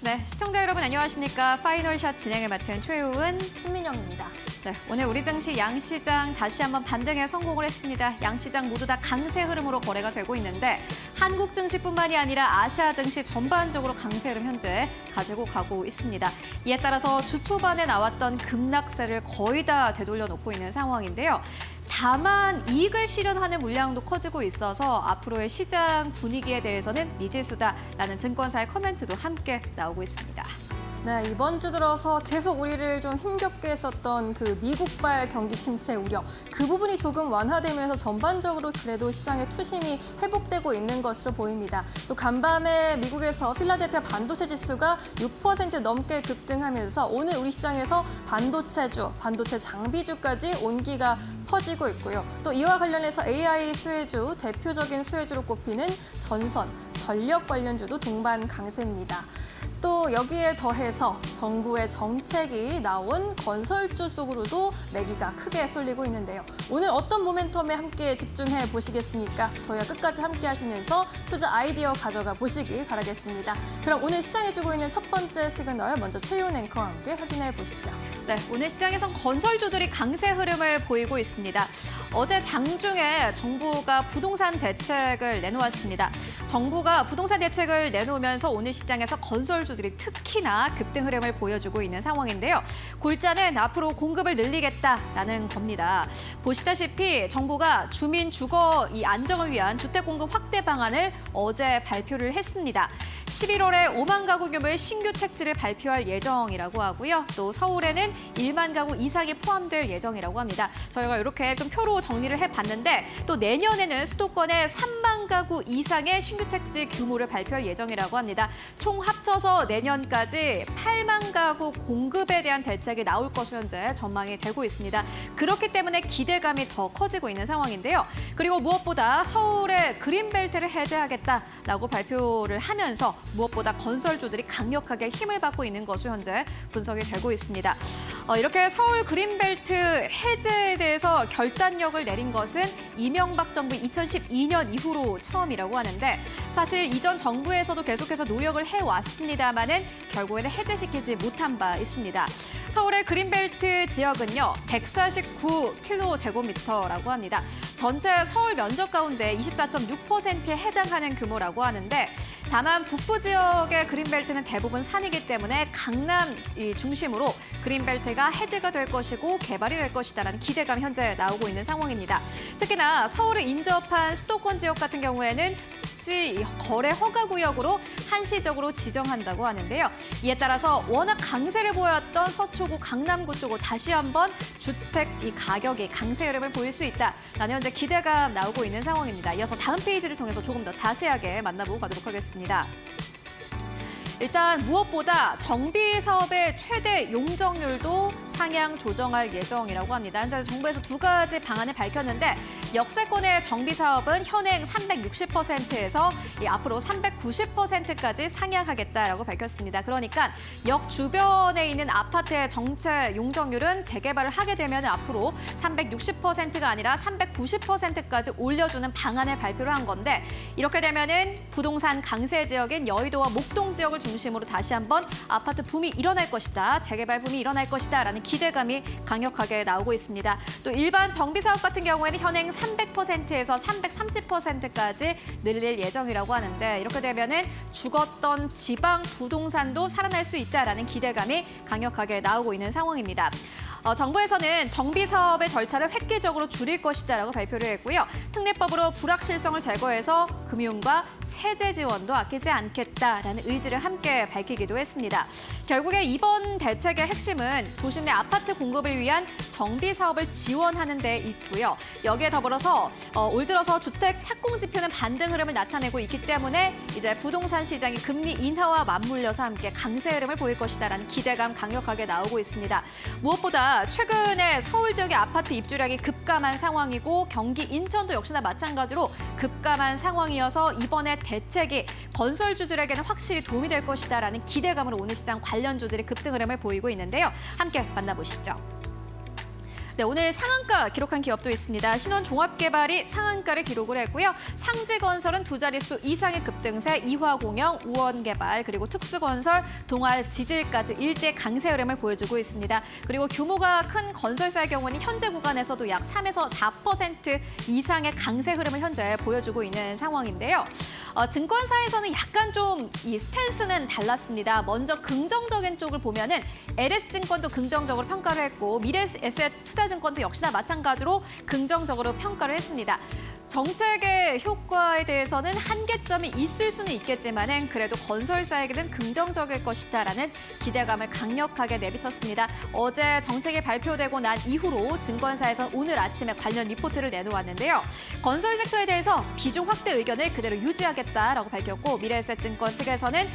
네, 시청자 여러분 안녕하십니까? 파이널샷 진행을 맡은 최우은, 신민영입니다. 네, 오늘 우리 증시 양시장 다시 한번 반등에 성공을 했습니다. 양시장 모두 다 강세 흐름으로 거래가 되고 있는데 한국 증시뿐만이 아니라 아시아 증시 전반적으로 강세 흐름 현재 가지고 가고 있습니다. 이에 따라서 주 초반에 나왔던 급락세를 거의 다 되돌려 놓고 있는 상황인데요. 다만 이익을 실현하는 물량도 커지고 있어서 앞으로의 시장 분위기에 대해서는 미지수다라는 증권사의 코멘트도 함께 나오고 있습니다. 네, 이번 주 들어서 계속 우리를 좀 힘겹게 했었던 그 미국발 경기 침체 우려, 그 부분이 조금 완화되면서 전반적으로 그래도 시장의 투심이 회복되고 있는 것으로 보입니다. 또 간밤에 미국에서 필라델피아 반도체 지수가 6% 넘게 급등하면서 오늘 우리 시장에서 반도체주, 반도체 장비주까지 온기가 퍼지고 있고요. 또 이와 관련해서 AI 수혜주, 대표적인 수혜주로 꼽히는 전선, 전력 관련주도 동반 강세입니다. 또 여기에 더해서 정부의 정책이 나온 건설주 속으로도 매기가 크게 쏠리고 있는데요. 오늘 어떤 모멘텀에 함께 집중해 보시겠습니까? 저희와 끝까지 함께 하시면서 투자 아이디어 가져가 보시길 바라겠습니다. 그럼 오늘 시장에 주고 있는 첫 번째 시그널 먼저 최윤 앵커와 함께 확인해 보시죠. 네, 오늘 시장에선 건설주들이 강세 흐름을 보이고 있습니다. 어제 장중에 정부가 부동산 대책을 내놓았습니다. 정부가 부동산 대책을 내놓으면서 오늘 시장에서 건설주들이 특히나 급등 흐름을 보여주고 있는 상황인데요. 골자는 앞으로 공급을 늘리겠다라는 겁니다. 보시다시피 정부가 주민 주거 안정을 위한 주택 공급 확대 방안을 어제 발표를 했습니다. 11월에 5만 가구 규모의 신규 택지를 발표할 예정이라고 하고요. 또 서울에는 1만 가구 이상이 포함될 예정이라고 합니다. 저희가 이렇게 좀 표로 정리를 해봤는데 또 내년에는 수도권에 3만 가구 이상의 신규 택지 규모를 발표할 예정이라고 합니다. 총 합쳐서 내년까지 8만 가구 공급에 대한 대책이 나올 것으로 현재 전망이 되고 있습니다. 그렇기 때문에 기대감이 더 커지고 있는 상황인데요. 그리고 무엇보다 서울의 그린벨트를 해제하겠다라고 발표를 하면서 무엇보다 건설주들이 강력하게 힘을 받고 있는 것으로 현재 분석이 되고 있습니다. 이렇게 서울 그린벨트 해제에 대해서 결단력을 내린 것은 이명박 정부 2012년 이후로 처음이라고 하는데 사실 이전 정부에서도 계속해서 노력을 해왔습니다마는 결국에는 해제시키지 못한 바 있습니다. 서울의 그린벨트 지역은요, 149km제곱미터라고 합니다. 전체 서울 면적 가운데 24.6%에 해당하는 규모라고 하는데 다만 북부 지역의 그린벨트는 대부분 산이기 때문에 강남 중심으로 그린벨트가 해제가 될 것이고 개발이 될 것이다라는 기대감이 현재 나오고 있는 상황입니다. 특히나 서울을 인접한 수도권 지역 같은 경우에는 택지 거래 허가 구역으로 한시적으로 지정한다고 하는데요. 이에 따라서 워낙 강세를 보였던 서초구, 강남구 쪽으로 다시 한번 주택 가격이 강세 흐름을 보일 수 있다라는 현재 기대감 나오고 있는 상황입니다. 이어서 다음 페이지를 통해서 조금 더 자세하게 만나보고 가도록 하겠습니다. 일단 무엇보다 정비 사업의 최대 용적률도 상향 조정할 예정이라고 합니다. 현재 정부에서 두 가지 방안을 밝혔는데 역세권의 정비 사업은 현행 360%에서 앞으로 390%까지 상향하겠다라고 밝혔습니다. 그러니까 역 주변에 있는 아파트의 정체 용적률은 재개발을 하게 되면 앞으로 360%가 아니라 390%까지 올려주는 방안을 발표를 한 건데 이렇게 되면은 부동산 강세 지역인 여의도와 목동 지역을 중심으로 다시 한번 아파트 붐이 일어날 것이다, 재개발 붐이 일어날 것이다라는 기대감이 강력하게 나오고 있습니다. 또 일반 정비 사업 같은 경우에는 현행 300%에서 330%까지 늘릴 예정이라고 하는데 이렇게 되면은 죽었던 지방 부동산도 살아날 수 있다라는 기대감이 강력하게 나오고 있는 상황입니다. 정부에서는 정비 사업의 절차를 획기적으로 줄일 것이다라고 발표를 했고요. 특례법으로 불확실성을 제거해서 금융과 세제 지원도 아끼지 않겠다라는 의지를 함께 밝히기도 했습니다. 결국에 이번 대책의 핵심은 도심 내 아파트 공급을 위한 정비 사업을 지원하는 데 있고요. 여기에 더불어서 올 들어서 주택 착공 지표는 반등 흐름을 나타내고 있기 때문에 이제 부동산 시장이 금리 인하와 맞물려서 함께 강세 흐름을 보일 것이다라는 기대감 강력하게 나오고 있습니다. 무엇보다 최근에 서울 지역의 아파트 입주량이 급감한 상황이고 경기 인천도 역시나 마찬가지로 급감한 상황이어서 이번에 대책이 건설주들에게는 확실히 도움이 될 것이다라는 기대감으로 오늘 시장 관련주들이 급등 흐름을 보이고 있는데요. 함께 만나보시죠. 네, 오늘 상한가 기록한 기업도 있습니다. 신원종합개발이 상한가를 기록을 했고요. 상지건설은 두 자릿수 이상의 급등세, 이화공영, 우원개발, 그리고 특수건설, 동아지질까지 일제 강세 흐름을 보여주고 있습니다. 그리고 규모가 큰 건설사의 경우는 현재 구간에서도 약 3에서 4% 이상의 강세 흐름을 현재 보여주고 있는 상황인데요. 증권사에서는 약간 좀 이 스탠스는 달랐습니다. 먼저 긍정적인 쪽을 보면은 LS증권도 긍정적으로 평가를 했고 미래에셋투자증권도 역시나 마찬가지로 긍정적으로 평가를 했습니다. 정책의 효과에 대해서는 한계점이 있을 수는 있겠지만은 그래도 건설사에게는 긍정적일 것이다라는 기대감을 강력하게 내비쳤습니다. 어제 정책이 발표되고 난 이후로 증권사에서 오늘 아침에 관련 리포트를 내놓았는데요. 건설 섹터에 대해서 비중 확대 의견을 그대로 유지하겠다라고 밝혔고 미래에셋증권 측에서는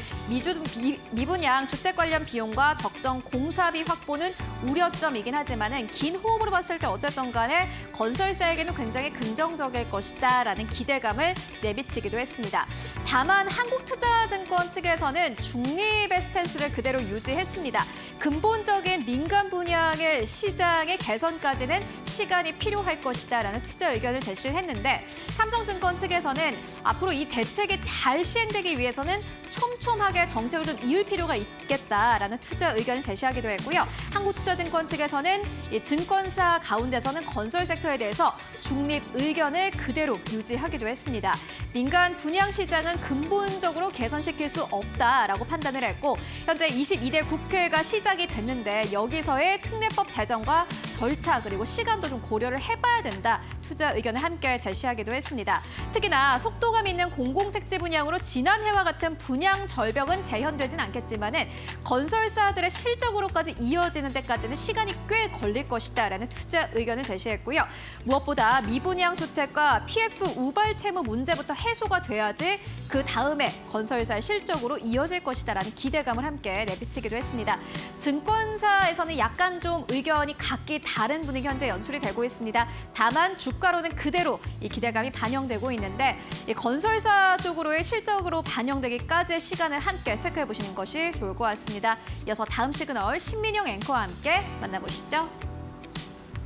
미분양 주택 관련 비용과 적정 공사비 확보는 우려점이긴 하지만은 긴 호흡으로 봤을 때 어쨌든 간에 건설사에게는 굉장히 긍정적일 것이다라는 기대감을 내비치기도 했습니다. 다만 한국투자증권 측에서는 중립의 스탠스를 그대로 유지했습니다. 근본적인 민간 분양의 시장의 개선까지는 시간이 필요할 것이다라는 투자 의견을 제시를 했는데 삼성증권 측에서는 앞으로 이 대책이 잘 시행되기 위해서는 촘촘하게 정책을 좀 이을 필요가 있겠다라는 투자 의견을 제시하기도 했고요. 한국투자증권 측에서는 이 증권사 가운데서는 건설 섹터에 대해서 중립 의견을 그대로 유지하기도 했습니다. 민간 분양 시장은 근본적으로 개선시킬 수 없다라고 판단을 했고 현재 22대 국회가 시작이 됐는데 여기서의 특례법 제정과 절차 그리고 시간도 좀 고려를 해봐야 된다. 투자 의견을 함께 제시하기도 했습니다. 특히나 속도감 있는 공공택지 분양으로 지난해와 같은 분양 절벽은 재현되진 않겠지만은 건설사들의 실적으로까지 이어지는 데까지는 시간이 꽤 걸릴 것이다라는 투자 의견을 제시했고요. 무엇보다 미분양 주택과 PF 우발 채무 문제부터 해소가 돼야지 그 다음에 건설사의 실적으로 이어질 것이다라는 기대감을 함께 내비치기도 했습니다. 증권사에서는 약간 좀 의견이 각기 다른 분위기 현재 연출이 되고 있습니다. 다만 주가로는 그대로 이 기대감이 반영되고 있는데 이 건설사 쪽으로의 실적으로 반영되기까지의 시간을 함께 체크해 보시는 것이 좋을 것 같습니다. 이어서 다음 시그널 신민영 앵커와 함께 만나보시죠.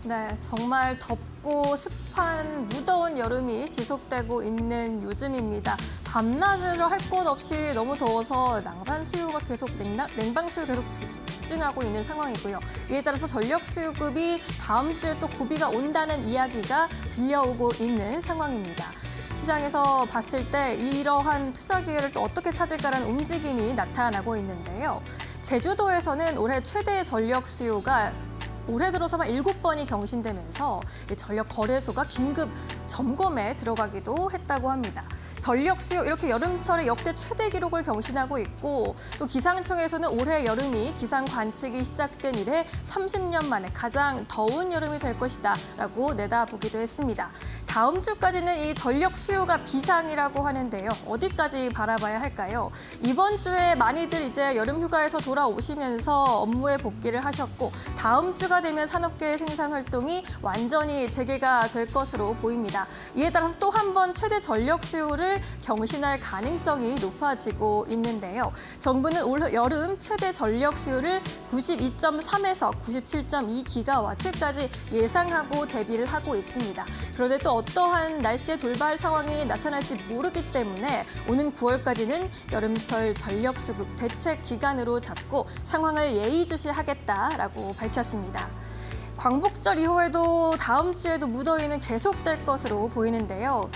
네, 정말 덥고 습한 무더운 여름이 지속되고 있는 요즘입니다. 밤낮으로 할 것 없이 너무 더워서 냉방 수요가 계속 집중하고 있는 상황이고요. 이에 따라서 전력 수요급이 다음 주에 또 고비가 온다는 이야기가 들려오고 있는 상황입니다. 시장에서 봤을 때 이러한 투자 기회를 또 어떻게 찾을까라는 움직임이 나타나고 있는데요. 제주도에서는 올해 최대 전력 수요가 올해 들어서만 7번이 경신되면서 전력 거래소가 긴급 점검에 들어가기도 했다고 합니다. 전력 수요 이렇게 여름철에 역대 최대 기록을 경신하고 있고 또 기상청에서는 올해 여름이 기상 관측이 시작된 이래 30년 만에 가장 더운 여름이 될 것이다라고 내다보기도 했습니다. 다음 주까지는 이 전력 수요가 비상이라고 하는데요. 어디까지 바라봐야 할까요? 이번 주에 많이들 이제 여름 휴가에서 돌아오시면서 업무에 복귀를 하셨고 다음 주가 되면 산업계의 생산 활동이 완전히 재개가 될 것으로 보입니다. 이에 따라서 또 한 번 최대 전력 수요를 경신할 가능성이 높아지고 있는데요. 정부는 올 여름 최대 전력 수요를 92.3에서 97.2기가와트까지 예상하고 대비를 하고 있습니다. 그런데 또 어떠한 날씨의 돌발 상황이 나타날지 모르기 때문에 오는 9월까지는 여름철 전력 수급 대책 기간으로 잡고 상황을 예의주시하겠다라고 밝혔습니다. 광복절 이후에도 다음 주에도 무더위는 계속될 것으로 보이는데요.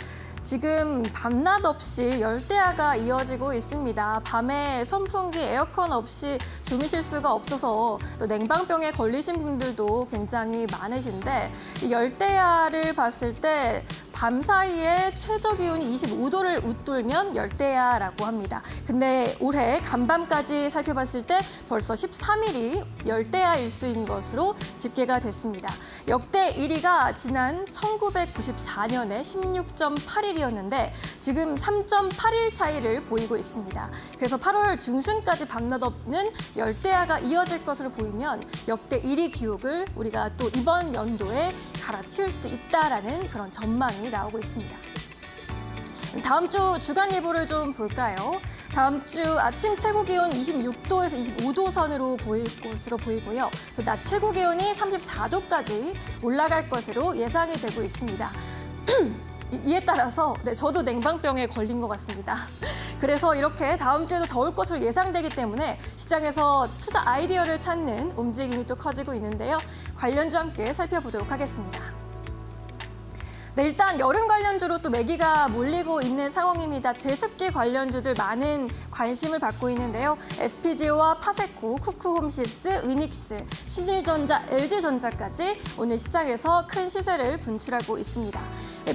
지금 밤낮 없이 열대야가 이어지고 있습니다. 밤에 선풍기, 에어컨 없이 주무실 수가 없어서 또 냉방병에 걸리신 분들도 굉장히 많으신데 이 열대야를 봤을 때 밤 사이에 최저 기온이 25도를 웃돌면 열대야라고 합니다. 근데 올해 간밤까지 살펴봤을 때 벌써 13일이 열대야일 수인 것으로 집계가 됐습니다. 역대 1위가 지난 1994년에 16.8일이었는데 지금 3.8일 차이를 보이고 있습니다. 그래서 8월 중순까지 밤낮 없는 열대야가 이어질 것으로 보이면 역대 1위 기록을 우리가 또 이번 연도에 갈아치울 수도 있다라는 그런 전망이 나오고 있습니다. 다음 주 주간 예보를 좀 볼까요? 다음 주 아침 최고 기온 26도에서 25도 선으로 보일 것으로 보이고요. 또 낮 최고 기온이 34도까지 올라갈 것으로 예상이 되고 있습니다. 이에 따라서 저도 냉방병에 걸린 것 같습니다. 그래서 이렇게 다음 주에도 더울 것으로 예상되기 때문에 시장에서 투자 아이디어를 찾는 움직임이 또 커지고 있는데요. 관련주 함께 살펴보도록 하겠습니다. 네, 일단 여름 관련주로 또 매기가 몰리고 있는 상황입니다. 제습기 관련주들 많은 관심을 받고 있는데요. SPG와 파세코, 쿠쿠홈시스, 위닉스, 신일전자, LG전자까지 오늘 시장에서 큰 시세를 분출하고 있습니다.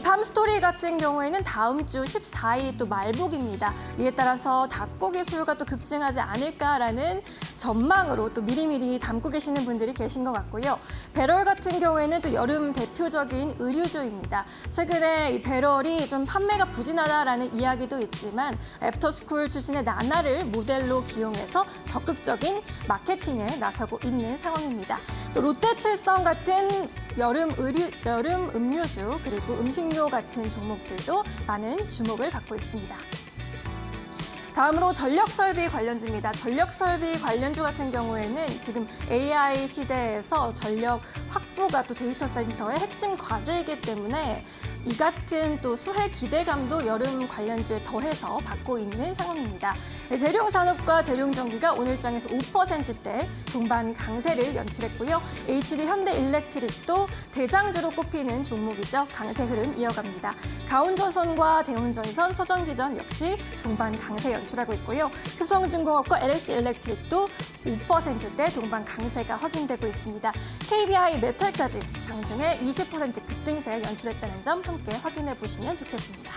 팜스토리 같은 경우에는 다음 주 14일이 또 말복입니다. 이에 따라서 닭고기 수요가 또 급증하지 않을까라는 전망으로 또 미리미리 담고 계시는 분들이 계신 것 같고요. 배럴 같은 경우에는 또 여름 대표적인 의류주입니다. 최근에 이 배럴이 좀 판매가 부진하다라는 이야기도 있지만 애프터스쿨 출신의 나나를 모델로 기용해서 적극적인 마케팅에 나서고 있는 상황입니다. 또 롯데칠성 같은 여름 음료주 그리고 음식료 같은 종목들도 많은 주목을 받고 있습니다. 다음으로 전력설비 관련주입니다. 전력설비 관련주 같은 경우에는 지금 AI 시대에서 전력 확보가 또 데이터 센터의 핵심 과제이기 때문에 이 같은 또 수혜 기대감도 여름 관련주에 더해서 받고 있는 상황입니다. 재룡산업과 재룡전기가 오늘장에서 5%대 동반 강세를 연출했고요. HD 현대일렉트릭도 대장주로 꼽히는 종목이죠. 강세 흐름 이어갑니다. 가온전선과 대운전선, 서전기전 역시 동반 강세 연출하고 있고요. 효성중공업과 LS일렉트릭도 5%대 동반 강세가 확인되고 있습니다. KBI 메탈까지 장중에 20% 급등세 연출했다는 점 함께 확인해 보시면 좋겠습니다.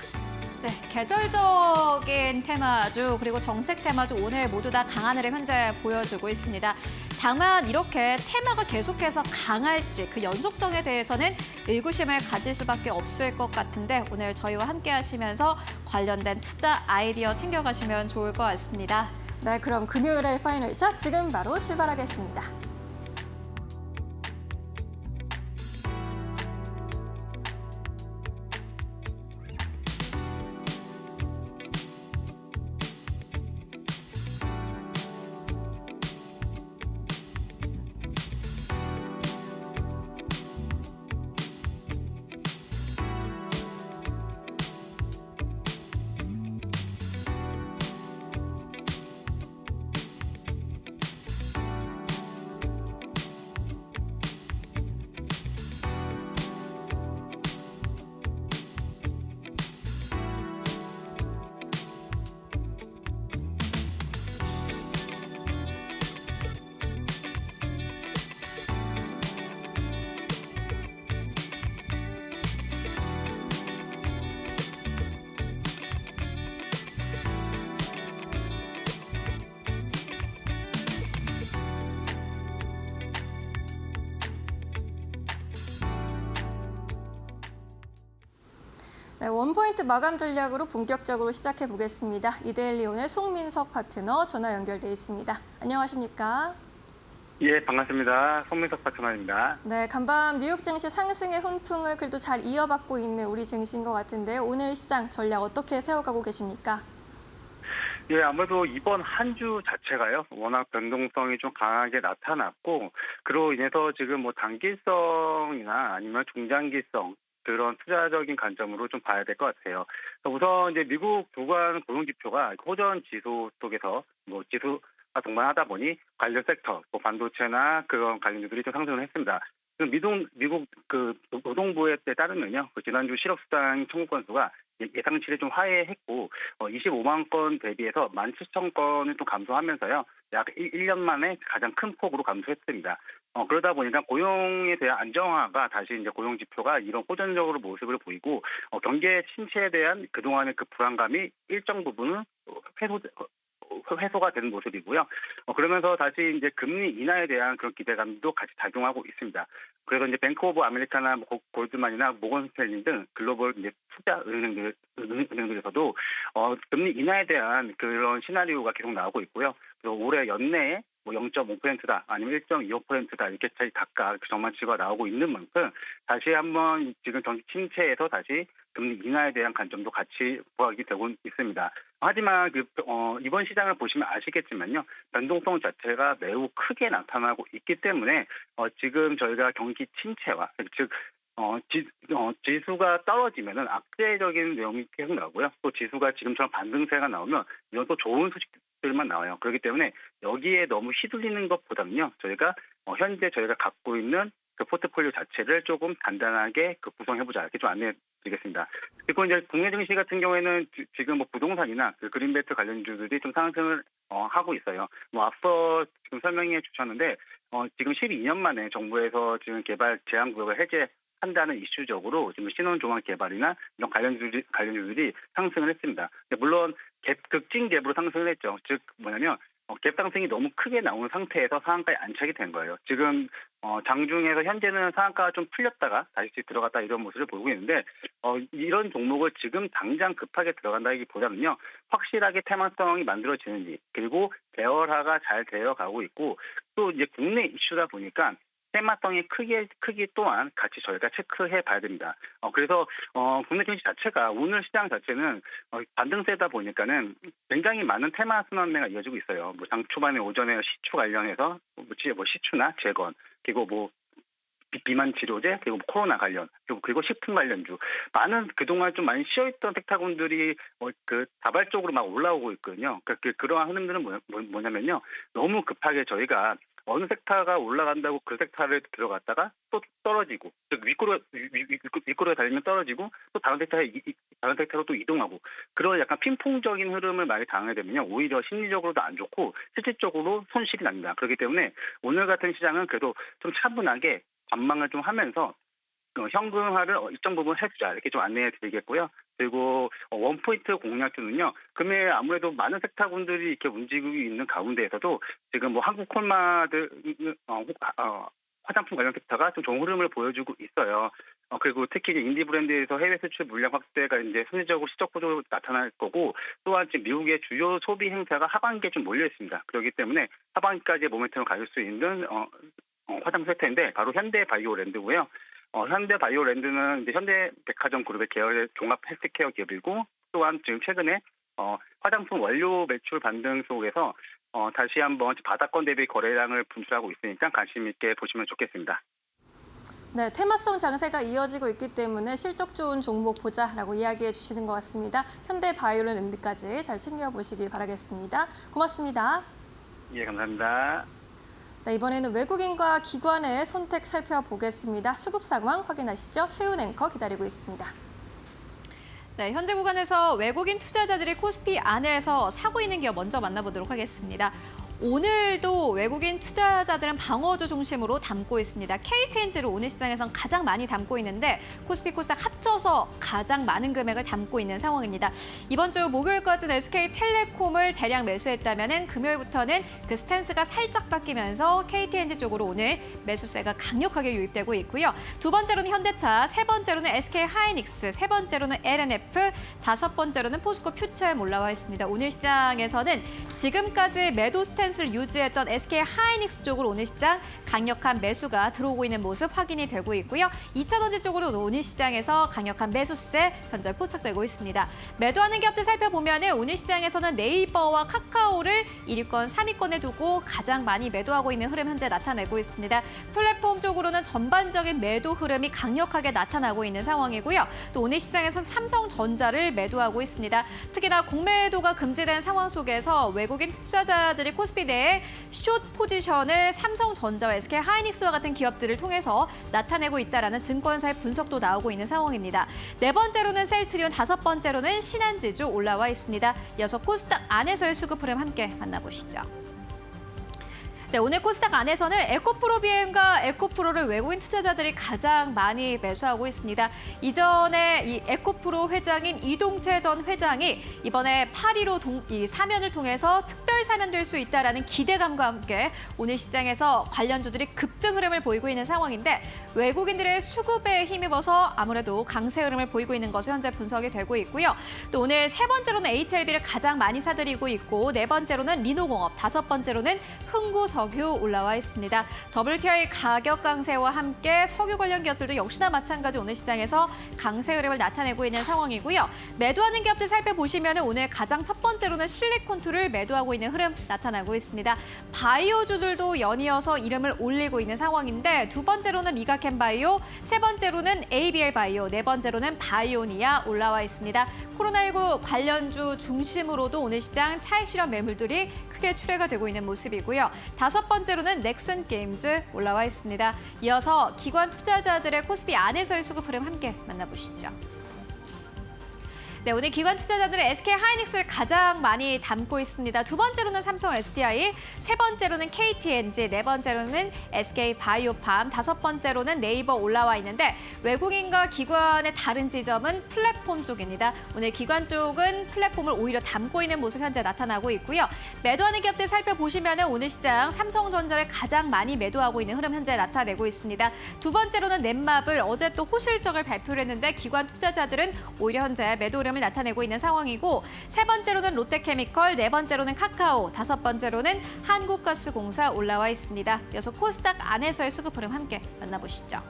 네, 계절적인 테마주 그리고 정책 테마주 오늘 모두 다 강한 흐름 현재 보여주고 있습니다. 다만 이렇게 테마가 계속해서 강할지 그 연속성에 대해서는 의구심을 가질 수밖에 없을 것 같은데 오늘 저희와 함께 하시면서 관련된 투자 아이디어 챙겨가시면 좋을 것 같습니다. 네, 그럼 금요일의 파이널샷 지금 바로 출발하겠습니다. 네, 원포인트 마감 전략으로 본격적으로 시작해 보겠습니다. 이데일리온의 송민석 파트너 전화 연결돼 있습니다. 안녕하십니까? 예, 반갑습니다. 송민석 파트너입니다. 네, 간밤 뉴욕 증시 상승의 훈풍을 그래도 잘 이어받고 있는 우리 증시인 것 같은데 오늘 시장 전략 어떻게 세워가고 계십니까? 예, 아무래도 이번 한 주 자체가요, 워낙 변동성이 좀 강하게 나타났고, 그로 인해서 지금 뭐 단기성이나 아니면 중장기성, 그런 투자적인 관점으로 좀 봐야 될 것 같아요. 우선 이제 미국 주간 고용지표가 호전 지수 속에서 뭐 지수가 동반하다 보니 관련 섹터, 뭐 반도체나 그런 관련주들이 좀 상승을 했습니다. 미국 그 노동부에 따르면요, 그 지난주 실업수당 청구 건수가 예상치를 좀 하회했고 25만 건 대비해서 17,000건을 좀 감소하면서요. 약 1년 만에 가장 큰 폭으로 감소했습니다. 그러다 보니까 고용에 대한 안정화가 다시 이제 고용 지표가 이런 호전적으로 모습을 보이고 경제 침체에 대한 그동안의 그 불안감이 일정 부분은 해소가 되는 모습이고요. 그러면서 다시 이제 금리 인하에 대한 그런 기대감도 같이 작용하고 있습니다. 그래서 이제 뱅크 오브 아메리카나 골드만이나 모건 스탠리 등 글로벌 이제 투자 은행들에서도 금리 인하에 대한 그런 시나리오가 계속 나오고 있고요. 그래서 올해 연내에 뭐 0.5%다 아니면 1.25%다 이렇게 각각 전망치가 나오고 있는 만큼 다시 한번 지금 경기 침체에서 다시 금리 인하에 대한 관점도 같이 부각이 되고 있습니다. 하지만 이번 시장을 보시면 아시겠지만요, 변동성 자체가 매우 크게 나타나고 있기 때문에 지금 저희가 경기 침체와 즉 지수가 떨어지면은 악재적인 내용이 계속 나오고요. 또 지수가 지금처럼 반등세가 나오면 이건 또 좋은 소식들만 나와요. 그렇기 때문에 여기에 너무 휘둘리는 것보다는요, 저희가 현재 저희가 갖고 있는 그 포트폴리오 자체를 조금 단단하게 구성해보자, 이렇게 좀 안내드리겠습니다. 그리고 이제 국내 증시 같은 경우에는 지금 뭐 부동산이나 그 그린벨트 관련주들이 좀 상승을 하고 있어요. 뭐 앞서 지금 설명해 주셨는데 지금 12년 만에 정부에서 지금 개발 제한 구역을 해제한다는 이슈적으로 지금 신혼조망 개발이나 이런 관련주들이 상승을 했습니다. 물론 극진 갭으로 상승을 했죠. 즉 뭐냐면 갭 상승이 너무 크게 나오는 상태에서 상한가에 안착이 된 거예요. 지금 장중에서 현재는 상한가가 좀 풀렸다가 다시 들어갔다 이런 모습을 보이고 있는데 이런 종목을 지금 당장 급하게 들어간다기보다는요, 확실하게 테마성이 만들어지는지, 그리고 대열화가 잘 되어가고 있고, 또 이제 국내 이슈다 보니까 테마성의 크기 또한 같이 저희가 체크해 봐야 됩니다. 그래서 국내 증시 자체가 오늘 시장 자체는 반등세다 보니까는 굉장히 많은 테마 순환매가 이어지고 있어요. 뭐 장 초반에 오전에 시추 관련해서 뭐 시추나 재건, 그리고 뭐 비만 치료제, 그리고 코로나 관련, 그리고 식품 관련주, 많은 그동안 좀 많이 쉬어있던 섹터군들이 다발적으로 막 올라오고 있거든요. 그러한 흐름들은 뭐냐면요, 너무 급하게 저희가 어느 섹터가 올라간다고 그 섹터를 들어갔다가 또 떨어지고, 즉 윗꼬리가 달리면 떨어지고, 또 다른 섹터로 또 이동하고, 그런 약간 핑퐁적인 흐름을 많이 당하게 되면요, 오히려 심리적으로도 안 좋고 실질적으로 손실이 납니다. 그렇기 때문에 오늘 같은 시장은 그래도 좀 차분하게 관망을 좀 하면서 현금화를 일정 부분 해주자, 이렇게 좀 안내해 드리겠고요. 그리고 원포인트 공략주는요, 금일 아무래도 많은 섹터군들이 이렇게 움직이고 있는 가운데에서도 지금 뭐 한국콜마드 화장품 관련 섹터가 좀 좋은 흐름을 보여주고 있어요. 그리고 특히 이제 인디 브랜드에서 해외 수출 물량 확대가 이제 순위적으로 시적 구조로 나타날 거고, 또한 지금 미국의 주요 소비 행사가 하반기에 좀 몰려 있습니다. 그렇기 때문에 하반기까지 모멘텀을 가질 수 있는 화장품 섹터인데 바로 현대바이오랜드고요. 현대바이오랜드는 이제 현대백화점 그룹의 계열의 종합 헬스케어 기업이고, 또한 지금 최근에 화장품 원료 매출 반등 속에서 다시 한번 바닥권 대비 거래량을 분출하고 있으니까 관심 있게 보시면 좋겠습니다. 네, 테마성 장세가 이어지고 있기 때문에 실적 좋은 종목 보자라고 이야기해 주시는 것 같습니다. 현대바이오랜드까지 잘 챙겨보시기 바라겠습니다. 고맙습니다. 예, 감사합니다. 네, 이번에는 외국인과 기관의 선택 살펴보겠습니다. 수급 상황 확인하시죠. 최윤 앵커 기다리고 있습니다. 네, 현재 구간에서 외국인 투자자들이 코스피 안에서 사고 있는 기업 먼저 만나보도록 하겠습니다. 오늘도 외국인 투자자들은 방어주 중심으로 담고 있습니다. KTNG를 오늘 시장에선 가장 많이 담고 있는데 코스피, 코스닥 합쳐서 가장 많은 금액을 담고 있는 상황입니다. 이번 주 목요일까지는 SK텔레콤을 대량 매수했다면 금요일부터는 그 스탠스가 살짝 바뀌면서 KTNG 쪽으로 오늘 매수세가 강력하게 유입되고 있고요. 두 번째로는 현대차, 세 번째로는 SK하이닉스, 세 번째로는 LNF, 다섯 번째로는 포스코 퓨처엠 올라와 있습니다. 오늘 시장에서는 지금까지 매도 스탠스를 유지했던 SK하이닉스 쪽으로 오늘 시장 강력한 매수가 들어오고 있는 모습 확인이 되고 있고요. 2차전지 쪽으로 오늘 시장에서 강력한 매수세 현재 포착되고 있습니다. 매도하는 기업들 살펴보면 오늘 시장에서는 네이버와 카카오를 1위권, 3위권에 두고 가장 많이 매도하고 있는 흐름 현재 나타내고 있습니다. 플랫폼 쪽으로는 전반적인 매도 흐름이 강력하게 나타나고 있는 상황이고요. 또 오늘 시장에서는 삼성전자를 매도하고 있습니다. 특히나 공매도가 금지된 상황 속에서 외국인 투자자들이 코스피 내에 숏 포지션을 삼성전자와 SK하이닉스와 같은 기업들을 통해서 나타내고 있다라는 증권사의 분석도 나오고 있는 상황입니다. 네 번째로는 셀트리온, 다섯 번째로는 신한지주 올라와 있습니다. 이어서 코스닥 안에서의 수급 흐름 함께 만나보시죠. 네, 오늘 코스닥 안에서는 에코프로 비엠과 에코프로를 외국인 투자자들이 가장 많이 매수하고 있습니다. 이전에 이 에코프로 회장인 이동채 전 회장이 이번에 8.15 사면을 통해서 특별 사면될 수 있다라는 기대감과 함께 오늘 시장에서 관련주들이 급등 흐름을 보이고 있는 상황인데 외국인들의 수급에 힘입어서 아무래도 강세 흐름을 보이고 있는 것으로 현재 분석이 되고 있고요. 또 오늘 세 번째로는 HLB를 가장 많이 사들이고 있고 네 번째로는 리노공업, 다섯 번째로는 흥구선 석유 올라와 있습니다. WTI 가격 강세와 함께 석유 관련 기업들도 역시나 마찬가지 오늘 시장에서 강세 흐름을 나타내고 있는 상황이고요. 매도하는 기업들 살펴보시면 오늘 가장 첫 번째로는 실리콘2를 매도하고 있는 흐름 나타나고 있습니다. 바이오주들도 연이어서 이름을 올리고 있는 상황인데 두 번째로는 리가캠바이오, 세 번째로는 ABL 바이오, 네 번째로는 바이오니아 올라와 있습니다. 코로나19 관련주 중심으로도 오늘 시장 차익 실현 매물들이 크게 출회가 되고 있는 모습이고요. 다섯 번째로는 넥슨 게임즈 올라와 있습니다. 이어서 기관 투자자들의 코스피 안에서의 수급 흐름 함께 만나보시죠. 네, 오늘 기관 투자자들은 SK 하이닉스를 가장 많이 담고 있습니다. 두 번째로는 삼성 SDI, 세 번째로는 KTNG, 네 번째로는 SK 바이오팜, 다섯 번째로는 네이버 올라와 있는데 외국인과 기관의 다른 지점은 플랫폼 쪽입니다. 오늘 기관 쪽은 플랫폼을 오히려 담고 있는 모습 현재 나타나고 있고요. 매도하는 기업들 살펴보시면 오늘 시장 삼성전자를 가장 많이 매도하고 있는 흐름 현재 나타내고 있습니다. 두 번째로는 넷마블, 어제 또 호실적을 발표를 했는데 기관 투자자들은 오히려 현재 매도 흐름 나타내고 있는 상황이고 세 번째로는 롯데케미컬, 네 번째로는 카카오, 다섯 번째로는 한국가스공사 올라와 있습니다. 이어서 코스닥 안에서의 수급 흐름 함께 만나보시죠.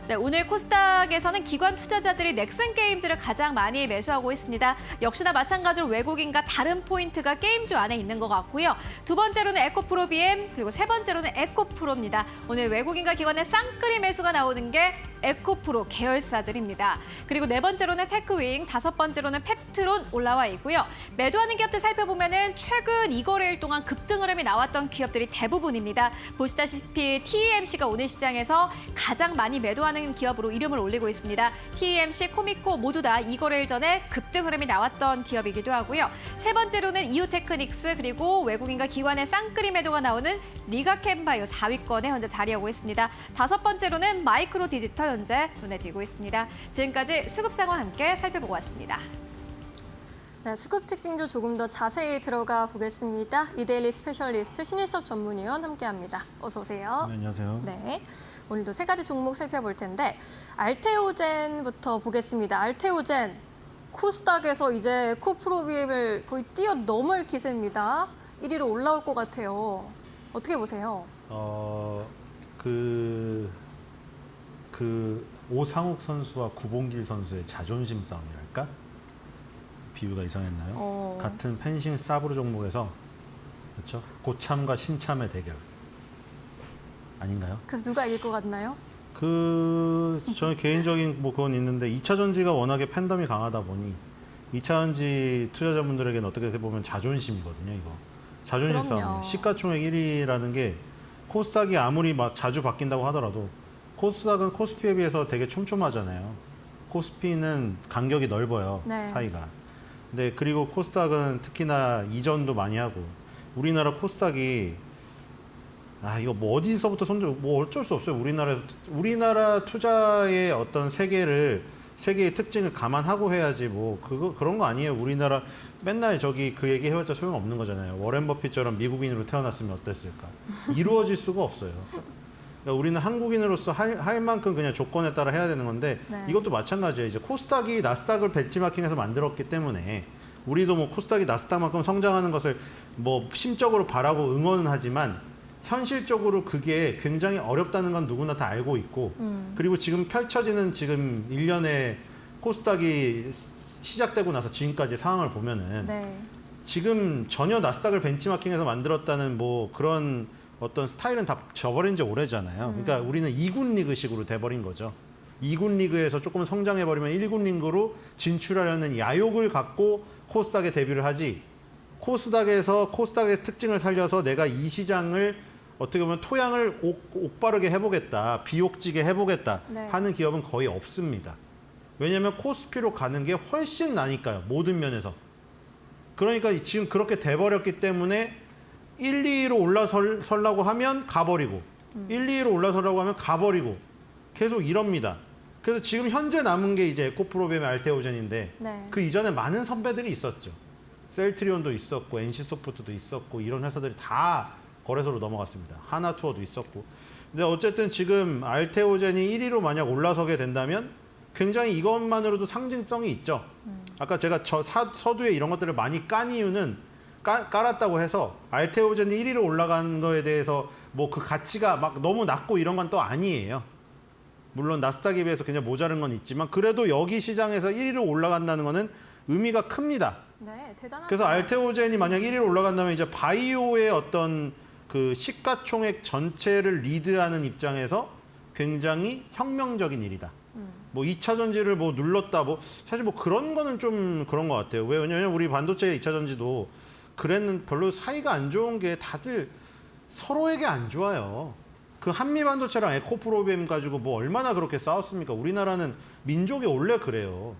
네, 오늘 코스닥에서는 기관 투자자들이 넥슨 게임즈를 가장 많이 매수하고 있습니다. 역시나 마찬가지로 외국인과 다른 포인트가 게임주 안에 있는 것 같고요. 두 번째로는 에코프로 BM, 그리고 세 번째로는 에코프로입니다. 오늘 외국인과 기관의 쌍끌이 매수가 나오는 게 에코프로 계열사들입니다. 그리고 네 번째로는 테크윙, 다섯 번째로는 펩트론 올라와 있고요. 매도하는 기업들 살펴보면은 최근 2거래일 동안 급등 흐름이 나왔던 기업들이 대부분입니다. 보시다시피 TEMC가 오늘 시장에서 가장 많이 매도하는 기업으로 이름을 올리고 있습니다. TEMC, 코미코 모두 다 2거래일 전에 급등 흐름이 나왔던 기업이기도 하고요. 세 번째로는 이오테크닉스, 그리고 외국인과 기관의 쌍끌이 매도가 나오는 리가캠바이오 4위권에 현재 자리하고 있습니다. 다섯 번째로는 마이크로 디지털 현재 눈에 띄고 있습니다. 지금까지 수급 상황 함께 살펴보고 왔습니다. 네, 수급 특징도 조금 더 자세히 들어가 보겠습니다. 이데일리 스페셜리스트 신일섭 전문위원 함께합니다. 어서 오세요. 네, 안녕하세요. 네, 오늘도 세 가지 종목 살펴볼 텐데 알테오젠부터 보겠습니다. 알테오젠, 코스닥에서 이제 코프로비엠을 거의 뛰어넘을 기세입니다. 1위로 올라올 것 같아요. 어떻게 보세요? 오상욱 선수와 구봉길 선수의 자존심 싸움이랄까? 비유가 이상했나요? 같은 펜싱 사브르 종목에서 그렇죠? 고참과 신참의 대결 아닌가요? 그래서 누가 이길 것 같나요? 저는 개인적인 뭐 그건 있는데 2차 전지가 워낙에 팬덤이 강하다 보니 2차 전지 투자자분들에게는 어떻게 보면 자존심이거든요, 이거. 자존심 그럼요. 싸움. 시가총액 1위라는 게 코스닥이 아무리 막 자주 바뀐다고 하더라도 코스닥은 코스피에 비해서 되게 촘촘하잖아요. 코스피는 간격이 넓어요, 네. 사이가. 근데 그리고 코스닥은 특히나 이전도 많이 하고 우리나라 코스닥이 이거 뭐 어디서부터 뭐 어쩔 수 없어요. 우리나라 투자의 어떤 세계의 특징을 감안하고 해야지 뭐 그런 거 아니에요. 우리나라 맨날 그 얘기 해봤자 소용없는 거잖아요. 워렌 버핏처럼 미국인으로 태어났으면 어땠을까? 이루어질 수가 없어요. 그러니까 우리는 한국인으로서 할 만큼 그냥 조건에 따라 해야 되는 건데 네. 이것도 마찬가지예요. 이제 코스닥이 나스닥을 벤치마킹해서 만들었기 때문에 우리도 뭐 코스닥이 나스닥만큼 성장하는 것을 뭐 심적으로 바라고 응원은 하지만 현실적으로 그게 굉장히 어렵다는 건 누구나 다 알고 있고 그리고 지금 펼쳐지는 지금 1년의 코스닥이 시작되고 나서 지금까지 상황을 보면은 네. 지금 전혀 나스닥을 벤치마킹해서 만들었다는 뭐 그런 어떤 스타일은 다 져버린 지 오래잖아요. 그러니까 우리는 2군 리그식으로 돼버린 거죠. 2군 리그에서 조금 성장해버리면 1군 리그로 진출하려는 야욕을 갖고 코스닥에 데뷔를 하지 코스닥에서 코스닥의 특징을 살려서 내가 이 시장을 어떻게 보면 토양을 옥바르게 해보겠다, 비옥지게 해보겠다 네. 하는 기업은 거의 없습니다. 왜냐하면 코스피로 가는 게 훨씬 나니까요. 모든 면에서. 그러니까 지금 그렇게 돼버렸기 때문에 1, 2위로 올라서려고 하면 가버리고 1, 2위로 올라서려고 하면 가버리고 계속 이럽니다. 그래서 지금 현재 남은 게 이제 에코프로비엠의 알테오젠인데 네. 그 이전에 많은 선배들이 있었죠. 셀트리온도 있었고 NC소프트도 있었고 이런 회사들이 다 거래소로 넘어갔습니다. 하나투어도 있었고. 근데 어쨌든 지금 알테오젠이 1위로 만약 올라서게 된다면 굉장히 이것만으로도 상징성이 있죠. 아까 제가 서두에 이런 것들을 많이 깐 이유는 깔았다고 해서 알테오젠이 1위로 올라간 거에 대해서 뭐 그 가치가 막 너무 낮고 이런 건 또 아니에요. 물론 나스닥에 비해서 굉장히 모자른 건 있지만 그래도 여기 시장에서 1위로 올라간다는 거는 의미가 큽니다. 네, 대단하죠. 그래서 알테오젠이 만약 1위로 올라간다면 이제 바이오의 어떤 그 시가총액 전체를 리드하는 입장에서 굉장히 혁명적인 일이다. 뭐 2차 전지를 뭐 눌렀다 뭐 사실 뭐 그런 거는 좀 그런 것 같아요. 왜냐면 우리 반도체 2차 전지도 그랬는 별로 사이가 안 좋은 게 다들 서로에게 안 좋아요. 그 한미 반도체랑 에코프로비엠 가지고 뭐 얼마나 그렇게 싸웠습니까? 우리나라는 민족이 원래 그래요.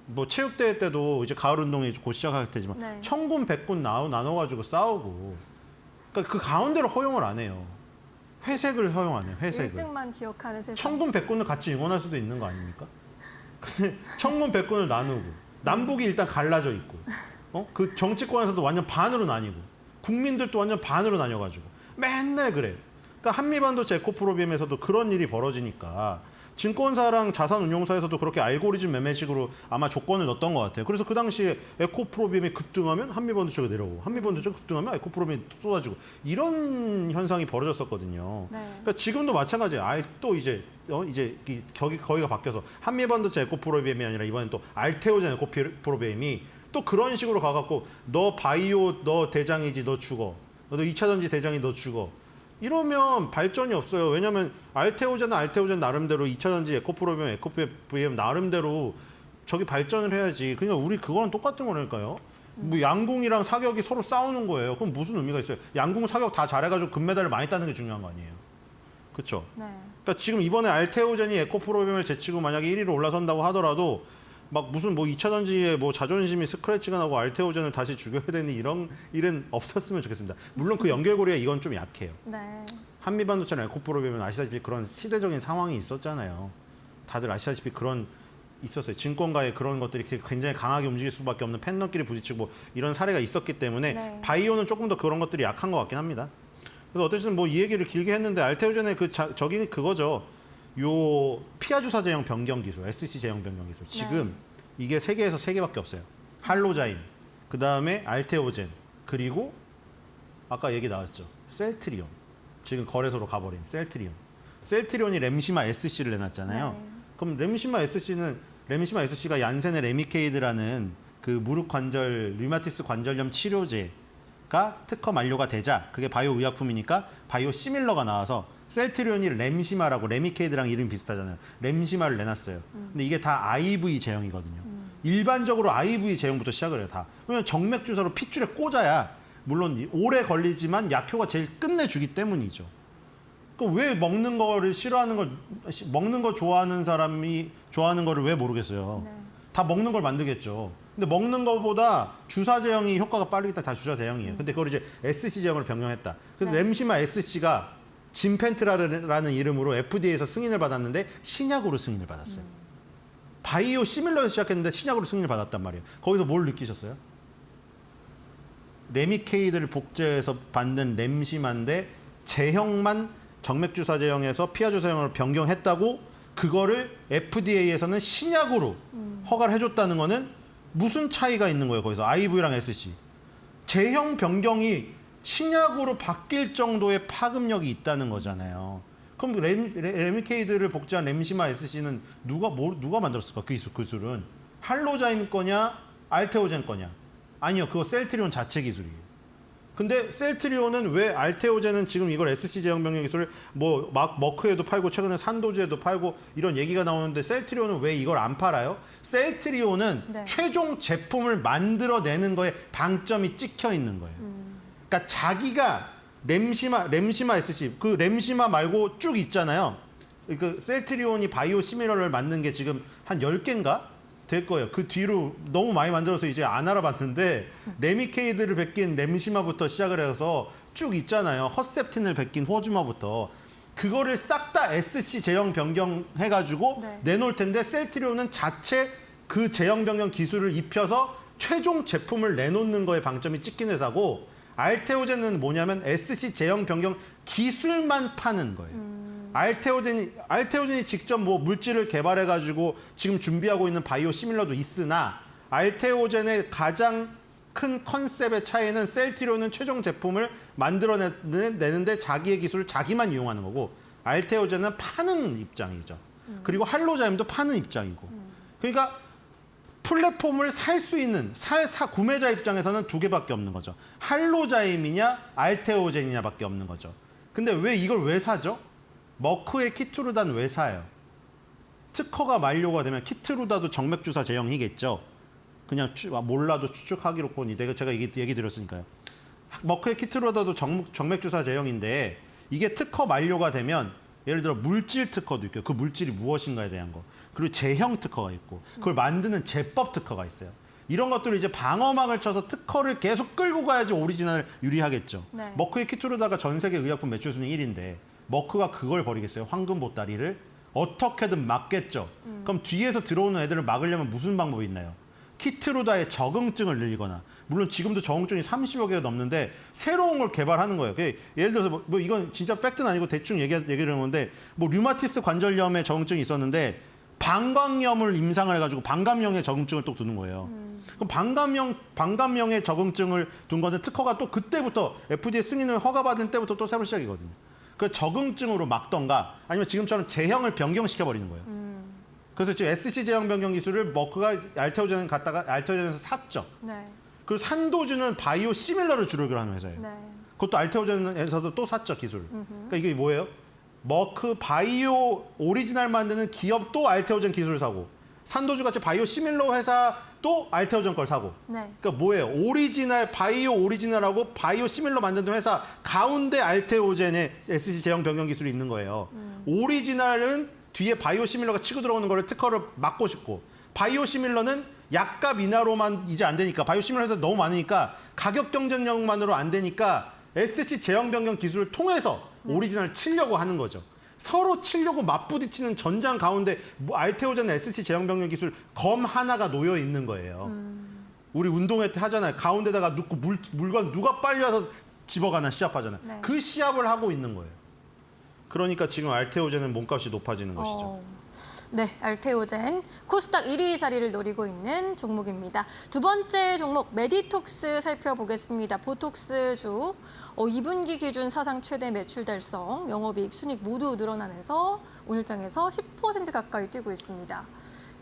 뭐 체육대회 때도 이제 가을 운동이 곧 시작할 테지만 네. 천군 백군 나눠가지고 싸우고 그러니까 그 가운데로 허용을 안 해요. 회색을 허용 안 해요. 회색을. 1등만 기억하는 세상. 천군 백군을 같이 응원할 수도 있는 거 아닙니까? 근데 천군 백군을 나누고 남북이 일단 갈라져 있고 그 정치권에서도 완전 반으로 나뉘고 국민들도 완전 반으로 나뉘어가지고 맨날 그래요. 그러니까 한미반도체 에코프로비엠에서도 그런 일이 벌어지니까 증권사랑 자산운용사에서도 그렇게 알고리즘 매매식으로 아마 조건을 넣었던 것 같아요. 그래서 그 당시에 에코프로비엠이 급등하면 한미반도체가 내려오고 한미반도체가 급등하면 에코프로비엠이 쏟아지고 이런 현상이 벌어졌었거든요. 네. 그러니까 지금도 마찬가지예요. 또 이제 거기가 바뀌어서 한미반도체 에코프로비엠이 아니라 이번엔 또 알테오젠 에코프로비엠이 또 그런 식으로 가갖고 너 바이오 너 대장이지 너 죽어. 너 2차 전지 대장이 너 죽어. 이러면 발전이 없어요. 왜냐하면 알테오젠은 알테오젠 나름대로 2차 전지 에코프로비엠 나름대로 저기 발전을 해야지. 그러니까 우리 그거랑 똑같은 거라니까요. 뭐 양궁이랑 사격이 서로 싸우는 거예요. 그럼 무슨 의미가 있어요? 양궁 사격 다 잘해가지고 금메달을 많이 따는 게 중요한 거 아니에요. 그렇죠? 네. 그러니까 지금 이번에 알테오젠이 에코프로비엠을 제치고 만약에 1위로 올라선다고 하더라도 막 무슨 뭐 2차 전지에 뭐 자존심이 스크래치가 나고 알테오젠을 다시 죽여야 되는 이런 일은 없었으면 좋겠습니다. 물론 그 연결고리가 이건 좀 약해요. 네. 한미반도체나 에코프로비엠은 아시다시피 그런 시대적인 상황이 있었잖아요. 다들 아시다시피 그런 있었어요. 증권가의 그런 것들이 굉장히 강하게 움직일 수밖에 없는 팬덤끼리 부딪히고 뭐 이런 사례가 있었기 때문에 네. 바이오는 조금 더 그런 것들이 약한 것 같긴 합니다. 그래서 어쨌든 뭐 이 얘기를 길게 했는데 알테오젠의 저기 그거죠. 요 피아 주사 제형 변경 기술, SC 제형 변경 기술. 지금 이게 세계에서 3개밖에 없어요. 할로자임, 그 다음에 알테오젠, 그리고 아까 얘기 나왔죠. 셀트리온. 지금 거래소로 가버린 셀트리온. 셀트리온이 렘시마 SC를 내놨잖아요. 네. 그럼 렘시마 SC가 얀센의 레미케이드라는 그 무릎 관절 류마티스 관절염 치료제가 특허 만료가 되자 그게 바이오 의약품이니까 바이오 시밀러가 나와서 셀트리온이 렘시마라고 레미케이드랑 이름이 비슷하잖아요. 렘시마를 내놨어요. 근데 이게 다 IV 제형이거든요. 일반적으로 IV 제형부터 시작을 해요. 다. 왜냐면 정맥 주사로 핏줄에 꽂아야 물론 오래 걸리지만 약효가 제일 끝내주기 때문이죠. 그럼 왜 먹는 거를 싫어하는 걸 먹는 거 좋아하는 사람이 좋아하는 거를 왜 모르겠어요. 네. 다 먹는 걸 만들겠죠. 근데 먹는 거보다 주사 제형이 효과가 빠르기 때문에 다 주사 제형이에요. 근데 그걸 이제 SC 제형으로 변경했다. 그래서 네. 렘시마 SC가 진펜트라라는 이름으로 FDA에서 승인을 받았는데 신약으로 승인을 받았어요. 바이오 시밀러에서 시작했는데 신약으로 승인을 받았단 말이에요. 거기서 뭘 느끼셨어요? 레미케이드를 복제해서 만든 렘시마인데 제형만 정맥주사 제형에서 피하주사 제형으로 변경했다고 그거를 FDA에서는 신약으로 허가를 해줬다는 거는 무슨 차이가 있는 거예요? 거기서 IV랑 SC. 제형 변경이 신약으로 바뀔 정도의 파급력이 있다는 거잖아요. 그럼 레미케이드를 복제한 렘시마 SC는 누가 만들었을까? 그 기술은 할로자임 거냐 알테오젠 거냐? 아니요, 그거 셀트리온 자체 기술이에요. 근데 셀트리온은 왜 알테오젠은 지금 이걸 SC 제형 변경 기술을 뭐 막 머크에도 팔고 최근에 산도즈에도 팔고 이런 얘기가 나오는데 셀트리온은 왜 이걸 안 팔아요? 셀트리온은 네. 최종 제품을 만들어내는 거에 방점이 찍혀 있는 거예요. 그러니까 자기가 렘시마 SC 그 렘시마 말고 쭉 있잖아요. 그 셀트리온이 바이오 시밀러를 만든 게 지금 한 10개인가 될 거예요. 그 뒤로 너무 많이 만들어서 이제 안 알아봤는데 레미케이드를 베낀 렘시마부터 시작을 해서 쭉 있잖아요. 허셉틴을 베낀 호주마부터 그거를 싹 다 SC 제형 변경해가지고 네. 내놓을 텐데 셀트리온은 자체 그 제형 변경 기술을 입혀서 최종 제품을 내놓는 거에 방점이 찍힌 회사고 알테오젠은 뭐냐면 SC 제형 변경 기술만 파는 거예요. 알테오젠이 직접 뭐 물질을 개발해가지고 지금 준비하고 있는 바이오 시밀러도 있으나 알테오젠의 가장 큰 컨셉의 차이는 셀트리온은 최종 제품을 만들어내는데 자기의 기술을 자기만 이용하는 거고 알테오젠은 파는 입장이죠. 그리고 할로자임도 파는 입장이고. 그러니까 플랫폼을 살 수 있는 구매자 입장에서는 두 개밖에 없는 거죠. 할로자임이냐 알테오젠이냐밖에 없는 거죠. 근데 왜 이걸 왜 사죠? 머크의 키트루다는 왜 사요? 특허가 만료가 되면 키트루다도 정맥주사 제형이겠죠. 그냥 몰라도 추측하기로건 제가 얘기 드렸으니까요. 머크의 키트루다도 정맥주사 제형인데 이게 특허 만료가 되면 예를 들어 물질 특허도 있고요. 그 물질이 무엇인가에 대한 거. 그리고 제형 특허가 있고 그걸 만드는 제법 특허가 있어요. 이런 것들을 이제 방어막을 쳐서 특허를 계속 끌고 가야지 오리지널을 유리하겠죠. 네. 머크의 키트루다가 전 세계 의약품 매출 순위 1위인데 머크가 그걸 버리겠어요? 황금 보따리를? 어떻게든 막겠죠. 그럼 뒤에서 들어오는 애들을 막으려면 무슨 방법이 있나요? 키트루다의 적응증을 늘리거나 물론 지금도 적응증이 30여 개가 넘는데 새로운 걸 개발하는 거예요. 예를 들어서 뭐 이건 진짜 팩트는 아니고 대충 얘기를 하는 건데 뭐 류마티스 관절염에 적응증이 있었는데 방광염을 임상을 해가지고 방감염의 적응증을 또 두는 거예요. 그럼 방감염의 적응증을 둔 건데 특허가 또 그때부터 FDA 승인을 허가받은 때부터 또 새로 시작이거든요. 그 적응증으로 막던가 아니면 지금처럼 제형을 변경시켜 버리는 거예요. 그래서 지금 SC 제형 변경 기술을 머크가 알테오젠을 갖다가 알테오젠에서 샀죠. 네. 그리고 산도주는 바이오 시밀러를 주력을 하는 회사예요. 네. 그것도 알테오젠에서도 또 샀죠, 기술. 그러니까 이게 뭐예요? 머크 바이오 오리지널 만드는 기업도 알테오젠 기술을 사고 산도주 같이 바이오 시밀러 회사도 알테오젠 걸 사고. 네. 그러니까 뭐예요? 오리지널 바이오 오리지널하고 바이오 시밀러 만드는 회사 가운데 알테오젠의 SC 제형 변경 기술이 있는 거예요. 오리지널은 뒤에 바이오 시밀러가 치고 들어오는 거를 특허를 막고 싶고 바이오 시밀러는 약값 인하로만 이제 안 되니까 바이오 시밀러 회사 너무 많으니까 가격 경쟁력만으로 안 되니까 SC 제형 변경 기술을 통해서 오리지널을 치려고 하는 거죠. 서로 치려고 맞부딪히는 전장 가운데 알테오젠 SC 제형 변경 기술 검 하나가 놓여 있는 거예요. 우리 운동회 때 하잖아요. 가운데다가 놓고 물건 누가 빨리 와서 집어가나 시합하잖아요. 네. 그 시합을 하고 있는 거예요. 그러니까 지금 알테오젠은 몸값이 높아지는 것이죠. 네, 알테오젠 코스닥 1위 자리를 노리고 있는 종목입니다. 두 번째 종목 메디톡스 살펴보겠습니다. 보톡스주 2분기 기준 사상 최대 매출 달성, 영업이익, 순이익 모두 늘어나면서 오늘장에서 10% 가까이 뛰고 있습니다.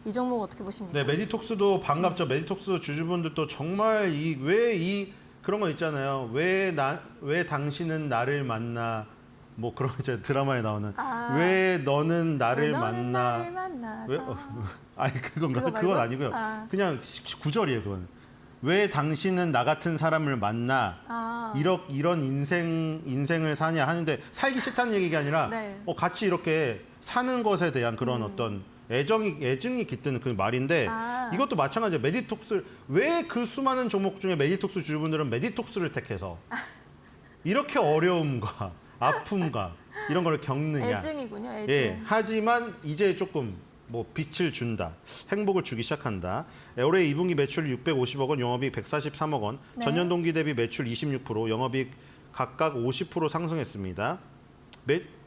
이 종목 어떻게 보십니까? 네, 메디톡스도 반갑죠. 메디톡스 주주분들도 정말 그런 거 있잖아요. 왜 당신은 나를 만나? 뭐 그런 이제 드라마에 나오는 왜 너는 나를 만나? 왜 아니 그건 아니고요. 그냥 구절이에요, 그건. 왜 당신은 나 같은 사람을 만나? 이런 인생을 사냐 하는데 살기 싫다는 얘기가 아니라 네. 같이 이렇게 사는 것에 대한 그런 어떤 애증이 깃드는 그 말인데 이것도 마찬가지예요. 메디톡스 왜 그 수많은 종목 중에 메디톡스 주주분들은 메디톡스를 택해서 이렇게 어려움과 아픔과 이런 걸 겪느냐. 애증이군요, 애증. 예, 하지만 이제 조금 뭐 빛을 준다. 행복을 주기 시작한다. 올해 2분기 매출 650억 원, 영업이익 143억 원. 네. 전년 동기 대비 매출 26%, 영업이익 각각 50% 상승했습니다.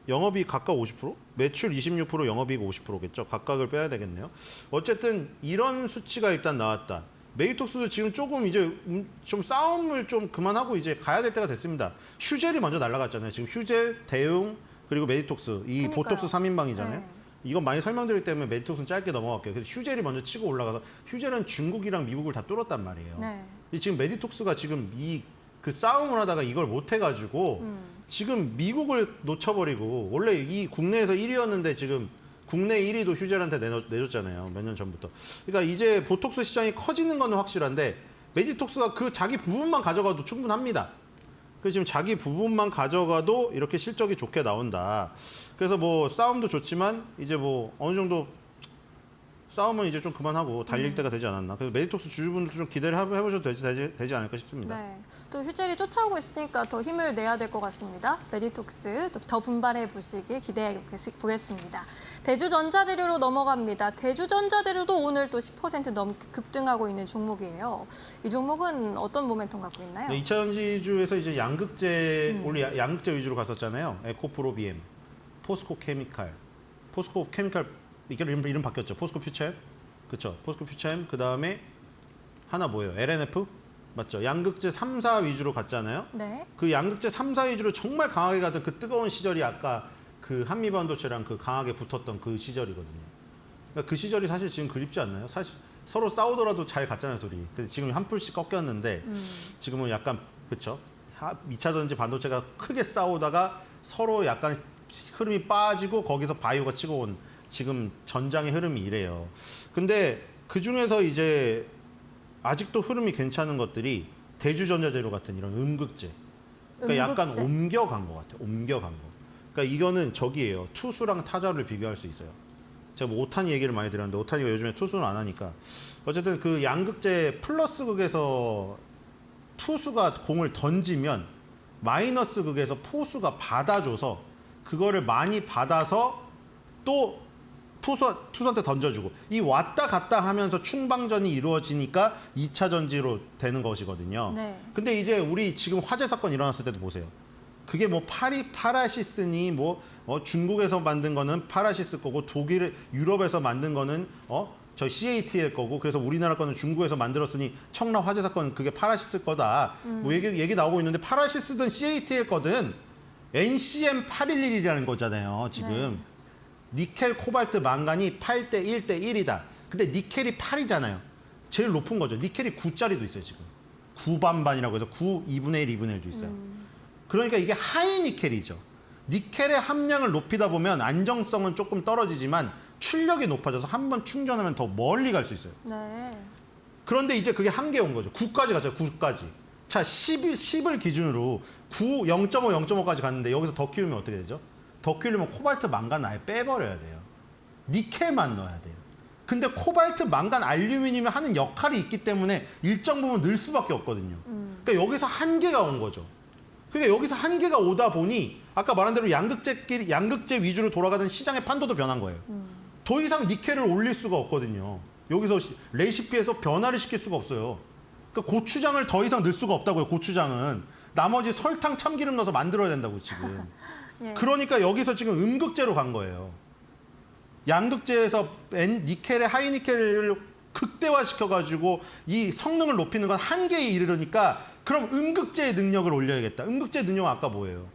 영업이익 각각 50%? 매출 26%, 영업이익 50%겠죠. 각각을 빼야 되겠네요. 어쨌든 이런 수치가 일단 나왔다. 메디톡스도 지금 조금 이제 좀 싸움을 좀 그만하고 이제 가야 될 때가 됐습니다. 휴젤이 먼저 날아갔잖아요. 지금 휴젤, 대웅, 그리고 메디톡스. 이 그러니까요. 보톡스 3인방이잖아요. 네. 이건 많이 설명드리기 때문에 메디톡스는 짧게 넘어갈게요. 그래서 휴젤이 먼저 치고 올라가서 휴젤은 중국이랑 미국을 다 뚫었단 말이에요. 네. 지금 메디톡스가 지금 그 싸움을 하다가 이걸 못 해가지고 지금 미국을 놓쳐버리고 원래 이 국내에서 1위였는데 지금 국내 1위도 휴젤한테 내줬잖아요. 몇 년 전부터. 그러니까 이제 보톡스 시장이 커지는 건 확실한데 메디톡스가 그 자기 부분만 가져가도 충분합니다. 그래서 지금 자기 부분만 가져가도 이렇게 실적이 좋게 나온다. 그래서 뭐 싸움도 좋지만 이제 뭐 어느 정도 싸움은 이제 좀 그만하고 달릴 때가 되지 않았나. 그래서 메디톡스 주주분들도 좀 기대를 해보셔도 되지 않을까 싶습니다. 네. 또 휴젤이 쫓아오고 있으니까 더 힘을 내야 될 것 같습니다. 메디톡스 더 분발해 보시길 기대해 보겠습니다. 대주전자재료로 넘어갑니다. 대주전자재료도 오늘 또 10% 넘게 급등하고 있는 종목이에요. 이 종목은 어떤 모멘텀 갖고 있나요? 네, 2차전지주에서 이제 양극재 원래 양극재 위주로 갔었잖아요. 에코프로 BM, 포스코 케미칼 이름 바뀌었죠. 포스코 퓨처엠, 그렇죠. 포스코 퓨처엠 그 다음에 하나 뭐예요? LNF, 맞죠? 양극재 3, 4 위주로 갔잖아요. 네. 그 양극재 3, 4 위주로 정말 강하게 가던 그 뜨거운 시절이 아까 그 한미 반도체랑 그 강하게 붙었던 그 시절이거든요. 그러니까 그 시절이 사실 지금 그립지 않나요? 사실 서로 싸우더라도 잘 갔잖아요, 둘이. 근데 지금 한 풀씩 꺾였는데 지금은 약간 그렇죠. 2차 전지 반도체가 크게 싸우다가 서로 약간 흐름이 빠지고 거기서 바이오가 치고 온 지금 전장의 흐름이 이래요. 근데 그 중에서 이제 아직도 흐름이 괜찮은 것들이 대주전자재료 같은 이런 음극재. 그러니까 약간 음극재. 옮겨간 것 같아요. 옮겨간 거. 그러니까 이거는 저기예요. 투수랑 타자를 비교할 수 있어요. 제가 뭐 오타니 얘기를 많이 드렸는데 오타니가 요즘에 투수는 안 하니까 어쨌든 그 양극재 플러스 극에서 투수가 공을 던지면 마이너스 극에서 포수가 받아줘서 그거를 많이 받아서 또 투수한테 던져주고 이 왔다 갔다 하면서 충방전이 이루어지니까 2차 전지로 되는 것이거든요. 네. 근데 이제 우리 지금 화재 사건 일어났을 때도 보세요. 그게 뭐 파라시스니 뭐 중국에서 만든 거는 파라시스 거고 유럽에서 만든 거는 저 CATL 거고 그래서 우리나라 거는 중국에서 만들었으니 청라 화재 사건 그게 파라시스 거다. 뭐 얘기 나오고 있는데 파라시스든 CATL 거든 NCM 811이라는 거잖아요. 지금 니켈, 코발트, 망간이 8대 1대 1이다. 근데 니켈이 8이잖아요. 제일 높은 거죠. 니켈이 9짜리도 있어요, 지금. 9반반이라고 해서 9, 2분의 1, 2분의 1도 있어요. 그러니까 이게 하이 니켈이죠. 니켈의 함량을 높이다 보면 안정성은 조금 떨어지지만 출력이 높아져서 한 번 충전하면 더 멀리 갈 수 있어요. 네. 그런데 이제 그게 한계에 온 거죠. 9까지 갔죠. 9까지. 자, 10을 기준으로 9, 0.5, 0.5까지 갔는데 여기서 더 키우면 어떻게 되죠? 더 키우려면 코발트, 망간 아예 빼버려야 돼요. 니켈만 넣어야 돼요. 근데 코발트, 망간, 알루미늄이 하는 역할이 있기 때문에 일정 부분 늘 수밖에 없거든요. 그러니까 여기서 한계가 온 거죠. 그러니까 여기서 한계가 오다 보니 아까 말한 대로 양극재 위주로 돌아가던 시장의 판도도 변한 거예요. 더 이상 니켈을 올릴 수가 없거든요. 여기서 레시피에서 변화를 시킬 수가 없어요. 그러니까 고추장을 더 이상 넣을 수가 없다고요. 고추장은 나머지 설탕, 참기름 넣어서 만들어야 된다고 지금. 예. 그러니까 여기서 지금 음극재로 간 거예요. 양극재에서 니켈의 하이니켈을 극대화시켜가지고 이 성능을 높이는 건 한계에 이르르니까 그럼 음극재의 능력을 올려야겠다. 음극재의 능력은 아까 뭐예요?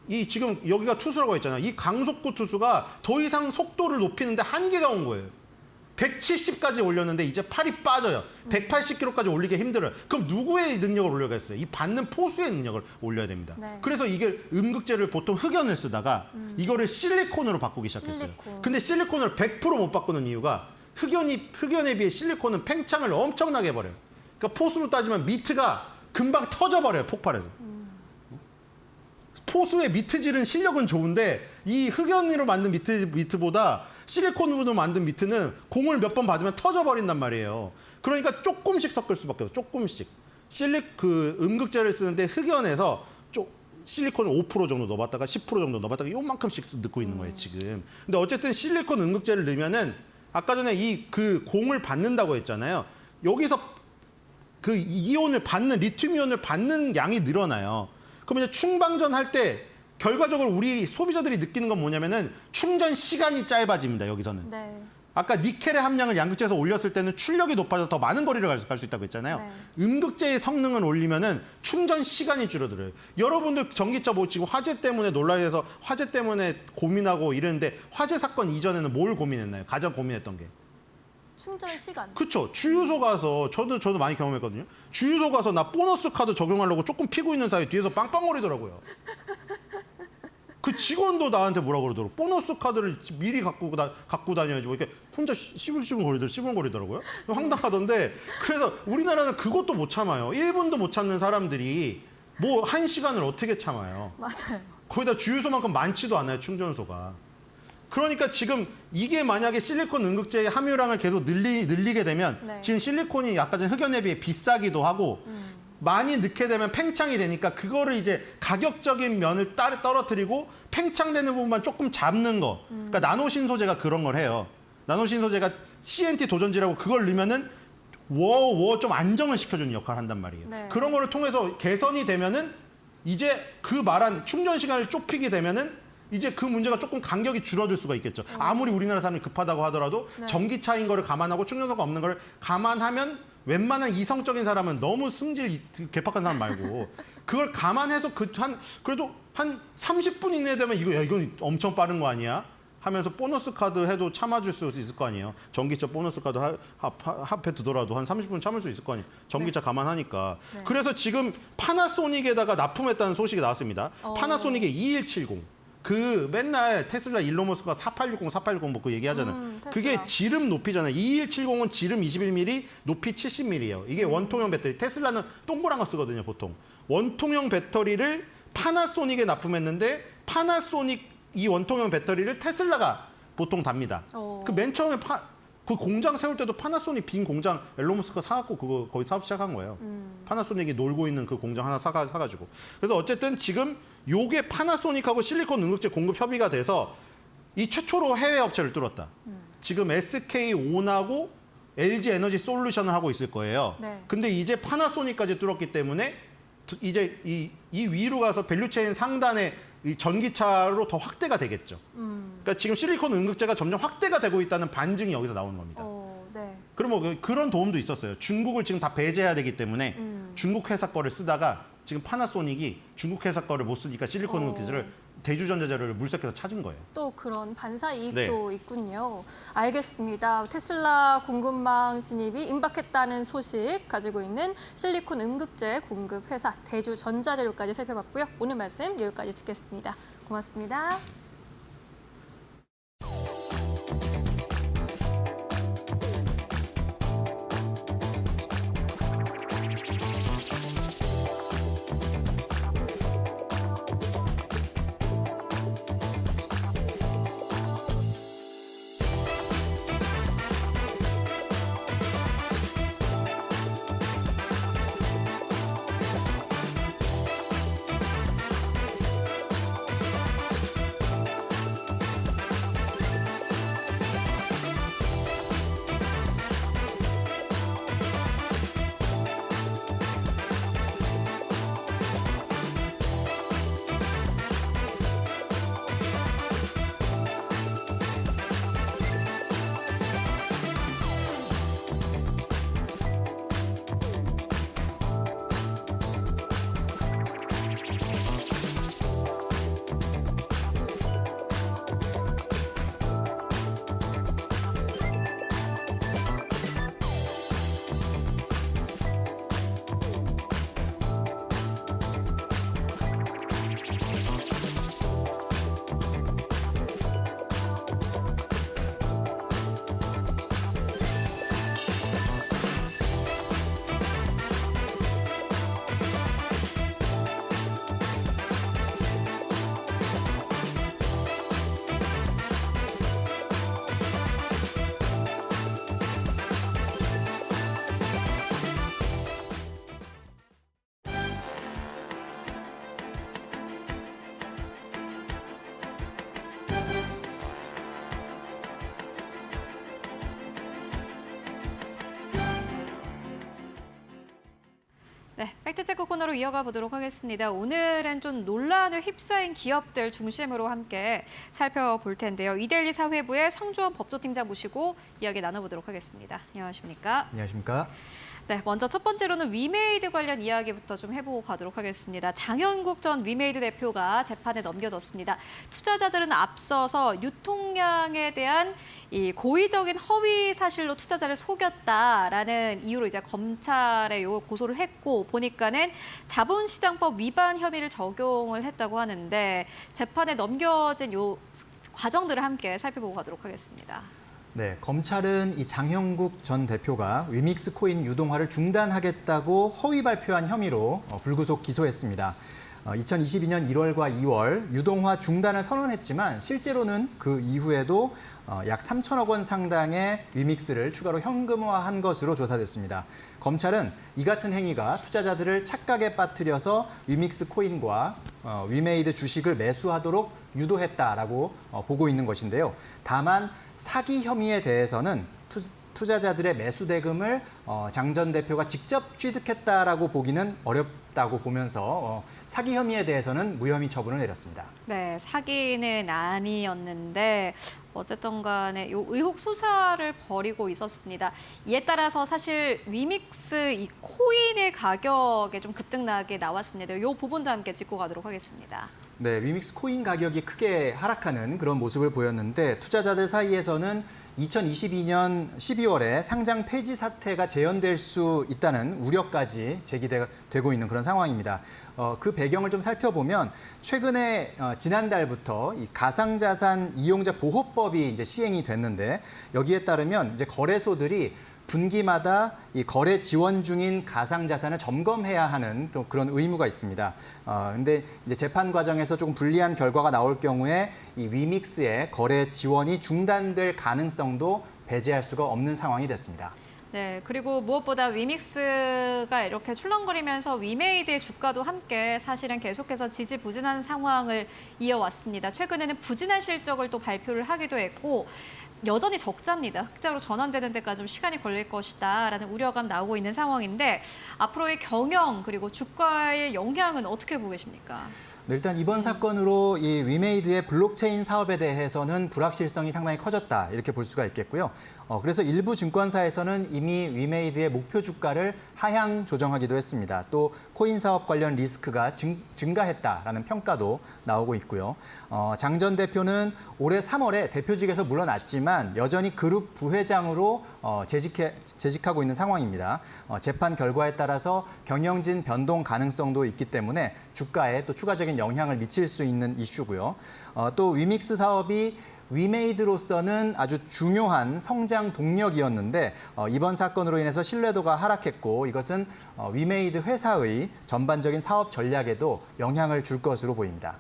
이 지금 여기가 투수라고 했잖아요. 이 강속구 투수가 더 이상 속도를 높이는데 한계가 온 거예요. 170까지 올렸는데 이제 팔이 빠져요. 180km까지 올리기 힘들어요. 그럼 누구의 능력을 올려야겠어요? 이 받는 포수의 능력을 올려야 됩니다. 네. 그래서 이게 음극재를 보통 흑연을 쓰다가 이거를 실리콘으로 바꾸기 시작했어요. 실리콘. 근데 실리콘을 100%못 바꾸는 이유가 흑연에 비해 실리콘은 팽창을 엄청나게 해버려요. 그러니까 포수로 따지면 미트가 금방 터져버려요. 폭발해서. 포수의 미트질은 실력은 좋은데 이 흑연으로 만든 미트보다 실리콘으로 만든 미트는 공을 몇 번 받으면 터져버린단 말이에요. 그러니까 조금씩 섞을 수밖에 없어요. 조금씩. 음극재를 쓰는데 흑연에서 실리콘을 5% 정도 넣어봤다가 10% 정도 넣어봤다가 요만큼씩 넣고 있는 거예요, 지금. 근데 어쨌든 실리콘 음극재를 넣으면은 아까 전에 그 공을 받는다고 했잖아요. 여기서 그 이온을 받는, 리튬 이온을 받는 양이 늘어나요. 그럼 이제 충방전 할 때 결과적으로 우리 소비자들이 느끼는 건 뭐냐면은 충전 시간이 짧아집니다, 여기서는. 네. 아까 니켈의 함량을 양극재에서 올렸을 때는 출력이 높아져서 더 많은 거리를 갈 수 있다고 했잖아요. 네. 음극재의 성능을 올리면은 충전 시간이 줄어들어요. 여러분들 전기차 뭐 지금 화재 때문에 논란해서 화재 때문에 고민하고 이러는데 화재 사건 이전에는 뭘 고민했나요? 가장 고민했던 게. 충전 시간. 그렇죠. 주유소 가서 저도 많이 경험했거든요. 주유소 가서 나 보너스 카드 적용하려고 조금 피고 있는 사이 뒤에서 빵빵거리더라고요. 그 직원도 나한테 뭐라 그러더라고. 보너스 카드를 미리 갖고 다녀야지. 뭐 이렇게 혼자 시불시불거리더라고요. 황당하던데. 그래서 우리나라는 그것도 못 참아요. 1분도 못 참는 사람들이 뭐 1시간을 어떻게 참아요. 맞아요. 거기다 주유소만큼 많지도 않아요, 충전소가. 그러니까 지금 이게 만약에 실리콘 음극재의 함유량을 계속 늘리게 되면 네. 지금 실리콘이 아까 전에 흑연에 비해 비싸기도 하고 많이 넣게 되면 팽창이 되니까 그거를 이제 가격적인 면을 떨어뜨리고 팽창되는 부분만 조금 잡는 거. 그러니까 나노신 소재가 그런 걸 해요. 나노신 소재가 CNT 도전지라고 그걸 넣으면은 좀 안정을 시켜주는 역할을 한단 말이에요. 네. 그런 거를 통해서 개선이 되면은 이제 그 말한 충전 시간을 좁히게 되면은 이제 그 문제가 조금 간격이 줄어들 수가 있겠죠. 아무리 우리나라 사람이 급하다고 하더라도 네. 전기차인 거를 감안하고 충전소가 없는 거를 감안하면 웬만한 이성적인 사람은 너무 승질 개팍한 사람 말고 그걸 감안해서 그래도 한 30분 이내에 되면 이건 엄청 빠른 거 아니야? 하면서 보너스 카드 해도 참아줄 수 있을 거 아니에요. 전기차 보너스 카드 합해 두더라도 한 30분 참을 수 있을 거 아니에요. 전기차 감안하니까. 네. 그래서 지금 파나소닉에다가 납품했다는 소식이 나왔습니다. 파나소닉의 2170. 그 맨날 테슬라 일론 머스크가 4860, 4860 뭐 그 얘기하잖아요. 테슬라. 그게 지름 높이잖아요. 2170은 지름 21mm, 높이 70mm예요. 이게 원통형 배터리. 테슬라는 동그란 거 쓰거든요, 보통. 원통형 배터리를 파나소닉에 납품했는데 파나소닉 이 원통형 배터리를 테슬라가 보통 답니다. 그 맨 처음에 그 공장 세울 때도 파나소닉 빈 공장 앨런 머스크가 사갖고 그거 거의 사업 시작한 거예요. 파나소닉이 놀고 있는 그 공장 하나 사가지고. 그래서 어쨌든 지금 요게 파나소닉하고 실리콘 응급제 공급 협의가 돼서 이 최초로 해외 업체를 뚫었다. 지금 SK온하고 LG 에너지 솔루션을 하고 있을 거예요. 네. 근데 이제 파나소닉까지 뚫었기 때문에 이제 이 위로 가서 밸류체인 상단에 이 전기차로 더 확대가 되겠죠. 그러니까 지금 실리콘 응급제가 점점 확대가 되고 있다는 반증이 여기서 나오는 겁니다. 네. 그럼 뭐 그런 도움도 있었어요. 중국을 지금 다 배제해야 되기 때문에 중국 회사 거를 쓰다가 지금 파나소닉이 중국 회사 거를 못 쓰니까 실리콘 응급제를 대주전자재료를 물색해서 찾은 거예요. 또 그런 반사 이익도 네. 있군요. 알겠습니다. 테슬라 공급망 진입이 임박했다는 소식 가지고 있는 실리콘 응급제 공급 회사 대주전자재료까지 살펴봤고요. 오늘 말씀 여기까지 듣겠습니다. 고맙습니다. 네, 팩트체크 코너로 이어가 보도록 하겠습니다. 오늘은 좀 논란을 휩싸인 기업들 중심으로 함께 살펴볼 텐데요. 이데일리 사회부의 성주원 법조팀장 모시고 이야기 나눠보도록 하겠습니다. 안녕하십니까? 안녕하십니까? 네, 먼저 첫 번째로는 위메이드 관련 이야기부터 좀 해보고 가도록 하겠습니다. 장현국 전 위메이드 대표가 재판에 넘겨졌습니다. 투자자들은 앞서서 유통량에 대한 이 고의적인 허위 사실로 투자자를 속였다라는 이유로 이제 검찰에 요 고소를 했고 보니까는 자본시장법 위반 혐의를 적용을 했다고 하는데 재판에 넘겨진 요 과정들을 함께 살펴보고 가도록 하겠습니다. 네, 검찰은 이 장형국 전 대표가 위믹스 코인 유동화를 중단하겠다고 허위 발표한 혐의로 불구속 기소했습니다. 2022년 1월과 2월 유동화 중단을 선언했지만 실제로는 그 이후에도 약 3천억 원 상당의 위믹스를 추가로 현금화한 것으로 조사됐습니다. 검찰은 이 같은 행위가 투자자들을 착각에 빠뜨려서 위믹스 코인과 위메이드 주식을 매수하도록 유도했다라고 보고 있는 것인데요. 다만 사기 혐의에 대해서는 투자자들의 매수 대금을 장 전 대표가 직접 취득했다라고 보기는 어렵다고 보면서 사기 혐의에 대해서는 무혐의 처분을 내렸습니다. 네, 사기는 아니었는데 어쨌든 간에 요 의혹 수사를 벌이고 있었습니다. 이에 따라서 사실 위믹스 이 코인의 가격에 좀 급등나게 나왔습니다. 이 부분도 함께 짚고 가도록 하겠습니다. 네, 위믹스 코인 가격이 크게 하락하는 그런 모습을 보였는데 투자자들 사이에서는 2022년 12월에 상장 폐지 사태가 재현될 수 있다는 우려까지 제기되고 있는 그런 상황입니다. 그 배경을 좀 살펴보면 최근에 지난달부터 이 가상자산 이용자 보호법이 이제 시행이 됐는데 여기에 따르면 이제 거래소들이 분기마다 이 거래 지원 중인 가상자산을 점검해야 하는 또 그런 의무가 있습니다. 근데 이제 재판 과정에서 조금 불리한 결과가 나올 경우에 이 위믹스의 거래 지원이 중단될 가능성도 배제할 수가 없는 상황이 됐습니다. 네, 그리고 무엇보다 위믹스가 이렇게 출렁거리면서 위메이드의 주가도 함께 사실은 계속해서 지지부진한 상황을 이어왔습니다. 최근에는 부진한 실적을 또 발표를 하기도 했고 여전히 적자입니다. 흑자로 전환되는 데까지 좀 시간이 걸릴 것이다라는 우려감 나오고 있는 상황인데 앞으로의 경영 그리고 주가의 영향은 어떻게 보고 계십니까? 네, 일단 이번 사건으로 이 위메이드의 블록체인 사업에 대해서는 불확실성이 상당히 커졌다 이렇게 볼 수가 있겠고요. 그래서 일부 증권사에서는 이미 위메이드의 목표 주가를 하향 조정하기도 했습니다. 또 코인 사업 관련 리스크가 증가했다라는 평가도 나오고 있고요. 장 전 대표는 올해 3월에 대표직에서 물러났지만 여전히 그룹 부회장으로 재직하고 있는 상황입니다. 재판 결과에 따라서 경영진 변동 가능성도 있기 때문에 주가에 또 추가적인 영향을 미칠 수 있는 이슈고요. 또 위믹스 사업이 위메이드로서는 아주 중요한 성장 동력이었는데 이번 사건으로 인해서 신뢰도가 하락했고 이것은 위메이드 회사의 전반적인 사업 전략에도 영향을 줄 것으로 보입니다.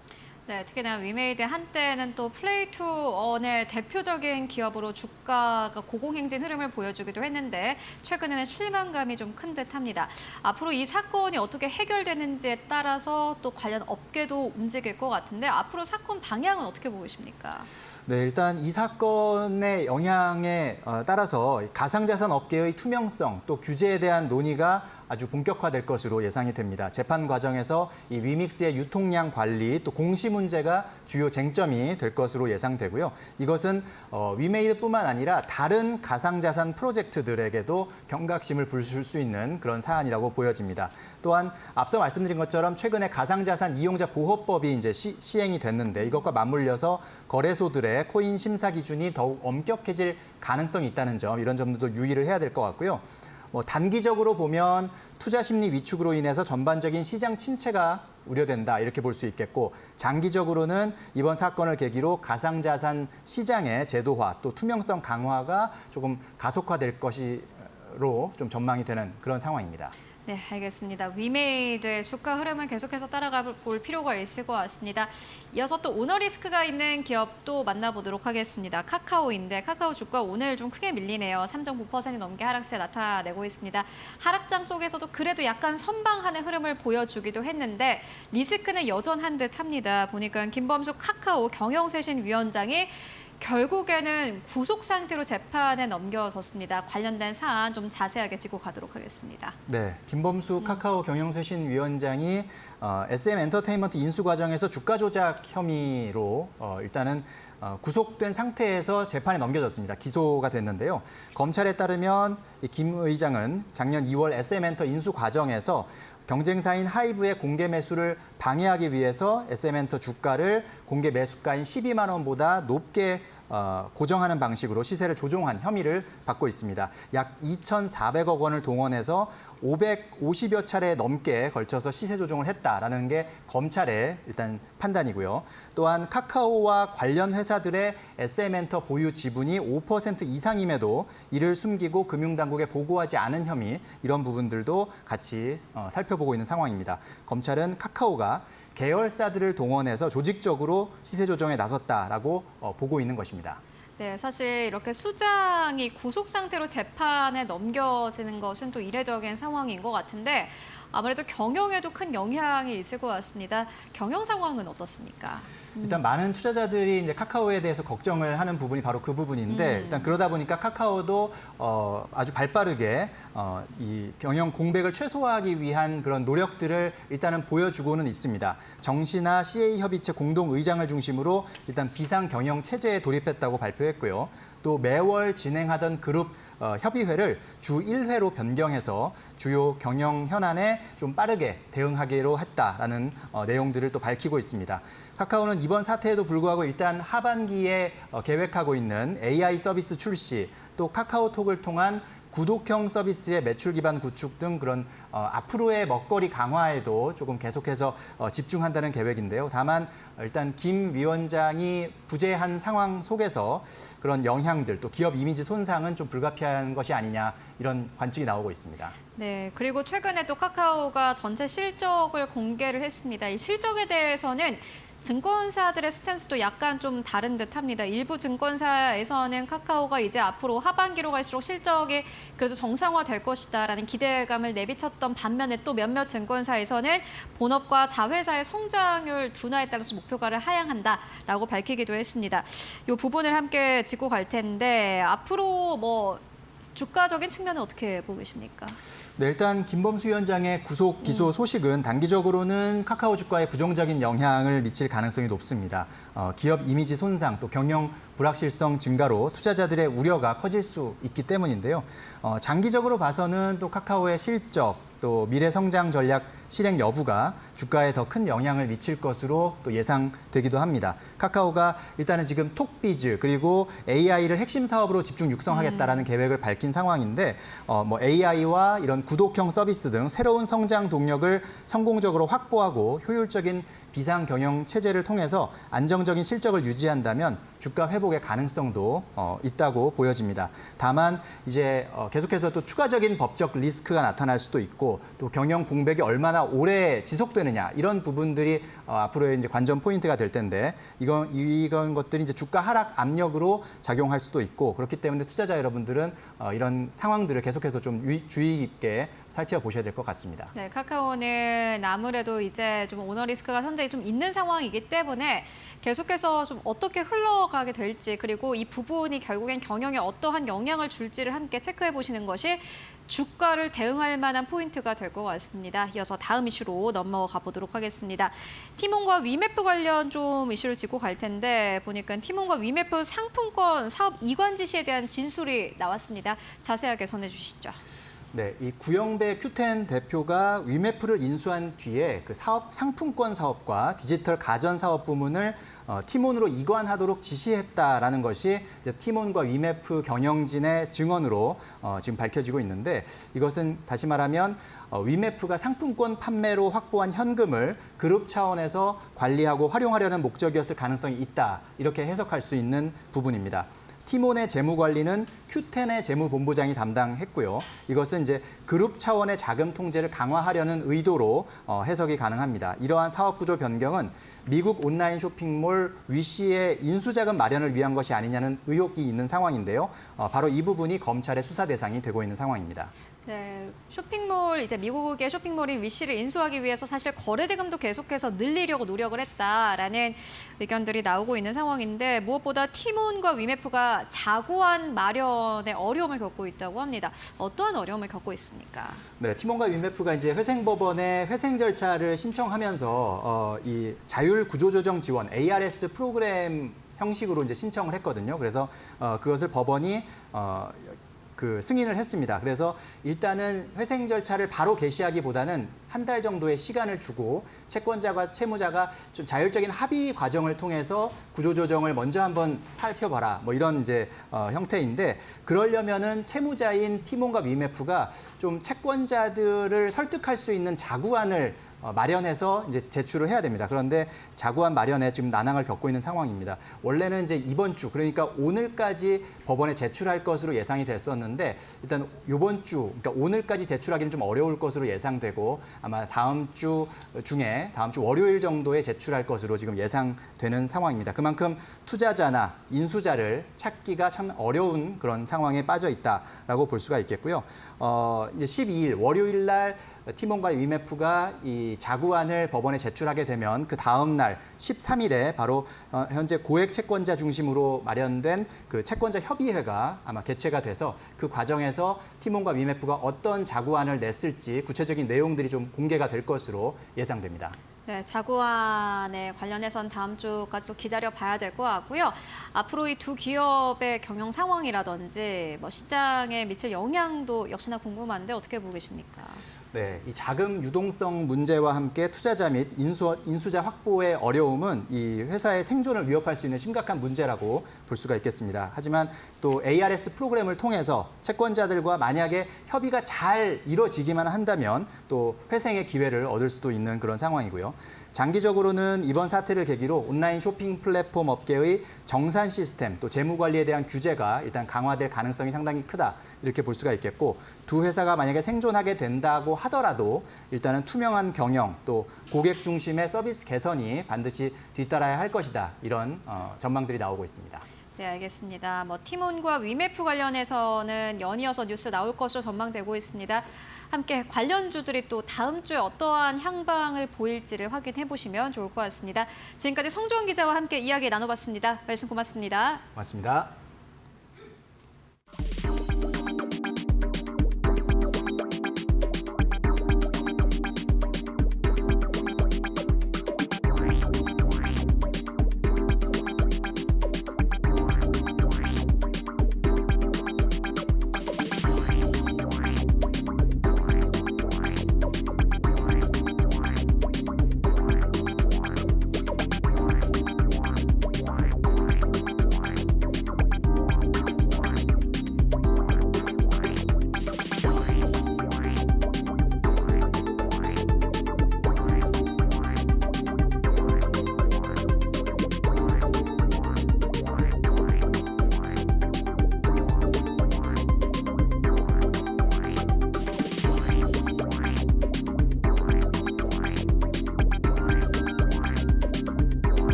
네, 특히나 위메이드 한때는 또 플레이 투 언의 대표적인 기업으로 주가가 고공행진 흐름을 보여주기도 했는데 최근에는 실망감이 좀 큰 듯합니다. 앞으로 이 사건이 어떻게 해결되는지에 따라서 또 관련 업계도 움직일 것 같은데 앞으로 사건 방향은 어떻게 보고 계십니까? 네, 일단 이 사건의 영향에 따라서 가상자산 업계의 투명성 또 규제에 대한 논의가 아주 본격화될 것으로 예상이 됩니다. 재판 과정에서 이 위믹스의 유통량 관리 또 공시 문제가 주요 쟁점이 될 것으로 예상되고요. 이것은 위메이드뿐만 아니라 다른 가상자산 프로젝트들에게도 경각심을 불줄 수 있는 그런 사안이라고 보여집니다. 또한 앞서 말씀드린 것처럼 최근에 가상자산 이용자 보호법이 이제 시행이 됐는데 이것과 맞물려서 거래소들의 코인 심사 기준이 더욱 엄격해질 가능성이 있다는 점 이런 점들도 유의를 해야 될 것 같고요. 단기적으로 보면 투자 심리 위축으로 인해서 전반적인 시장 침체가 우려된다 이렇게 볼 수 있겠고 장기적으로는 이번 사건을 계기로 가상자산 시장의 제도화 또 투명성 강화가 조금 가속화될 것으로 좀 전망이 되는 그런 상황입니다. 네, 알겠습니다. 위메이드의 주가 흐름은 계속해서 따라가 볼 필요가 있을 것 같습니다. 이어서 또 오너 리스크가 있는 기업도 만나보도록 하겠습니다. 카카오인데 카카오 주가 오늘 좀 크게 밀리네요. 3.9% 넘게 하락세 나타내고 있습니다. 하락장 속에서도 그래도 약간 선방하는 흐름을 보여주기도 했는데 리스크는 여전한 듯합니다. 보니까 김범수 카카오 경영쇄신위원장이 결국에는 구속 상태로 재판에 넘겨졌습니다. 관련된 사안 좀 자세하게 짚고 가도록 하겠습니다. 네, 김범수 카카오 경영쇄신위원장이 SM 엔터테인먼트 인수 과정에서 주가 조작 혐의로 일단은 구속된 상태에서 재판에 넘겨졌습니다. 기소가 됐는데요. 검찰에 따르면 김 의장은 작년 2월 SM엔터 인수 과정에서 경쟁사인 하이브의 공개 매수를 방해하기 위해서 SM엔터 주가를 공개 매수가인 12만 원보다 높게 고정하는 방식으로 시세를 조종한 혐의를 받고 있습니다. 약 2,400억 원을 동원해서 550여 차례 넘게 걸쳐서 시세 조종을 했다라는 게 검찰의 일단 판단이고요. 또한 카카오와 관련 회사들의 SM엔터 보유 지분이 5% 이상임에도 이를 숨기고 금융당국에 보고하지 않은 혐의 이런 부분들도 같이 살펴보고 있는 상황입니다. 검찰은 카카오가 계열사들을 동원해서 조직적으로 시세 조정에 나섰다라고 보고 있는 것입니다. 네, 사실 이렇게 수장이 구속 상태로 재판에 넘겨지는 것은 또 이례적인 상황인 것 같은데 아무래도 경영에도 큰 영향이 있을 것 같습니다. 경영 상황은 어떻습니까? 일단 많은 투자자들이 이제 카카오에 대해서 걱정을 하는 부분이 바로 그 부분인데 일단 그러다 보니까 카카오도 아주 발빠르게 이 경영 공백을 최소화하기 위한 그런 노력들을 일단은 보여주고는 있습니다. 정시나 CA 협의체 공동 의장을 중심으로 일단 비상 경영 체제에 돌입했다고 발표했고요. 또 매월 진행하던 그룹 협의회를 주 1회로 변경해서 주요 경영 현안에 좀 빠르게 대응하기로 했다라는 내용들을 또 밝히고 있습니다. 카카오는 이번 사태에도 불구하고 일단 하반기에 계획하고 있는 AI 서비스 출시, 또 카카오톡을 통한 구독형 서비스의 매출 기반 구축 등 그런 앞으로의 먹거리 강화에도 조금 계속해서 집중한다는 계획인데요. 다만 일단 김 위원장이 부재한 상황 속에서 그런 영향들 또 기업 이미지 손상은 좀 불가피한 것이 아니냐 이런 관측이 나오고 있습니다. 네, 그리고 최근에 또 카카오가 전체 실적을 공개를 했습니다. 이 실적에 대해서는 증권사들의 스탠스도 약간 좀 다른 듯합니다. 일부 증권사에서는 카카오가 이제 앞으로 하반기로 갈수록 실적이 그래도 정상화될 것이다라는 기대감을 내비쳤던 반면에 또 몇몇 증권사에서는 본업과 자회사의 성장률 둔화에 따라서 목표가를 하향한다라고 밝히기도 했습니다. 이 부분을 함께 짚고 갈 텐데 앞으로 뭐 주가적인 측면은 어떻게 보고 계십니까? 네, 일단 김범수 위원장의 구속 기소 소식은 단기적으로는 카카오 주가에 부정적인 영향을 미칠 가능성이 높습니다. 기업 이미지 손상 또 경영 불확실성 증가로 투자자들의 우려가 커질 수 있기 때문인데요. 장기적으로 봐서는 또 카카오의 실적 또 미래 성장 전략 실행 여부가 주가에 더 큰 영향을 미칠 것으로 또 예상되기도 합니다. 카카오가 일단은 지금 톡비즈 그리고 AI를 핵심 사업으로 집중 육성하겠다라는 계획을 밝힌 상황인데 뭐 AI와 이런 구독형 서비스 등 새로운 성장 동력을 성공적으로 확보하고 효율적인 비상 경영 체제를 통해서 안정적인 실적을 유지한다면 주가 회복의 가능성도 있다고 보여집니다. 다만 이제 계속해서 또 추가적인 법적 리스크가 나타날 수도 있고 또 경영 공백이 얼마나 오래 지속되느냐 이런 부분들이 앞으로의 이제 관전 포인트가 될 텐데 이런 것들이 이제 주가 하락 압력으로 작용할 수도 있고 그렇기 때문에 투자자 여러분들은 이런 상황들을 계속해서 좀 주의 깊게 살펴보셔야 될 것 같습니다. 네, 카카오는 아무래도 이제 좀 오너 리스크가 현재 좀 있는 상황이기 때문에 계속해서 좀 어떻게 흘러가게 될지 그리고 이 부분이 결국엔 경영에 어떠한 영향을 줄지를 함께 체크해 보시는 것이 주가를 대응할 만한 포인트가 될 것 같습니다. 이어서 다음 이슈로 넘어가 보도록 하겠습니다. 티몬과 위메프 관련 좀 이슈를 짚고 갈 텐데 보니까 티몬과 위메프 상품권 사업 이관 지시에 대한 진술이 나왔습니다. 자세하게 전해주시죠. 네, 이 구영배 큐텐 대표가 위메프를 인수한 뒤에 그 사업 상품권 사업과 디지털 가전 사업 부문을 티몬으로 이관하도록 지시했다라는 것이 이제 티몬과 위메프 경영진의 증언으로 지금 밝혀지고 있는데 이것은 다시 말하면 위메프가 상품권 판매로 확보한 현금을 그룹 차원에서 관리하고 활용하려는 목적이었을 가능성이 있다 이렇게 해석할 수 있는 부분입니다. 티몬의 재무 관리는 큐텐의 재무본부장이 담당했고요. 이것은 이제 그룹 차원의 자금 통제를 강화하려는 의도로 해석이 가능합니다. 이러한 사업 구조 변경은 미국 온라인 쇼핑몰 위시의 인수자금 마련을 위한 것이 아니냐는 의혹이 있는 상황인데요. 바로 이 부분이 검찰의 수사 대상이 되고 있는 상황입니다. 네, 쇼핑몰 이제 미국의 쇼핑몰인 위시를 인수하기 위해서 사실 거래 대금도 계속해서 늘리려고 노력을 했다라는 의견들이 나오고 있는 상황인데 무엇보다 티몬과 위메프가 자구안 마련에 어려움을 겪고 있다고 합니다. 어떠한 어려움을 겪고 있습니까? 네, 티몬과 위메프가 이제 회생법원에 회생 절차를 신청하면서 이 자율 구조조정 지원 ARS 프로그램 형식으로 이제 신청을 했거든요. 그래서 그것을 법원이 승인을 했습니다. 그래서 일단은 회생 절차를 바로 개시하기보다는 한 달 정도의 시간을 주고 채권자와 채무자가 좀 자율적인 합의 과정을 통해서 구조조정을 먼저 한번 살펴봐라. 뭐 이런 이제 형태인데 그러려면은 채무자인 티몬과 위메프가 좀 채권자들을 설득할 수 있는 자구안을 마련해서 이제 제출을 해야 됩니다. 그런데 자구안 마련에 지금 난항을 겪고 있는 상황입니다. 원래는 이제 이번 주 그러니까 오늘까지 법원에 제출할 것으로 예상이 됐었는데 일단 이번 주 그러니까 오늘까지 제출하기는 좀 어려울 것으로 예상되고 아마 다음 주 월요일 정도에 제출할 것으로 지금 예상되는 상황입니다. 그만큼 투자자나 인수자를 찾기가 참 어려운 그런 상황에 빠져 있다라고 볼 수가 있겠고요. 이제 12일 월요일 날 티몬과 위메프가 이 자구안을 법원에 제출하게 되면 그 다음 날 13일에 바로 현재 고액 채권자 중심으로 마련된 그 채권자 협의회가 아마 개최가 돼서 그 과정에서 티몬과 위메프가 어떤 자구안을 냈을지 구체적인 내용들이 좀 공개가 될 것으로 예상됩니다. 네, 자구안에 관련해선 다음 주까지 또 기다려 봐야 될 것 같고요. 앞으로 이 두 기업의 경영 상황이라든지 뭐 시장에 미칠 영향도 역시나 궁금한데 어떻게 보고 계십니까? 네, 이 자금 유동성 문제와 함께 투자자 및 인수자 확보의 어려움은 이 회사의 생존을 위협할 수 있는 심각한 문제라고 볼 수가 있겠습니다. 하지만 또 ARS 프로그램을 통해서 채권자들과 만약에 협의가 잘 이루어지기만 한다면 또 회생의 기회를 얻을 수도 있는 그런 상황이고요. 장기적으로는 이번 사태를 계기로 온라인 쇼핑 플랫폼 업계의 정산 시스템 또 재무 관리에 대한 규제가 일단 강화될 가능성이 상당히 크다 이렇게 볼 수가 있겠고 두 회사가 만약에 생존하게 된다고 하더라도 일단은 투명한 경영 또 고객 중심의 서비스 개선이 반드시 뒤따라야 할 것이다 이런 전망들이 나오고 있습니다. 네, 알겠습니다. 뭐 티몬과 위메프 관련해서는 연이어서 뉴스 나올 것으로 전망되고 있습니다. 함께 관련주들이 또 다음 주에 어떠한 향방을 보일지를 확인해 보시면 좋을 것 같습니다. 지금까지 성주원 기자와 함께 이야기 나눠봤습니다. 말씀 고맙습니다. 고맙습니다.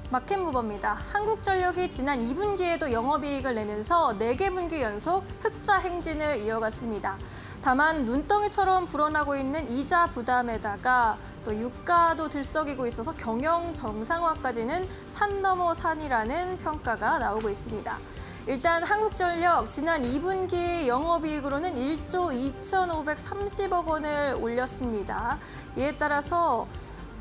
마켓무버입니다. 한국전력이 지난 2분기에도 영업이익을 내면서 4개 분기 연속 흑자 행진을 이어갔습니다. 다만 눈덩이처럼 불어나고 있는 이자 부담에다가 또 유가도 들썩이고 있어서 경영 정상화까지는 산 넘어 산이라는 평가가 나오고 있습니다. 일단 한국전력 지난 2분기 영업이익으로는 1조 2,530억 원을 올렸습니다. 이에 따라서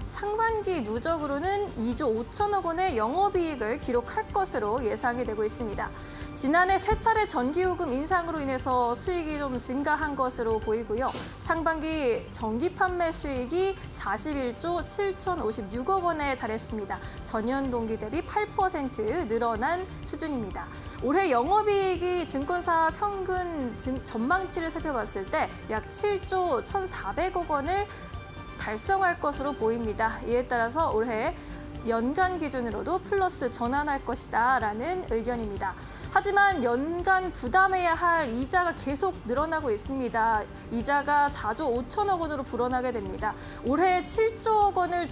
상반기 누적으로는 2조 5천억 원의 영업이익을 기록할 것으로 예상이 되고 있습니다. 지난해 3차례 전기요금 인상으로 인해서 수익이 좀 증가한 것으로 보이고요. 상반기 전기 판매 수익이 41조 7,056억 원에 달했습니다. 전년 동기 대비 8% 늘어난 수준입니다. 올해 영업이익이 증권사 평균 전망치를 살펴봤을 때 약 7조 1,400억 원을 달성할 것으로 보입니다. 이에 따라서 올해 연간 기준으로도 플러스 전환할 것이다라는 의견입니다. 하지만 연간 부담해야 할 이자가 계속 늘어나고 있습니다. 이자가 4조 5천억 원으로 불어나게 됩니다. 올해 7조억 원을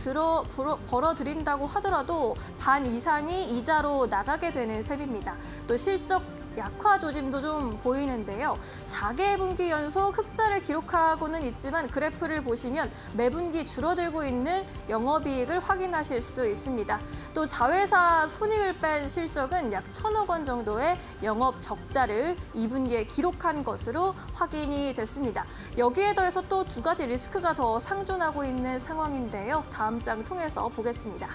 벌어들인다고 하더라도 반 이상이 이자로 나가게 되는 셈입니다. 또 실적 약화 조짐도 좀 보이는데요. 4개분기 연속 흑자를 기록하고는 있지만 그래프를 보시면 매분기 줄어들고 있는 영업이익을 확인하실 수 있습니다. 또 자회사 손익을 뺀 실적은 약 1,000억 원 정도의 영업 적자를 2분기에 기록한 것으로 확인이 됐습니다. 여기에 더해서 또 두 가지 리스크가 더 상존하고 있는 상황인데요. 다음 장 통해서 보겠습니다.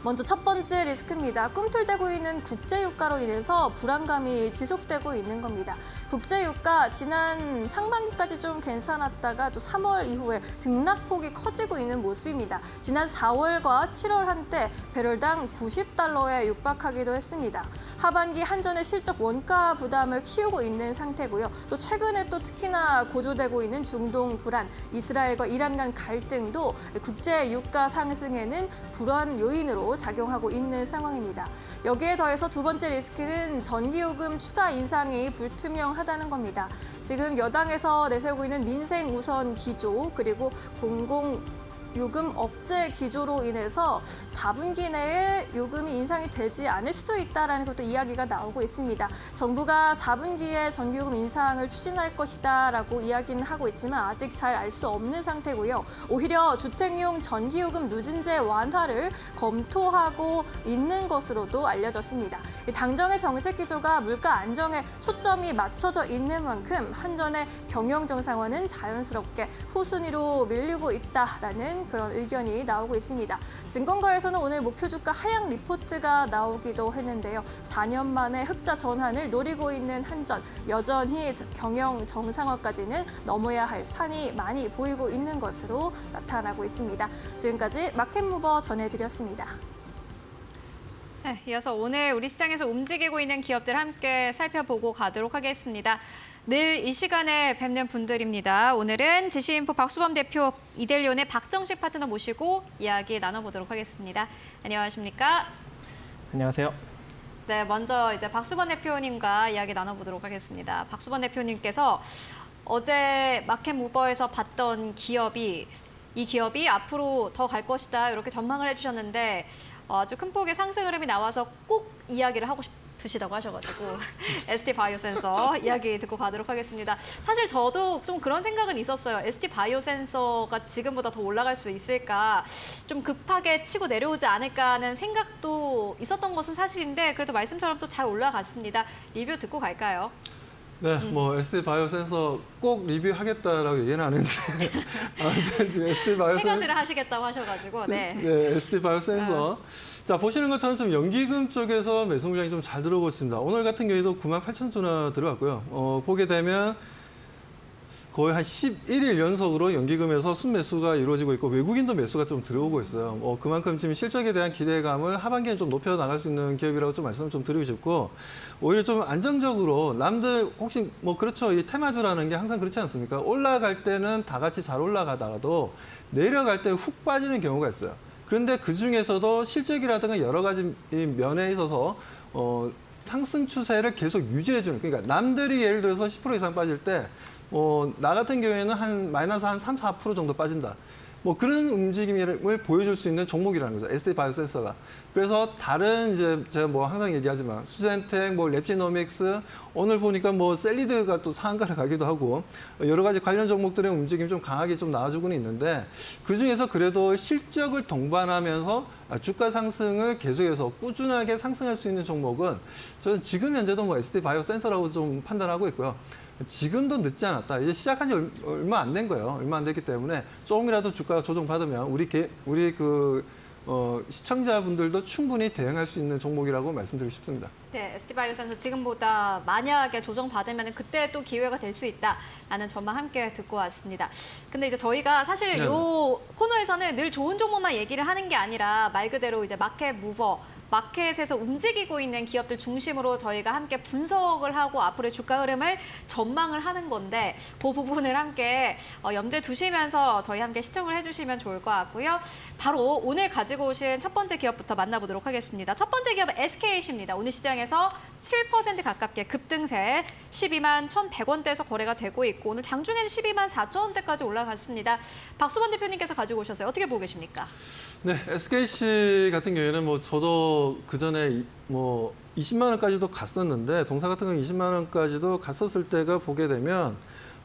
먼저 첫 번째 리스크입니다. 꿈틀대고 있는 국제유가로 인해서 불안감이 지속되고 있는 겁니다. 국제유가 지난 상반기까지 좀 괜찮았다가 또 3월 이후에 등락폭이 커지고 있는 모습입니다. 지난 4월과 7월 한때 배럴당 90달러에 육박하기도 했습니다. 하반기 한전의 실적 원가 부담을 키우고 있는 상태고요. 또 최근에 또 특히나 고조되고 있는 중동 불안, 이스라엘과 이란 간 갈등도 국제유가 상승에는 불안 요인으로 작용하고 있는 상황입니다. 여기에 더해서 두 번째 리스크는 전기요금 추가 인상이 불투명하다는 겁니다. 지금 여당에서 내세우고 있는 민생 우선 기조 그리고 요금 업체 기조로 인해서 4분기 내에 요금이 인상이 되지 않을 수도 있다라는 것도 이야기가 나오고 있습니다. 정부가 4분기에 전기요금 인상을 추진할 것이다라고 이야기는 하고 있지만 아직 잘 알 수 없는 상태고요. 오히려 주택용 전기요금 누진제 완화를 검토하고 있는 것으로도 알려졌습니다. 당정의 정책 기조가 물가 안정에 초점이 맞춰져 있는 만큼 한전의 경영 정상화는 자연스럽게 후순위로 밀리고 있다라는 그런 의견이 나오고 있습니다. 증권가에서는 오늘 목표 주가 하향 리포트가 나오기도 했는데요. 4년 만에 흑자 전환을 노리고 있는 한전, 여전히 경영 정상화까지는 넘어야 할 산이 많이 보이고 있는 것으로 나타나고 있습니다. 지금까지 마켓무버 전해드렸습니다. 네, 이어서 오늘 우리 시장에서 움직이고 있는 기업들 함께 살펴보고 가도록 하겠습니다. 늘 이 시간에 뵙는 분들입니다. 오늘은 지시인포 박수범 대표, 이델리온의 박정식 파트너 모시고 이야기 나눠보도록 하겠습니다. 안녕하십니까? 안녕하세요. 네, 먼저 이제 박수범 대표님과 이야기 나눠보도록 하겠습니다. 박수범 대표님께서 어제 마켓무버에서 봤던 기업이 이 기업이 앞으로 더 갈 것이다 이렇게 전망을 해주셨는데 아주 큰 폭의 상승 흐름이 나와서 꼭 이야기를 하고 싶으시다고 하셔가지고 ST 바이오센서 이야기 듣고 가도록 하겠습니다. 사실 저도 좀 그런 생각은 있었어요. ST 바이오센서가 지금보다 더 올라갈 수 있을까, 좀 급하게 치고 내려오지 않을까 하는 생각도 있었던 것은 사실인데 그래도 말씀처럼 또 잘 올라갔습니다. 리뷰 듣고 갈까요? 네, 뭐 ST 바이오센서 꼭 리뷰하겠다라고 얘기는 안 했는데 아무튼 지금 ST 세 바이오센서 가지를 하시겠다고 하셔가지고 네. 네, ST 바이오센서. 자, 보시는 것처럼 좀 연기금 쪽에서 매수 물량이 좀 잘 들어오고 있습니다. 오늘 같은 경우에도 98,000주나 들어갔고요. 보게 되면 거의 한 11일 연속으로 연기금에서 순매수가 이루어지고 있고 외국인도 매수가 좀 들어오고 있어요. 그만큼 지금 실적에 대한 기대감을 하반기에 좀 높여 나갈 수 있는 기업이라고 좀 말씀을 좀 드리고 싶고, 오히려 좀 안정적으로 남들 혹시 뭐 그렇죠, 이 테마주라는 게 항상 그렇지 않습니까? 올라갈 때는 다 같이 잘 올라가다가도 내려갈 때 훅 빠지는 경우가 있어요. 그런데 그 중에서도 실적이라든가 여러 가지 면에 있어서 상승 추세를 계속 유지해주는, 그러니까 남들이 예를 들어서 10% 이상 빠질 때 나 같은 경우에는 한 마이너스 한 3, 4% 정도 빠진다. 뭐 그런 움직임을 보여줄 수 있는 종목이라는 거죠. ST 바이오센서가. 그래서 다른 이제 제가 뭐 항상 얘기하지만 수젠텍, 뭐 랩지노믹스, 오늘 보니까 뭐 셀리드가 또 상한가를 가기도 하고 여러 가지 관련 종목들의 움직임이 좀 강하게 좀 나와주고는 있는데, 그 중에서 그래도 실적을 동반하면서 주가 상승을 계속해서 꾸준하게 상승할 수 있는 종목은 저는 지금 현재도 뭐 ST 바이오센서라고 좀 판단하고 있고요. 지금도 늦지 않았다. 이제 시작한 지 얼마 안 된 거예요. 얼마 안 됐기 때문에 조금이라도 주가가 조정받으면 우리 시청자분들도 충분히 대응할 수 있는 종목이라고 말씀드리고 싶습니다. 네, ST 바이오센서 지금보다 만약에 조정받으면 그때 또 기회가 될 수 있다라는 전망 함께 듣고 왔습니다. 근데 이제 저희가 사실 네네. 이 코너에서는 늘 좋은 종목만 얘기를 하는 게 아니라 말 그대로 이제 마켓 무버, 마켓에서 움직이고 있는 기업들 중심으로 저희가 함께 분석을 하고 앞으로의 주가 흐름을 전망을 하는 건데, 그 부분을 함께 염두에 두시면서 저희 함께 시청을 해주시면 좋을 것 같고요. 바로 오늘 가지고 오신 첫 번째 기업부터 만나보도록 하겠습니다. 첫 번째 기업은 SKH입니다. 오늘 시장에서 7% 가깝게 급등세 12만 1,100원대에서 거래가 되고 있고 오늘 장중에는 12만 4,000원대까지 올라갔습니다. 박수범 대표님께서 가지고 오셨어요. 어떻게 보고 계십니까? 네, SKC 같은 경우에는 뭐 저도 그 전에 뭐 20만 원까지도 갔었는데 동사 같은 경우 20만 원까지도 갔었을 때가 보게 되면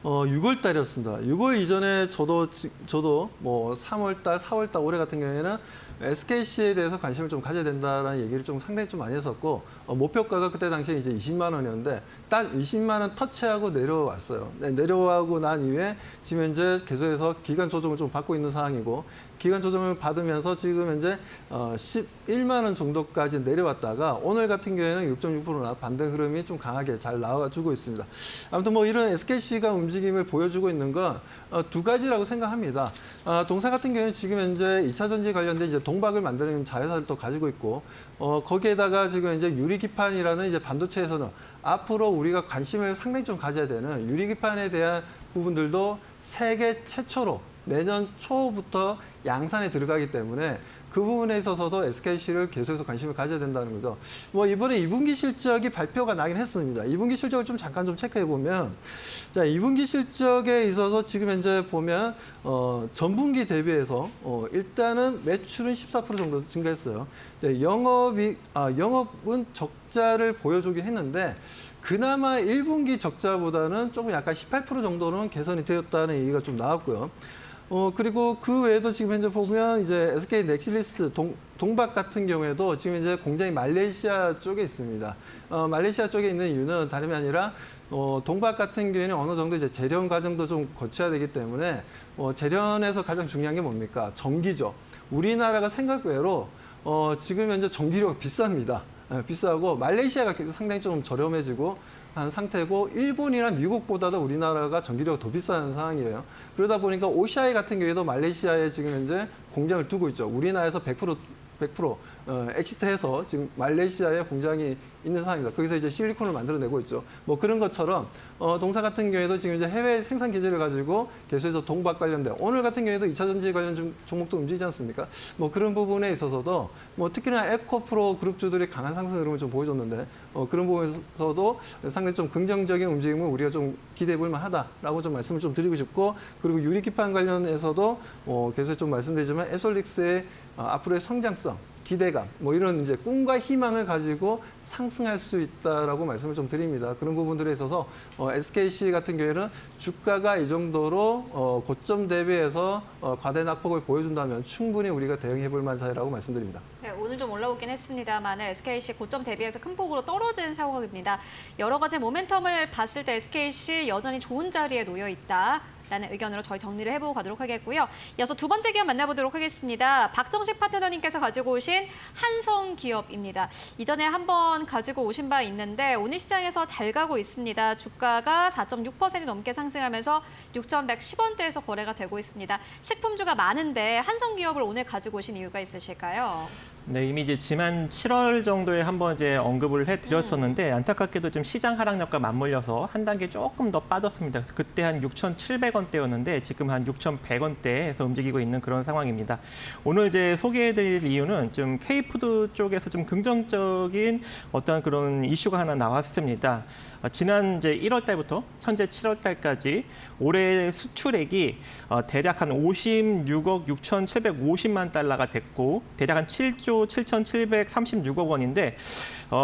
6월 달이었습니다. 6월 이전에 저도 뭐 3월 달, 4월 달 올해 같은 경우에는 SKC에 대해서 관심을 좀 가져야 된다라는 얘기를 좀 상당히 좀 많이 했었고 목표가가 그때 당시에 이제 20만 원이었는데 딱 20만 원 터치하고 내려왔어요. 네, 내려가고 난 이후에 지금 현재 계속해서 기간 조정을 좀 받고 있는 상황이고 기간 조정을 받으면서 지금 현재 11만 원 정도까지 내려왔다가 오늘 같은 경우에는 6.6%나 반등 흐름이 좀 강하게 잘 나와주고 있습니다. 아무튼 뭐 이런 SKC가 움직임을 보여주고 있는 건 두 가지라고 생각합니다. 동사 같은 경우에는 지금 현재 2차 전지 관련된 이제 동박을 만드는 자회사를 또 가지고 있고 거기에다가 지금 이제 유리기판이라는 이제 반도체에서는 앞으로 우리가 관심을 상당히 좀 가져야 되는 유리기판에 대한 부분들도 세계 최초로 내년 초부터 양산에 들어가기 때문에 그 부분에 있어서도 SKC를 계속해서 관심을 가져야 된다는 거죠. 뭐 이번에 2분기 실적이 발표가 나긴 했습니다. 2분기 실적을 좀 잠깐 좀 체크해 보면 자 2분기 실적에 있어서 지금 현재 보면 전분기 대비해서 일단은 매출은 14% 정도 증가했어요. 네, 영업은 적자를 보여주긴 했는데 그나마 1분기 적자보다는 조금 약간 18% 정도는 개선이 되었다는 얘기가 좀 나왔고요. 그리고 그 외에도 지금 현재 보면 이제 SK 넥실리스 동박 같은 경우에도 지금 이제 공장이 말레이시아 쪽에 있습니다. 말레이시아 쪽에 있는 이유는 다름이 아니라 동박 같은 경우에는 어느 정도 이제 재련 과정도 좀 거쳐야 되기 때문에 재련에서 가장 중요한 게 뭡니까? 전기죠. 우리나라가 생각 외로 지금 현재 전기료가 비쌉니다. 비싸고 말레이시아가 상당히 좀 저렴해지고 한 상태고 일본이나 미국보다도 우리나라가 전기료가 더 비싼 상황이에요. 그러다 보니까 OCI 같은 경우에도 말레이시아에 지금 현재 공장을 두고 있죠. 우리나라에서 100% 엑시트해서 지금 말레이시아에 공장이 있는 상황입니다. 거기서 이제 실리콘을 만들어내고 있죠. 뭐 그런 것처럼 동사 같은 경우에도 지금 이제 해외 생산 기지를 가지고 계속해서 동박 관련된 오늘 같은 경우에도 2차 전지 관련 종목도 움직이지 않습니까? 뭐 그런 부분에 있어서도 뭐 특히나 에코프로 그룹주들이 강한 상승 흐름을 좀 보여줬는데 그런 부분에서도 상당히 좀 긍정적인 움직임을 우리가 좀 기대해 볼 만하다라고 좀 말씀을 좀 드리고 싶고 그리고 유리기판 관련해서도 계속 좀 말씀드리지만 에솔릭스의 앞으로의 성장성 기대감, 뭐 이런 이제 꿈과 희망을 가지고 상승할 수 있다라고 말씀을 좀 드립니다. 그런 부분들에 있어서 SKC 같은 경우에는 주가가 이 정도로 고점 대비해서 과대 낙폭을 보여준다면 충분히 우리가 대응해 볼 만한 자리라고 말씀드립니다. 네, 오늘 좀 올라오긴 했습니다만 SKC 고점 대비해서 큰 폭으로 떨어진 상황입니다. 여러 가지 모멘텀을 봤을 때 SKC 여전히 좋은 자리에 놓여 있다. 라는 의견으로 저희 정리를 해보고 가도록 하겠고요. 이어서 두 번째 기업 만나보도록 하겠습니다. 박정식 파트너님께서 가지고 오신 한성기업입니다. 이전에 한번 가지고 오신 바 있는데 오늘 시장에서 잘 가고 있습니다. 주가가 4.6% 넘게 상승하면서 6,110원대에서 거래가 되고 있습니다. 식품주가 많은데 한성기업을 오늘 가지고 오신 이유가 있으실까요? 네, 이미 이제 지난 7월 정도에 한번 이제 언급을 해드렸었는데 안타깝게도 좀 시장 하락력과 맞물려서 한 단계 조금 더 빠졌습니다. 그때 한 6,700원대였는데 지금 한 6,100원대에서 움직이고 있는 그런 상황입니다. 오늘 이제 소개해드릴 이유는 좀 K푸드 쪽에서 좀 긍정적인 어떤 그런 이슈가 하나 나왔습니다. 지난 이제 1월 달부터 현재 7월 달까지 올해 수출액이 대략 한 56억 6,750만 달러가 됐고 대략 한 7조 7,736억 원인데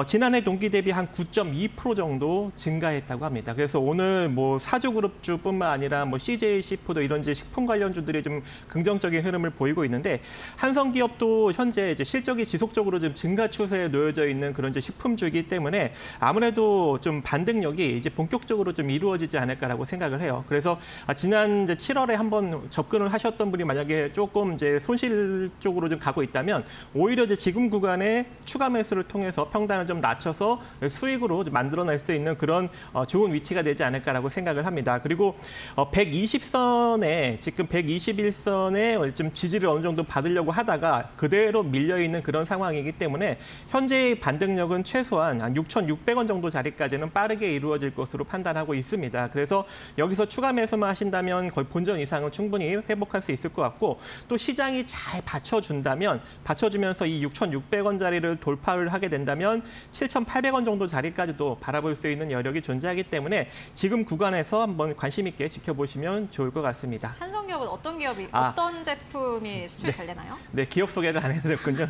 지난해 동기 대비 한 9.2% 정도 증가했다고 합니다. 그래서 오늘 뭐 사주그룹주뿐만 아니라 뭐 CJ 시푸드 이런 이제 식품 관련주들이 좀 긍정적인 흐름을 보이고 있는데 한성기업도 현재 이제 실적이 지속적으로 좀 증가 추세에 놓여져 있는 그런 이제 식품주이기 때문에 아무래도 좀 반등력이 이제 본격적으로 좀 이루어지지 않을까라고 생각을 해요. 그래서 지난 이제 7월에 한번 접근을 하셨던 분이 만약에 조금 이제 손실 쪽으로 좀 가고 있다면 오히려 이제 지금 구간에 추가 매수를 통해서 평단을 좀 낮춰서 수익으로 만들어낼 수 있는 그런 좋은 위치가 되지 않을까라고 생각을 합니다. 그리고 120선에 지금 121선에 좀 지지를 어느 정도 받으려고 하다가 그대로 밀려 있는 그런 상황이기 때문에 현재의 반등력은 최소한 한 6,600원 정도 자리까지는 빠르게 이루어질 것으로 판단하고 있습니다. 그래서 여기서 추가 매수만 하신다면 거의 본전 이상은 충분히 회복할 수 있을 것 같고 또 시장이 잘 받쳐주면서 이 6,600원 자리를 돌파를 하게 된다면 되면 7,800원 정도 자리까지도 바라볼 수 있는 여력이 존재하기 때문에 지금 구간에서 한번 관심 있게 지켜보시면 좋을 것 같습니다. 한성기업은 어떤 기업이 아. 어떤 제품이 수출이 잘 되나요? 네, 기업 소개를 안 해드렸군요.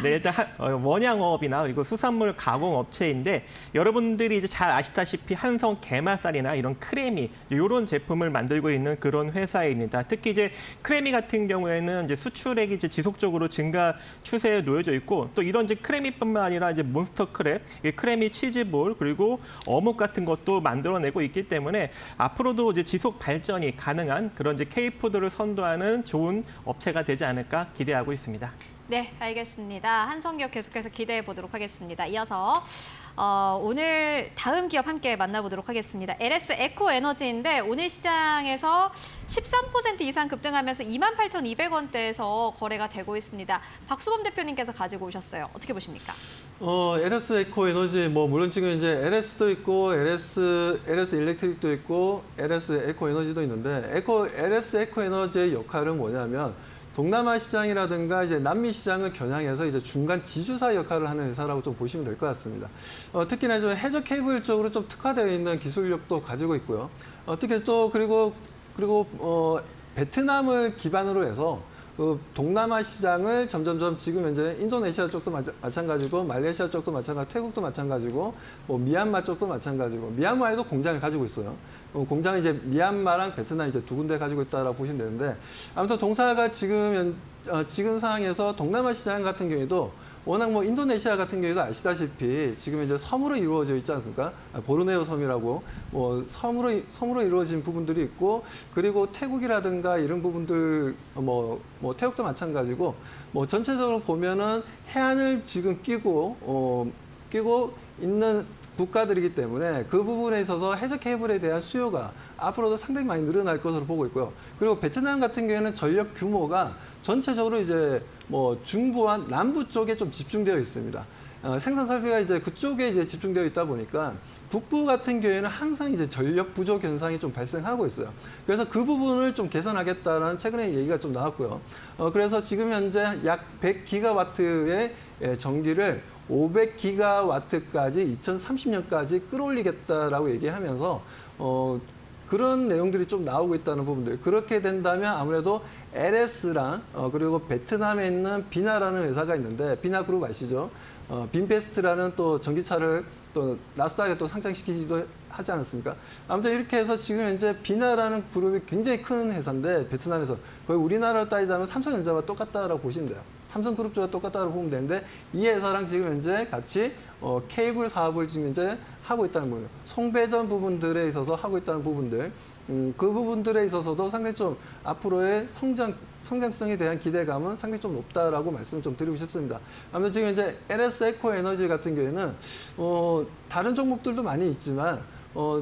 네, 일단 원양어업이나 그리고 수산물 가공 업체인데 여러분들이 이제 잘 아시다시피 한성 게맛살이나 이런 크래미 이런 제품을 만들고 있는 그런 회사입니다. 특히 이제 크래미 같은 경우에는 이제 수출액이 이제 지속적으로 증가 추세에 놓여져 있고 또 이런 이제 크래미뿐만 아니라 이제 몬스터 크랩, 크래미 치즈볼 그리고 어묵 같은 것도 만들어내고 있기 때문에 앞으로도 이제 지속 발전이 가능한 그런 이제 K푸드를 선도하는 좋은 업체가 되지 않을까 기대하고 있습니다. 네, 알겠습니다. 한성기업 계속해서 기대해 보도록 하겠습니다. 이어서 오늘 다음 기업 함께 만나보도록 하겠습니다. LS 에코에너지인데 오늘 시장에서 13% 이상 급등하면서 28,200원대에서 거래가 되고 있습니다. 박수범 대표님께서 가지고 오셨어요. 어떻게 보십니까? LS 에코 에너지 물론 지금 이제 LS도 있고 LS 일렉트릭도 있고 LS 에코 에너지도 있는데 LS 에코 에너지의 역할은 뭐냐면 동남아 시장이라든가 이제 남미 시장을 겨냥해서 이제 중간 지주사 역할을 하는 회사라고 좀 보시면 될 것 같습니다. 특히나 좀 해저 케이블 쪽으로 좀 특화되어 있는 기술력도 가지고 있고요. 특히 또 그리고 베트남을 기반으로 해서 그 동남아 시장을 점점점 지금 현재 인도네시아 쪽도 마찬가지고 말레이시아 쪽도 마찬가지고 태국도 마찬가지고 미얀마 쪽도 마찬가지고 미얀마에도 공장을 가지고 있어요. 공장은 이제 미얀마랑 베트남 이제 두 군데 가지고 있다라고 보시면 되는데 아무튼 동사가 지금 상황에서 동남아 시장 같은 경우에도 워낙 인도네시아 같은 경우에도 아시다시피 지금 이제 섬으로 이루어져 있지 않습니까? 보르네오 섬이라고 섬으로 이루어진 부분들이 있고 그리고 태국이라든가 이런 부분들 태국도 마찬가지고 전체적으로 보면은 해안을 지금 끼고 있는 국가들이기 때문에 그 부분에 있어서 해저 케이블에 대한 수요가 앞으로도 상당히 많이 늘어날 것으로 보고 있고요. 그리고 베트남 같은 경우에는 전력 규모가 전체적으로 이제 중부와 남부 쪽에 좀 집중되어 있습니다. 생산 설비가 이제 그쪽에 이제 집중되어 있다 보니까 북부 같은 경우에는 항상 이제 전력 부족 현상이 좀 발생하고 있어요. 그래서 그 부분을 좀 개선하겠다라는 최근에 얘기가 좀 나왔고요. 그래서 지금 현재 약 100기가와트의 전기를 500기가와트까지 2030년까지 끌어올리겠다라고 얘기하면서 그런 내용들이 좀 나오고 있다는 부분들. 그렇게 된다면 아무래도 LS랑 그리고 베트남에 있는 비나라는 회사가 있는데 비나 그룹 아시죠? 빈베스트라는 또 전기차를 또 나스닥에 또 상장시키기도 하지 않았습니까? 아무튼 이렇게 해서 지금 현재 비나라는 그룹이 굉장히 큰 회사인데 베트남에서 거의 우리나라로 따지자면 삼성전자와 똑같다라고 보시면 돼요. 삼성그룹주와 똑같다고 보면 되는데 이 회사랑 지금 현재 같이 케이블 사업을 지금 현재 하고 있다는 거예요. 송배전 부분들에 있어서 하고 있다는 부분들, 그 부분들에 있어서도 상당히 좀 앞으로의 성장성에 대한 기대감은 상당히 좀 높다라고 말씀을 좀 드리고 싶습니다. 아무튼 지금 이제 LS 에코 에너지 같은 경우에는 다른 종목들도 많이 있지만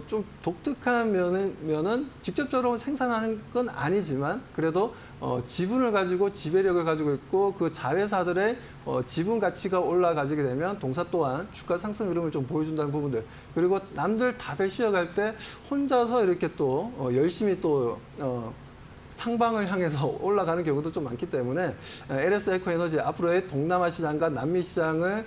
좀 독특한 면은 직접적으로 생산하는 건 아니지만 그래도 지분을 가지고 지배력을 가지고 있고 그 자회사들의 지분 가치가 올라가지게 되면 동사 또한 주가 상승 흐름을 좀 보여준다는 부분들 그리고 남들 다들 쉬어갈 때 혼자서 이렇게 또 열심히 또 상방을 향해서 올라가는 경우도 좀 많기 때문에 LS 에코 에너지 앞으로의 동남아 시장과 남미 시장을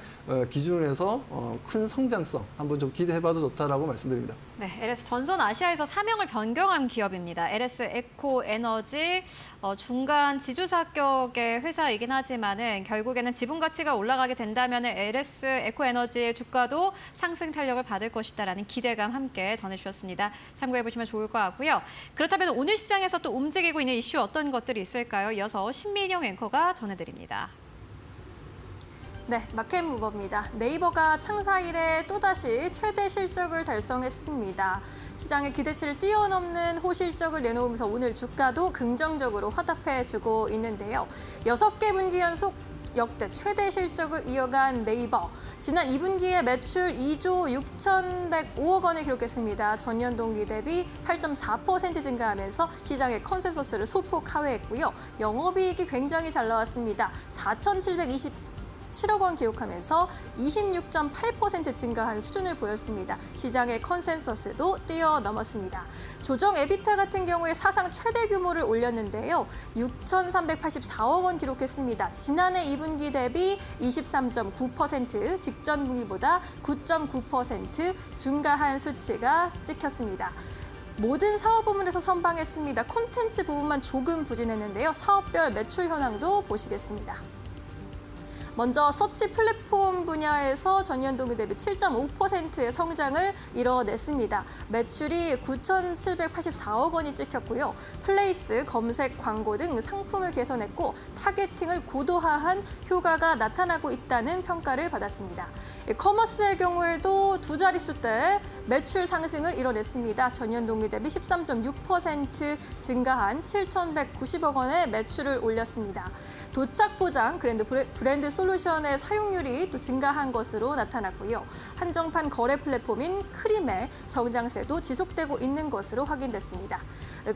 기준으로 해서 큰 성장성 한번 좀 기대해봐도 좋다라고 말씀드립니다. 네, LS 전선 아시아에서 사명을 변경한 기업입니다. LS 에코 에너지 중간 지주사격의 회사이긴 하지만은 결국에는 지분 가치가 올라가게 된다면 LS 에코 에너지의 주가도 상승 탄력을 받을 것이다라는 기대감 함께 전해주셨습니다. 참고해 보시면 좋을 것 같고요. 그렇다면 오늘 시장에서 또 움직이고 있는 이슈 어떤 것들이 있을까요? 이어서 신민영 앵커가 전해드립니다. 네, 마켓무버입니다. 네이버가 창사 이래 또다시 최대 실적을 달성했습니다. 시장의 기대치를 뛰어넘는 호실적을 내놓으면서 오늘 주가도 긍정적으로 화답해주고 있는데요. 6개 분기 연속 역대 최대 실적을 이어간 네이버. 지난 2분기에 매출 2조 6,105억 원을 기록했습니다. 전년 동기 대비 8.4% 증가하면서 시장의 컨센서스를 소폭 하회했고요. 영업이익이 굉장히 잘 나왔습니다. 4,727 127억 원 기록하면서 26.8% 증가한 수준을 보였습니다. 시장의 컨센서스도 뛰어넘었습니다. 조정 에비타 같은 경우에 사상 최대 규모를 올렸는데요. 6,384억 원 기록했습니다. 지난해 2분기 대비 23.9%, 직전 분기보다 9.9% 증가한 수치가 찍혔습니다. 모든 사업 부문에서 선방했습니다. 콘텐츠 부분만 조금 부진했는데요. 사업별 매출 현황도 보시겠습니다. 먼저 서치 플랫폼 분야에서 전년 동기 대비 7.5%의 성장을 이뤄냈습니다. 매출이 9,784억 원이 찍혔고요. 플레이스, 검색, 광고 등 상품을 개선했고 타겟팅을 고도화한 효과가 나타나고 있다는 평가를 받았습니다. 커머스의 경우에도 두 자릿수대 매출 상승을 이뤄냈습니다. 전년 동기 대비 13.6% 증가한 7,190억 원의 매출을 올렸습니다. 도착 보장 브랜드 솔루션의 사용률이 또 증가한 것으로 나타났고요. 한정판 거래 플랫폼인 크림의 성장세도 지속되고 있는 것으로 확인됐습니다.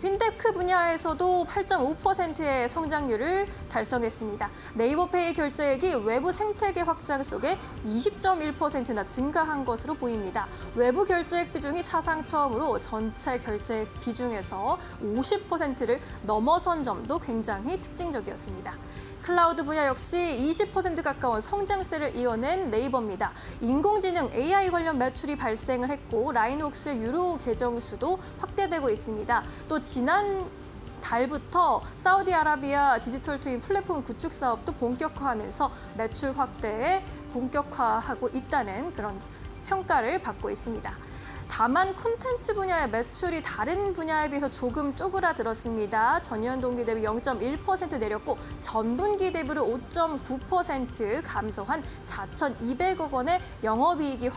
핀테크 분야에서도 8.5%의 성장률을 달성했습니다. 네이버페이 결제액이 외부 생태계 확장 속에 20.1%나 증가한 것으로 보입니다. 외부 결제액 비중이 사상 처음으로 전체 결제액 비중에서 50%를 넘어선 점도 굉장히 특징적이었습니다. 클라우드 분야 역시 20% 가까운 성장세를 이어낸 네이버입니다. 인공지능 AI 관련 매출이 발생을 했고 라인웍스 유료 계정 수도 확대되고 있습니다. 또 지난 달부터 사우디아라비아 디지털 트윈 플랫폼 구축 사업도 본격화하면서 매출 확대에 본격화하고 있다는 그런 평가를 받고 있습니다. 다만 콘텐츠 분야의 매출이 다른 분야에 비해서 조금 쪼그라들었습니다. 전년 동기 대비 0.1% 내렸고 전분기 대비로 5.9% 감소한 4,200억 원의 영업이익이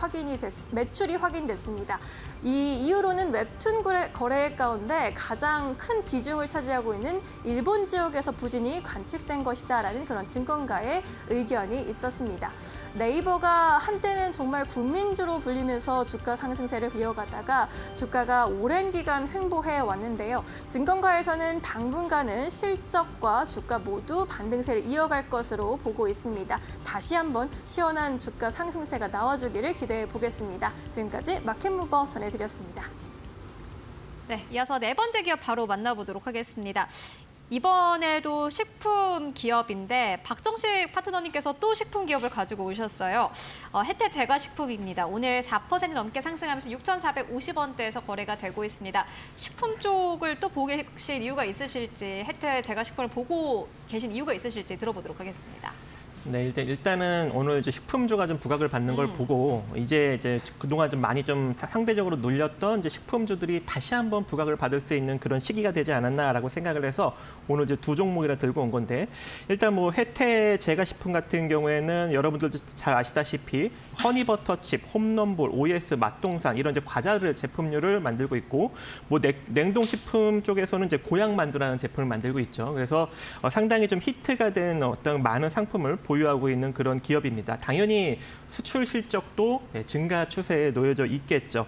매출이 확인됐습니다. 이 이후로는 웹툰 거래액 가운데 가장 큰 비중을 차지하고 있는 일본 지역에서 부진이 관측된 것이다라는 그런 증권가의 의견이 있었습니다. 네이버가 한때는 정말 국민주로 불리면서 주가 상승세를 이어가다가 주가가 오랜 기간 횡보해 왔는데요. 증권가에서는 당분간은 실적과 주가 모두 반등세를 이어갈 것으로 보고 있습니다. 다시 한번 시원한 주가 상승세가 나와주기를 기대해 보겠습니다. 지금까지 마켓무버 전해드렸습니다. 네, 이어서 네 번째 기업 바로 만나보도록 하겠습니다. 이번에도 식품 기업인데 박정식 파트너님께서 또 식품 기업을 가지고 오셨어요. 혜태 제과식품입니다. 오늘 4% 넘게 상승하면서 6,450원대에서 거래가 되고 있습니다. 식품 쪽을 또 보고 계실 이유가 있으실지, 혜태 제과식품을 보고 계신 이유가 있으실지 들어보도록 하겠습니다. 네, 일단은 오늘 이제 식품주가 좀 부각을 받는 걸 보고 이제 그동안 좀 많이 좀 상대적으로 눌렸던 이제 식품주들이 다시 한번 부각을 받을 수 있는 그런 시기가 되지 않았나라고 생각을 해서 오늘 이제 두 종목이라 들고 온 건데 일단 뭐 혜태 제과식품 같은 경우에는 여러분들도 잘 아시다시피 허니버터칩, 홈런볼, OS, 맛동산 이런 이제 과자들 제품류를 만들고 있고 뭐 냉동식품 쪽에서는 이제 고향만두라는 제품을 만들고 있죠. 그래서 상당히 좀 히트가 된 어떤 많은 상품을 보유하고 있는 그런 기업입니다. 당연히 수출 실적도 증가 추세에 놓여져 있겠죠.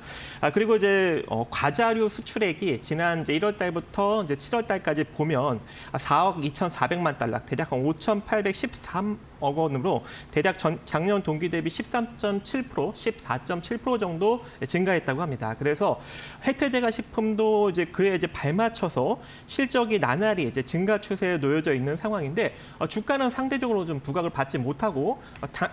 그리고 이제 과자류 수출액이 지난 이제 1월 달부터 이제 7월 달까지 보면 4억 2,400만 달러, 대략 5,813억 원으로 대략 작년 동기 대비 13.7%, 14.7% 정도 증가했다고 합니다. 그래서 혜태제과식품도 이제 그에 이제 발맞춰서 실적이 나날이 이제 증가 추세에 놓여져 있는 상황인데 주가는 상대적으로 좀 부각을 받지 못하고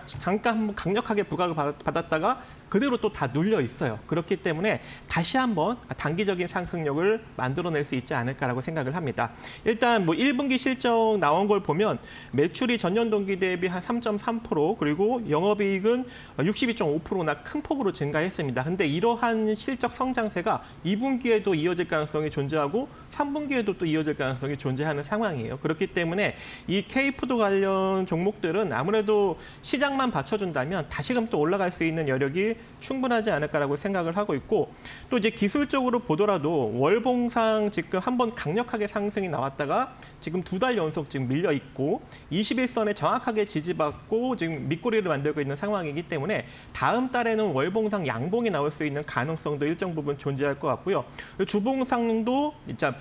잠깐 한번 강력하게 부각을 받았다가 그대로 또 다 눌려 있어요. 그렇기 때문에 다시 한번 단기적인 상승력을 만들어낼 수 있지 않을까라고 생각을 합니다. 일단 뭐 1분기 실적 나온 걸 보면 매출이 전년 동기 대비 한 3.3% 그리고 영업이익은 62.5%나 큰 폭으로 증가했습니다. 근데 이러한 실적 성장세가 2분기에도 이어질 가능성이 존재하고 3분기에도 또 이어질 가능성이 존재하는 상황이에요. 그렇기 때문에 이 K푸드 관련 종목들은 아무래도 시장만 받쳐준다면 다시금 또 올라갈 수 있는 여력이 충분하지 않을까라고 생각을 하고 있고 또 이제 기술적으로 보더라도 월봉상 지금 한번 강력하게 상승이 나왔다가 지금 2달 연속 지금 밀려 있고 21선에 정확하게 지지받고 지금 밑꼬리를 만들고 있는 상황이기 때문에 다음 달에는 월봉상 양봉이 나올 수 있는 가능성도 일정 부분 존재할 것 같고요. 주봉상도 진짜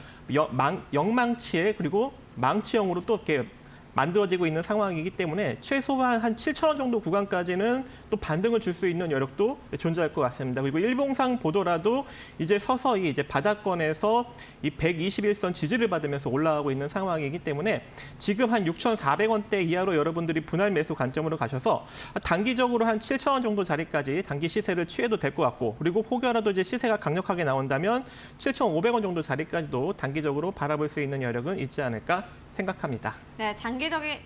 영망치에 그리고 망치형으로 또 이렇게 만들어지고 있는 상황이기 때문에 최소한 한 7천 원 정도 구간까지는 또 반등을 줄 수 있는 여력도 존재할 것 같습니다. 그리고 일봉상 보더라도 이제 서서히 이제 바닥권에서 이 121선 지지를 받으면서 올라가고 있는 상황이기 때문에 지금 한 6,400원대 이하로 여러분들이 분할 매수 관점으로 가셔서 단기적으로 한 7천 원 정도 자리까지 단기 시세를 취해도 될 것 같고, 그리고 혹여라도 이제 시세가 강력하게 나온다면 7,500원 정도 자리까지도 단기적으로 바라볼 수 있는 여력은 있지 않을까 생각합니다. 네,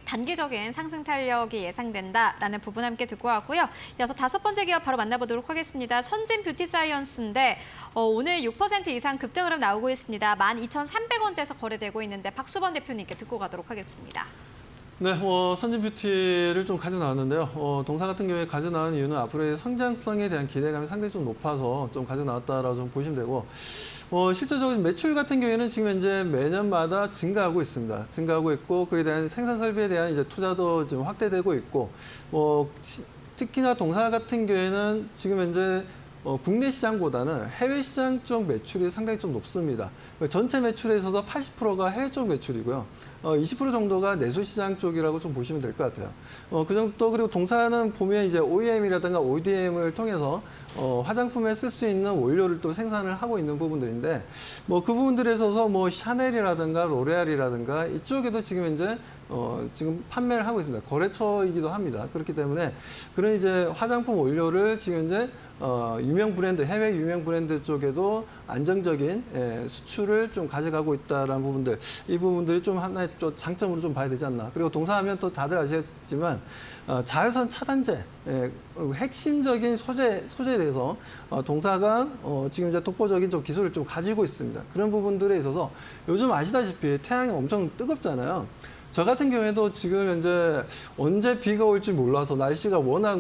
단기적인 상승 탄력이 예상된다라는 부분 함께 듣고 왔고요. 이어서 5번째 기업 바로 만나보도록 하겠습니다. 선진 뷰티 사이언스인데 오늘 6% 이상 급등 흐름 나오고 있습니다. 12,300원대에서 거래되고 있는데 박수범 대표님께 듣고 가도록 하겠습니다. 네, 선진 뷰티를 좀 가져 나왔는데요. 동사 같은 경우에 가져 나온 이유는 앞으로의 성장성에 대한 기대감이 상당히 좀 높아서 좀 가져 나왔다라고 좀 보시면 되고, 실제적인 매출 같은 경우에는 지금 현재 매년마다 증가하고 있습니다. 증가하고 있고, 그에 대한 생산 설비에 대한 이제 투자도 지금 확대되고 있고, 특히나 동사 같은 경우에는 지금 현재 국내 시장보다는 해외 시장 쪽 매출이 상당히 좀 높습니다. 전체 매출에 있어서 80%가 해외 쪽 매출이고요. 20% 정도가 내수 시장 쪽이라고 좀 보시면 될 것 같아요. 그 정도, 그리고 동사는 보면 이제 OEM이라든가 ODM을 통해서 화장품에 쓸 수 있는 원료를 또 생산을 하고 있는 부분들인데, 그 부분들에 있어서 샤넬이라든가 로레알이라든가 이쪽에도 지금 현재 지금 판매를 하고 있습니다. 거래처이기도 합니다. 그렇기 때문에 그런 이제 화장품 원료를 지금 현재 유명 브랜드, 해외 유명 브랜드 쪽에도 안정적인 수출을 좀 가져가고 있다라는 부분들, 이 부분들이 좀 하나의 또 장점으로 좀 봐야 되지 않나. 그리고 동사하면 또 다들 아시겠지만 자외선 차단제, 핵심적인 소재에 대해서 동사가 지금 이제 독보적인 좀 기술을 좀 가지고 있습니다. 그런 부분들에 있어서 요즘 아시다시피 태양이 엄청 뜨겁잖아요. 저 같은 경우에도 지금 현재 언제 비가 올지 몰라서 날씨가 워낙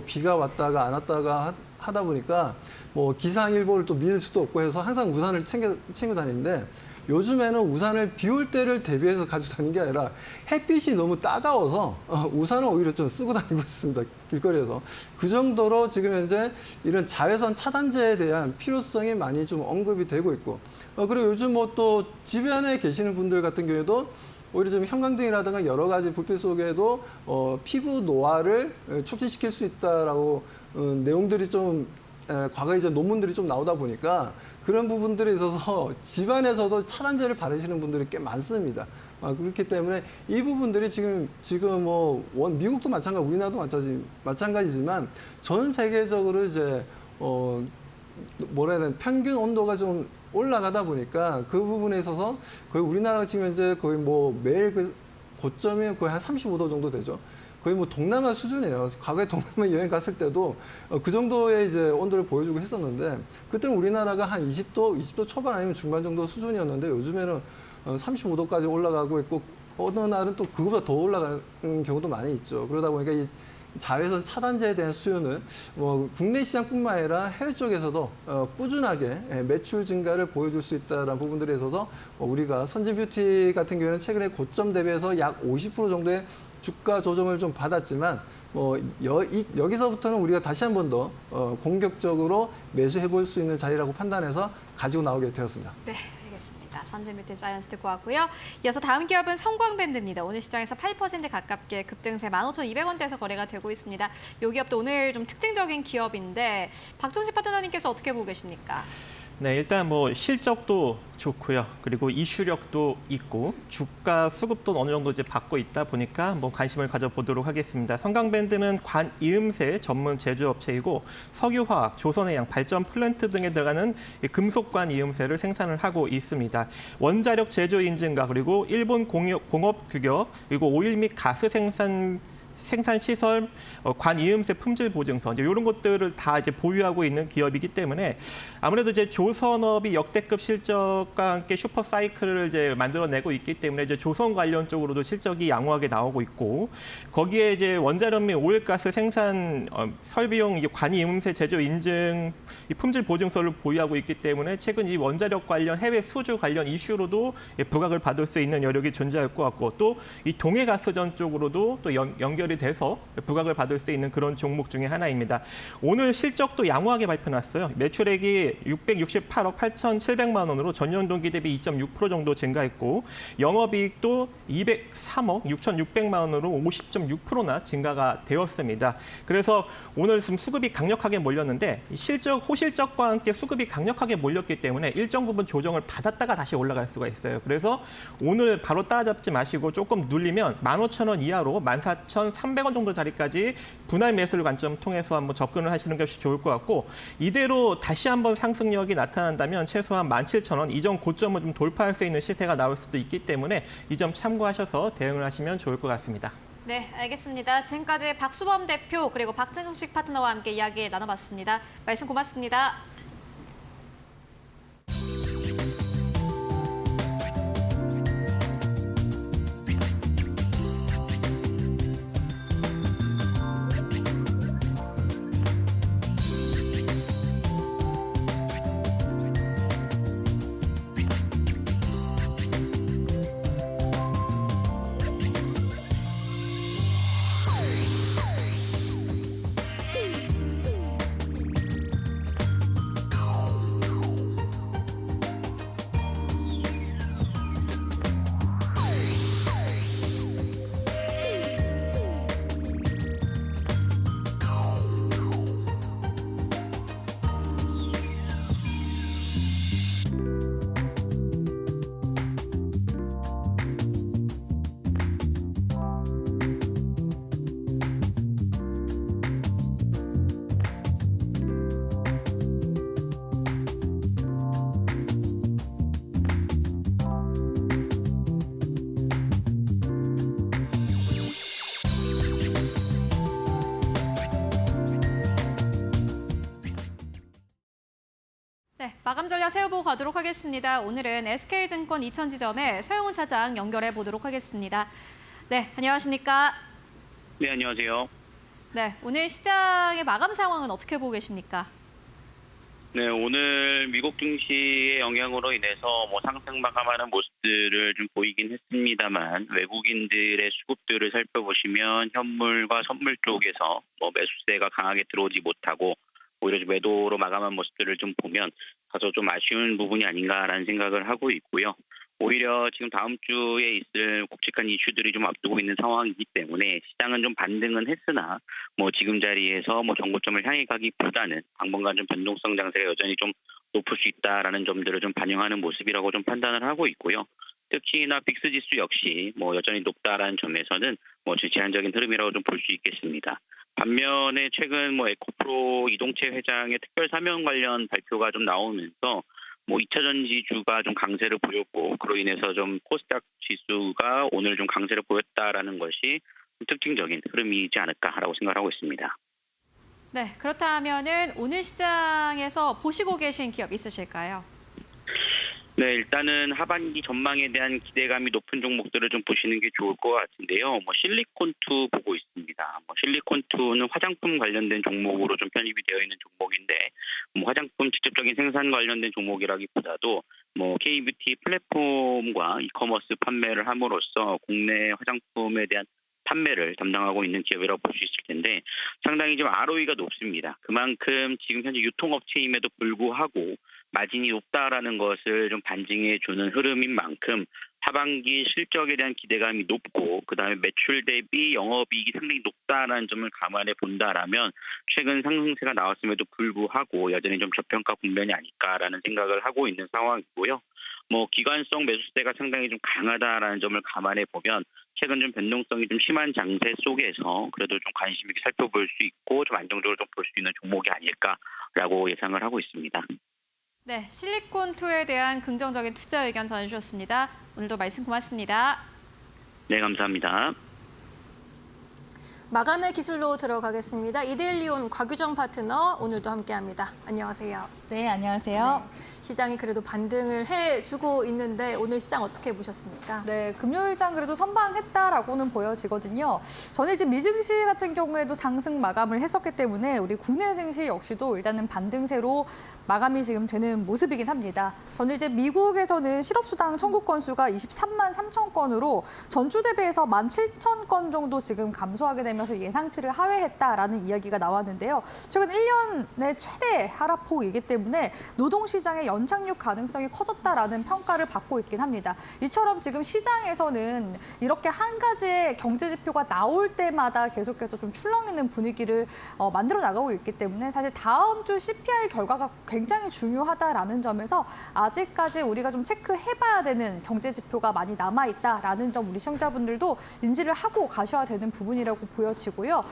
비가 왔다가 안 왔다가 하다 보니까 기상일보를 또 믿을 수도 없고 해서 항상 우산을 챙겨 다니는데, 요즘에는 우산을 비 올 때를 대비해서 가지고 다니는 게 아니라 햇빛이 너무 따가워서 우산을 오히려 좀 쓰고 다니고 있습니다. 길거리에서. 그 정도로 지금 현재 이런 자외선 차단제에 대한 필요성이 많이 좀 언급이 되고 있고, 그리고 요즘 또 집에 안에 계시는 분들 같은 경우에도 오히려 좀 형광등이라든가 여러 가지 불빛 속에도 피부 노화를 촉진시킬 수 있다라고 내용들이 좀 과거에 이제 논문들이 좀 나오다 보니까 그런 부분들에 있어서 집안에서도 차단제를 바르시는 분들이 꽤 많습니다. 그렇기 때문에 이 부분들이 지금 미국도 마찬가지, 우리나라도 마찬가지지만 전 세계적으로 이제 뭐라 해야 되나, 평균 온도가 좀 올라가다 보니까 그 부분에 있어서 거의 우리나라가 지금 현재 거의 매일 그 고점이 거의 한 35도 정도 되죠. 거의 동남아 수준이에요. 과거에 동남아 여행 갔을 때도 그 정도의 이제 온도를 보여주고 했었는데, 그때는 우리나라가 한 20도 초반 아니면 중반 정도 수준이었는데 요즘에는 35도까지 올라가고 있고, 어느 날은 또 그거보다 더 올라가는 경우도 많이 있죠. 그러다 보니까 이 자외선 차단제에 대한 수요는 국내 시장뿐만 아니라 해외 쪽에서도 꾸준하게 매출 증가를 보여줄 수 있다는 부분들에 있어서 우리가 선진 뷰티 같은 경우에는 최근에 고점 대비해서 약 50% 정도의 주가 조정을 좀 받았지만 여기서부터는 우리가 다시 한 번 더 공격적으로 매수해 볼 수 있는 자리라고 판단해서 가지고 나오게 되었습니다. 네, 알겠습니다. 선진 뷰티 사이언스 듣고 왔고요. 이어서 다음 기업은 성광밴드입니다. 오늘 시장에서 8% 가깝게 급등세 15,200원대에서 거래가 되고 있습니다. 이 기업도 오늘 좀 특징적인 기업인데 박정식 파트너님께서 어떻게 보고 계십니까? 네, 일단 실적도 좋고요. 그리고 이슈력도 있고 주가 수급도 어느 정도 이제 받고 있다 보니까 관심을 가져보도록 하겠습니다. 성광밴드는 관이음새 전문 제조업체이고 석유화학, 조선해양, 발전 플랜트 등에 들어가는 금속관 이음새를 생산을 하고 있습니다. 원자력 제조 인증과 그리고 일본 공업 규격, 그리고 오일 및 가스 생산 시설, 관이음새 품질 보증서 이런 것들을 다 이제 보유하고 있는 기업이기 때문에 아무래도 이제 조선업이 역대급 실적과 함께 슈퍼 사이클을 이제 만들어내고 있기 때문에 이제 조선 관련 쪽으로도 실적이 양호하게 나오고 있고, 거기에 이제 원자력 및 오일가스 생산 설비용 관이음새 제조 인증 품질 보증서를 보유하고 있기 때문에 최근 이 원자력 관련 해외 수주 관련 이슈로도 부각을 받을 수 있는 여력이 존재할 것 같고, 또 이 동해가스전 쪽으로도 또 연결이 연결이 돼서 부각을 받을 수 있는 그런 종목 중에 하나입니다. 오늘 실적도 양호하게 발표났어요. 매출액이 668억 8,700만 원으로 전년 동기 대비 2.6% 정도 증가했고 영업이익도 203억 6,600만 원으로 50.6%나 증가가 되었습니다. 그래서 오늘 지금 수급이 강력하게 몰렸는데 호실적과 함께 수급이 강력하게 몰렸기 때문에 일정 부분 조정을 받았다가 다시 올라갈 수가 있어요. 그래서 오늘 바로 따라잡지 마시고 조금 눌리면 15,000원 이하로 14,300원 정도 자리까지 분할 매수를 관점 통해서 한번 접근을 하시는 것이 좋을 것 같고 이대로 다시 한번 상승력이 나타난다면 최소한 17,000원 이전 고점을 좀 돌파할 수 있는 시세가 나올 수도 있기 때문에 이 점 참고하셔서 대응을 하시면 좋을 것 같습니다. 네, 알겠습니다. 지금까지 박수범 대표 그리고 박정식 파트너와 함께 이야기 나눠봤습니다. 말씀 고맙습니다. 네, 마감 전략 세워보고 가도록 하겠습니다. 오늘은 SK증권 이천지점의 서영훈 차장 연결해 보도록 하겠습니다. 네, 안녕하십니까? 네, 안녕하세요. 네, 오늘 시장의 마감 상황은 어떻게 보고 계십니까? 네, 오늘 미국 증시의 영향으로 인해서 상승 마감하는 모습들을 좀 보이긴 했습니다만 외국인들의 수급들을 살펴보시면 현물과 선물 쪽에서 매수세가 강하게 들어오지 못하고 오히려 좀 매도로 마감한 모습들을 좀 보면 다소 좀 아쉬운 부분이 아닌가라는 생각을 하고 있고요. 오히려 지금 다음 주에 있을 굵직한 이슈들이 좀 앞두고 있는 상황이기 때문에 시장은 좀 반등은 했으나 지금 자리에서 정고점을 향해 가기보다는 당분간 좀 변동성 장세가 여전히 좀 높을 수 있다라는 점들을 좀 반영하는 모습이라고 좀 판단을 하고 있고요. 특히나 빅스 지수 역시 여전히 높다라는 점에서는 제한적인 흐름이라고 좀 볼 수 있겠습니다. 반면에 최근 에코프로 이동채 회장의 특별 사면 관련 발표가 좀 나오면서 2차 전지주가 좀 강세를 보였고 그로 인해서 좀 코스닥 지수가 오늘 좀 강세를 보였다라는 것이 특징적인 흐름이지 않을까라고 생각하고 있습니다. 네, 그렇다면은 오늘 시장에서 보시고 계신 기업 있으실까요? 네, 일단은 하반기 전망에 대한 기대감이 높은 종목들을 좀 보시는 게 좋을 것 같은데요. 실리콘2 보고 있습니다. 실리콘2는 화장품 관련된 종목으로 좀 편입이 되어 있는 종목인데, 화장품 직접적인 생산 관련된 종목이라기보다도 K뷰티 플랫폼과 이커머스 판매를 함으로써 국내 화장품에 대한 판매를 담당하고 있는 기업이라고 볼 수 있을 텐데 상당히 좀 ROE가 높습니다. 그만큼 지금 현재 유통업체임에도 불구하고 마진이 높다라는 것을 좀 반증해 주는 흐름인 만큼 하반기 실적에 대한 기대감이 높고 그다음에 매출 대비 영업이익이 상당히 높다라는 점을 감안해 본다라면 최근 상승세가 나왔음에도 불구하고 여전히 좀 저평가 국면이 아닐까라는 생각을 하고 있는 상황이고요. 기관성 매수세가 상당히 좀 강하다라는 점을 감안해 보면 최근 좀 변동성이 좀 심한 장세 속에서 그래도 좀 관심 있게 살펴볼 수 있고 좀 안정적으로 좀 볼 수 있는 종목이 아닐까라고 예상을 하고 있습니다. 네, 실리콘2에 대한 긍정적인 투자 의견 전해주셨습니다. 오늘도 말씀 고맙습니다. 네, 감사합니다. 마감의 기술로 들어가겠습니다. 이데일리온 곽유정 파트너 오늘도 함께합니다. 안녕하세요. 네, 안녕하세요. 시장이 그래도 반등을 해주고 있는데 오늘 시장 어떻게 보셨습니까? 네, 금요일장 그래도 선방했다라고는 보여지거든요. 전일집 미증시 같은 경우에도 상승 마감을 했었기 때문에 우리 국내 증시 역시도 일단은 반등세로 마감이 지금 되는 모습이긴 합니다. 전일제 미국에서는 실업수당 청구 건수가 23만 3천 건으로 전주 대비해서 17,000건 정도 지금 감소하게 되면서 예상치를 하회했다라는 이야기가 나왔는데요. 최근 1년의 최대 하락폭이기 때문에 노동시장의 연착륙 가능성이 커졌다라는 평가를 받고 있긴 합니다. 이처럼 지금 시장에서는 이렇게 한 가지의 경제 지표가 나올 때마다 계속해서 좀 출렁이는 분위기를 만들어 나가고 있기 때문에 사실 다음 주 CPI 결과가 굉장히 중요하다라는 점에서 아직까지 우리가 좀 체크해봐야 되는 경제 지표가 많이 남아있다라는 점 우리 시청자분들도 인지를 하고 가셔야 되는 부분이라고 보여지고요.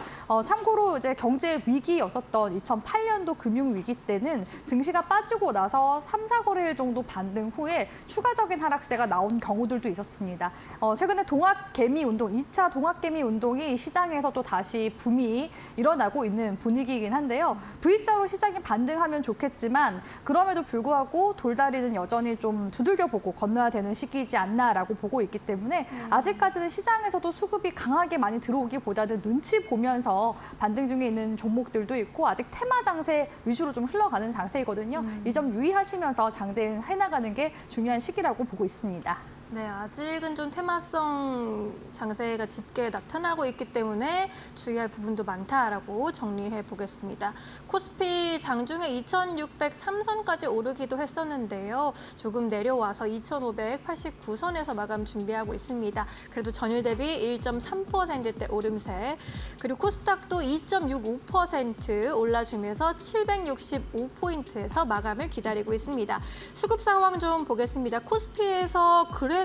참고로 이제 경제 위기였었던 2008년도 금융위기 때는 증시가 빠지고 나서 3, 4거래일 정도 반등 후에 추가적인 하락세가 나온 경우들도 있었습니다. 최근에 동학개미 운동, 2차 동학개미 운동이 시장에서 또 다시 붐이 일어나고 있는 분위기이긴 한데요. V자로 시장이 반등하면 좋겠지만 그럼에도 불구하고 돌다리는 여전히 좀 두들겨보고 건너야 되는 시기이지 않나라고 보고 있기 때문에 아직까지는 시장에서도 수급이 강하게 많이 들어오기보다는 눈치 보면서 반등 중에 있는 종목들도 있고 아직 테마 장세 위주로 좀 흘러가는 장세이거든요. 이 점 유의하시면서 장대응해 나가는 게 중요한 시기라고 보고 있습니다. 네, 아직은 좀 테마성 장세가 짙게 나타나고 있기 때문에 주의할 부분도 많다라고 정리해 보겠습니다. 코스피 장중에 2,603선까지 오르기도 했었는데요. 조금 내려와서 2,589선에서 마감 준비하고 있습니다. 그래도 전일 대비 1.3%대 오름세. 그리고 코스닥도 2.65% 올라주면서 765포인트에서 마감을 기다리고 있습니다. 수급 상황 좀 보겠습니다. 코스피에서 그래도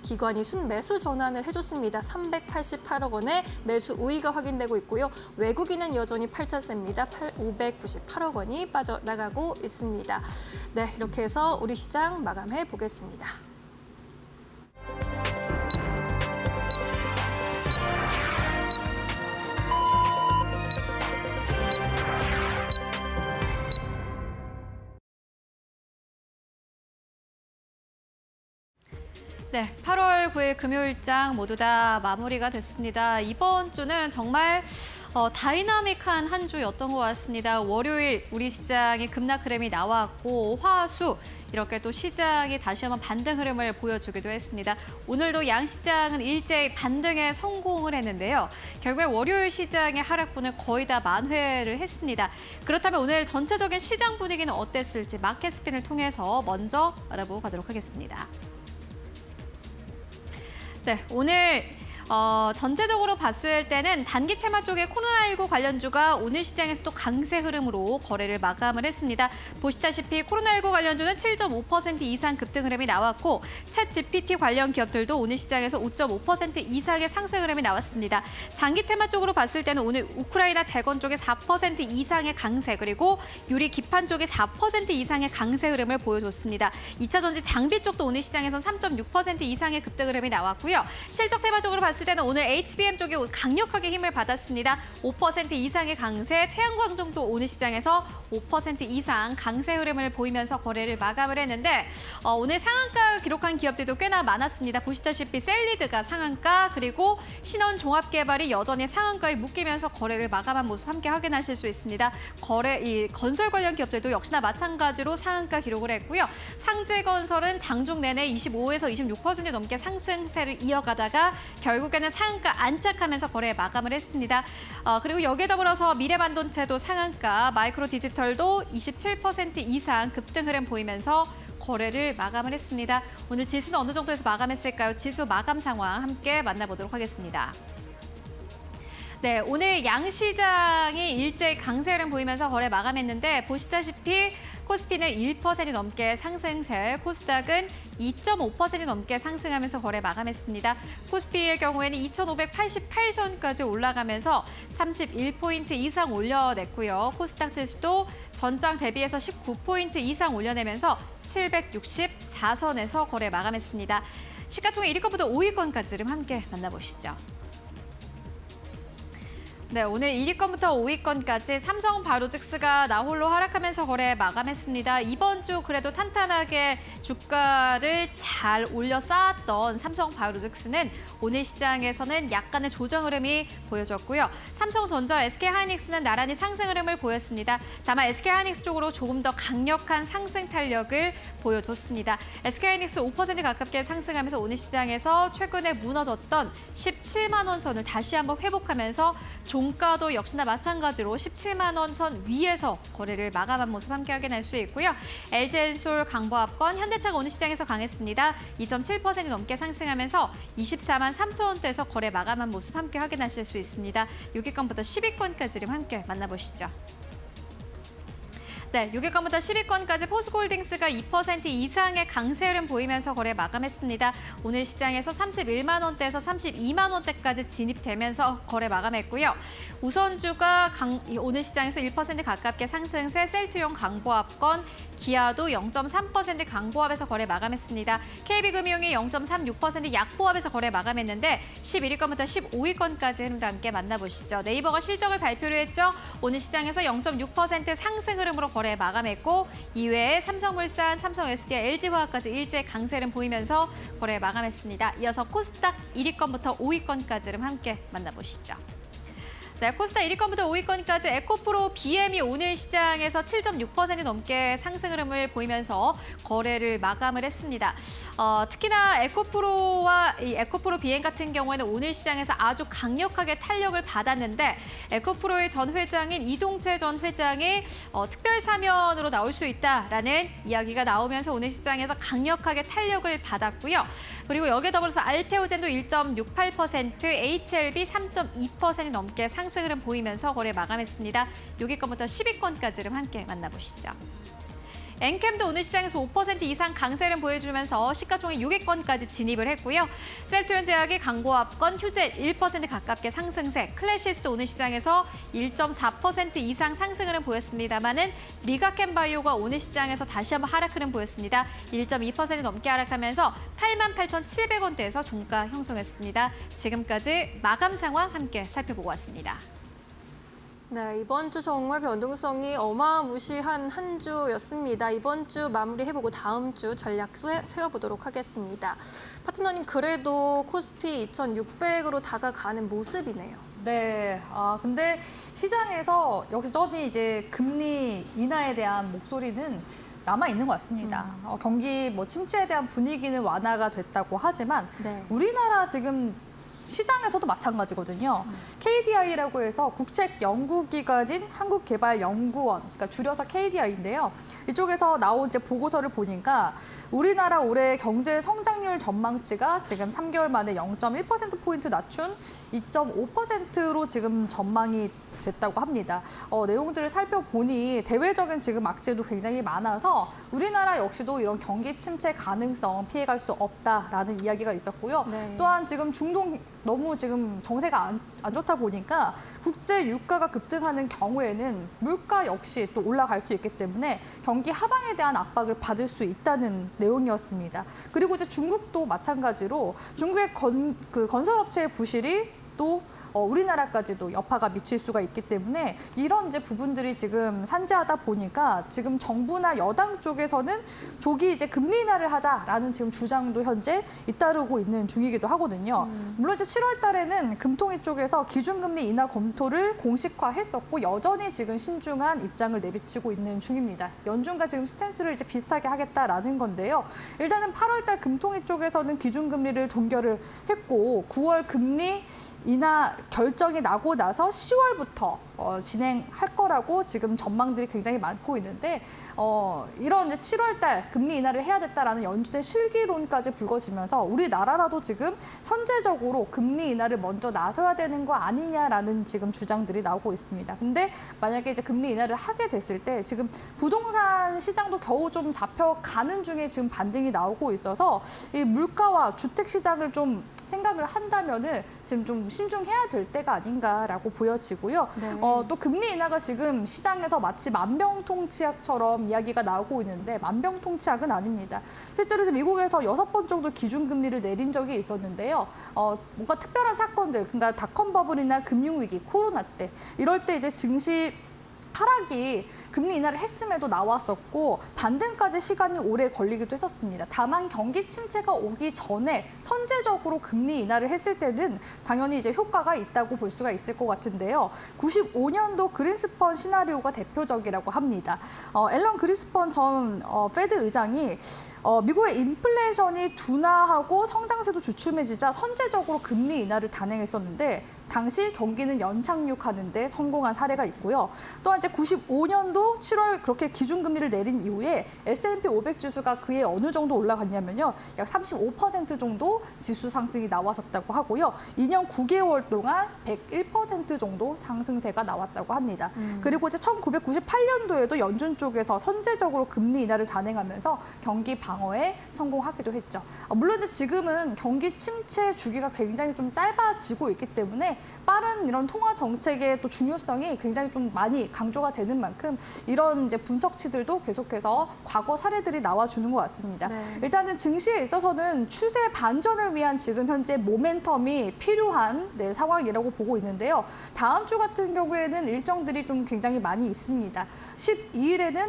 기관이 순매수 전환을 해줬습니다. 388억 원의 매수 우위가 확인되고 있고요. 외국인은 여전히 팔차세입니다. 598억 원이 빠져나가고 있습니다. 네, 이렇게 해서 우리 시장 마감해 보겠습니다. 네, 8월 9일 금요일장 모두 다 마무리가 됐습니다. 이번 주는 정말 다이나믹한 한 주였던 것 같습니다. 월요일 우리 시장에 급락 흐름이 나왔고 화수 이렇게 또 시장이 다시 한번 반등 흐름을 보여주기도 했습니다. 오늘도 양시장은 일제히 반등에 성공을 했는데요. 결국에 월요일 시장의 하락분은 거의 다 만회를 했습니다. 그렇다면 오늘 전체적인 시장 분위기는 어땠을지 마켓 스핀을 통해서 먼저 알아보고 가도록 하겠습니다. 네, 오늘 전체적으로 봤을 때는 단기 테마 쪽의 코로나19 관련주가 오늘 시장에서도 강세 흐름으로 거래를 마감을 했습니다. 보시다시피 코로나19 관련주는 7.5% 이상 급등 흐름이 나왔고 챗 GPT 관련 기업들도 오늘 시장에서 5.5% 이상의 상승 흐름이 나왔습니다. 장기 테마 쪽으로 봤을 때는 오늘 우크라이나 재건 쪽에 4% 이상의 강세 그리고 유리 기판 쪽에 4% 이상의 강세 흐름을 보여줬습니다. 2차 전지 장비 쪽도 오늘 시장에서 3.6% 이상의 급등 흐름이 나왔고요. 실적 테마 쪽으로 봤을 때는 오늘 HBM 쪽이 강력하게 힘을 받았습니다. 5% 이상의 강세, 태양광정도 오늘 시장에서 5% 이상 강세 흐름을 보이면서 거래를 마감을 했는데 오늘 상한가 기록한 기업들도 꽤나 많았습니다. 보시다시피 셀리드가 상한가 그리고 신원종합개발이 여전히 상한가에 묶이면서 거래를 마감한 모습 함께 확인하실 수 있습니다. 이 건설 관련 기업들도 역시나 마찬가지로 상한가 기록을 했고요. 상제건설은 장중 내내 25에서 26% 넘게 상승세를 이어가다가 결국에는 상한가 안착하면서 거래에 마감을 했습니다. 그리고 여기에 더불어서 미래반도체도 상한가, 마이크로디지털도 27% 이상 급등 흐름 보이면서 거래를 마감을 했습니다. 오늘 지수는 어느 정도에서 마감했을까요? 지수 마감 상황 함께 만나보도록 하겠습니다. 네, 오늘 양시장이 일제히 강세 흐름 보이면서 거래 마감했는데 보시다시피 코스피는 1% 넘게 상승세, 코스닥은 2.5% 넘게 상승하면서 거래 마감했습니다. 코스피의 경우에는 2,588선까지 올라가면서 31포인트 이상 올려냈고요. 코스닥 지수도 전장 대비해서 19포인트 이상 올려내면서 764선에서 거래 마감했습니다. 시가총액 1위권부터 5위권까지 함께 만나보시죠. 네, 오늘 1위권부터 5위권까지 삼성 바이오로직스가 나홀로 하락하면서 거래 마감했습니다. 이번 주 그래도 탄탄하게 주가를 잘 올려 쌓았던 삼성 바이오로직스는 오늘 시장에서는 약간의 조정 흐름이 보여졌고요. 삼성전자, SK하이닉스는 나란히 상승 흐름을 보였습니다. 다만 SK하이닉스 쪽으로 조금 더 강력한 상승 탄력을 보여줬습니다. SK하이닉스 5% 가깝게 상승하면서 오늘 시장에서 최근에 무너졌던 17만 원 선을 다시 한번 회복하면서 종가도 역시나 마찬가지로 17만 원 선 위에서 거래를 마감한 모습 함께 확인할 수 있고요. LG엔솔, 강보합권, 현대차가 오늘 시장에서 강했습니다. 2.7% 넘게 상승하면서 24만 3천 원대에서 거래 마감한 모습 함께 확인하실 수 있습니다. 6위권부터 10위권까지를 함께 만나보시죠. 네, 6위권부터 10위권까지 포스코홀딩스가 2% 이상의 강세 흐름 보이면서 거래 마감했습니다. 오늘 시장에서 31만 원대에서 32만 원대까지 진입되면서 거래 마감했고요. 우선주가 오늘 시장에서 1% 가깝게 상승세, 셀트용, 강보합권, 기아도 0.3% 강보합에서 거래 마감했습니다. KB금융이 0.36% 약보합에서 거래 마감했는데 11위권부터 15위권까지 흐름도 함께 만나보시죠. 네이버가 실적을 발표를 했죠. 오늘 시장에서 0.6% 상승 흐름으로 거래 마감했고 이외에 삼성물산, 삼성SDI, LG화학까지 일제 강세 흐름 보이면서 거래 마감했습니다. 이어서 코스닥 1위권부터 5위권까지 흐름 함께 만나보시죠. 네, 코스닥 1위권부터 5위권까지 에코프로 BM이 오늘 시장에서 7.6% 넘게 상승 흐름을 보이면서 거래를 마감을 했습니다. 특히나 에코프로와 이 에코프로 BM 같은 경우에는 오늘 시장에서 아주 강력하게 탄력을 받았는데 에코프로의 전 회장인 이동채 전 회장이 특별 사면으로 나올 수 있다라는 이야기가 나오면서 오늘 시장에서 강력하게 탄력을 받았고요. 그리고 여기에 더불어서 알테오젠도 1.68%, HLB 3.2% 넘게 상승 흐름 보이면서 거래 마감했습니다. 6위권부터 10위권까지를 함께 만나보시죠. 엔캠도 오늘 시장에서 5% 이상 강세 흐름 보여주면서 시가총액 6위권까지 진입을 했고요. 셀트리온제약이 강보합권, 휴젤 1% 가깝게 상승세, 클래시스도 오늘 시장에서 1.4% 이상 상승 흐름 보였습니다만은 리가켄바이오가 오늘 시장에서 다시 한번 하락 흐름 보였습니다. 1.2% 넘게 하락하면서 88,700원대에서 종가 형성했습니다. 지금까지 마감 상황 함께 살펴보고 왔습니다. 네, 이번 주 정말 변동성이 어마무시한 한 주였습니다. 이번 주 마무리해보고 다음 주 전략 세워보도록 하겠습니다. 파트너님, 그래도 코스피 2,600으로 다가가는 모습이네요. 네, 근데 시장에서 여전히 이제 금리 인하에 대한 목소리는 남아 있는 것 같습니다. 경기 침체에 대한 분위기는 완화가 됐다고 하지만 네. 우리나라 지금 시장에서도 마찬가지거든요. KDI라고 해서 국책연구기관인 한국개발연구원, 그러니까 줄여서 KDI인데요. 이쪽에서 나온 이제 보고서를 보니까 우리나라 올해 경제 성장률 전망치가 지금 3개월 만에 0.1%포인트 낮춘 2.5%로 지금 전망이 됐다고 합니다. 내용들을 살펴보니 대외적인 지금 악재도 굉장히 많아서 우리나라 역시도 이런 경기 침체 가능성 피해갈 수 없다라는 이야기가 있었고요. 네. 또한 지금 중동 너무 지금 정세가 안 좋다 보니까 국제 유가가 급등하는 경우에는 물가 역시 또 올라갈 수 있기 때문에 경기 하방에 대한 압박을 받을 수 있다는 내용이었습니다. 그리고 이제 중국도 마찬가지로 중국의 건설업체의 부실이 또 우리나라까지도 여파가 미칠 수가 있기 때문에 이런 이제 부분들이 지금 산재하다 보니까 지금 정부나 여당 쪽에서는 조기 이제 금리 인하를 하자라는 지금 주장도 현재 잇따르고 있는 중이기도 하거든요. 물론 이제 7월 달에는 금통위 쪽에서 기준금리 인하 검토를 공식화했었고 여전히 지금 신중한 입장을 내비치고 있는 중입니다. 연준과 지금 스탠스를 이제 비슷하게 하겠다라는 건데요. 일단은 8월 달 금통위 쪽에서는 기준금리를 동결을 했고 9월 금리 인하 결정이 나고 나서 10월부터 진행할 거라고 지금 전망들이 굉장히 많고 있는데 이런 이제 7월 달 금리 인하를 해야 됐다라는 연준의 실기론까지 불거지면서 우리나라라도 지금 선제적으로 금리 인하를 먼저 나서야 되는 거 아니냐라는 지금 주장들이 나오고 있습니다. 근데 만약에 이제 금리 인하를 하게 됐을 때 지금 부동산 시장도 겨우 좀 잡혀가는 중에 지금 반등이 나오고 있어서 이 물가와 주택 시장을 좀 생각을 한다면은 지금 좀 신중해야 될 때가 아닌가라고 보여지고요. 네. 또 금리 인하가 지금 시장에서 마치 만병통치약처럼 이야기가 나오고 있는데 만병통치약은 아닙니다. 실제로 지금 미국에서 6번 정도 기준금리를 내린 적이 있었는데요. 뭔가 특별한 사건들, 그러니까 닷컴 버블이나 금융위기, 코로나 때 이럴 때 이제 증시 하락이 금리 인하를 했음에도 나왔었고 반등까지 시간이 오래 걸리기도 했었습니다. 다만 경기 침체가 오기 전에 선제적으로 금리 인하를 했을 때는 당연히 이제 효과가 있다고 볼 수가 있을 것 같은데요. 95년도 그린스펀 시나리오가 대표적이라고 합니다. 앨런 그린스펀 전 페드 의장이 미국의 인플레이션이 둔화하고 성장세도 주춤해지자 선제적으로 금리 인하를 단행했었는데 당시 경기는 연착륙하는 데 성공한 사례가 있고요. 또한 이제 95년도 7월 그렇게 기준금리를 내린 이후에 S&P 500 지수가 그에 어느 정도 올라갔냐면요. 약 35% 정도 지수 상승이 나왔었다고 하고요. 2년 9개월 동안 101% 정도 상승세가 나왔다고 합니다. 그리고 이제 1998년도에도 연준 쪽에서 선제적으로 금리 인하를 단행하면서 경기 방어에 성공하기도 했죠. 물론 이제 지금은 경기 침체 주기가 굉장히 좀 짧아지고 있기 때문에 빠른 이런 통화 정책의 또 중요성이 굉장히 좀 많이 강조가 되는 만큼 이런 이제 분석치들도 계속해서 과거 사례들이 나와주는 것 같습니다. 네. 일단은 증시에 있어서는 추세 반전을 위한 지금 현재 모멘텀이 필요한 상황이라고 보고 있는데요. 다음 주 같은 경우에는 일정들이 좀 굉장히 많이 있습니다. 12일에는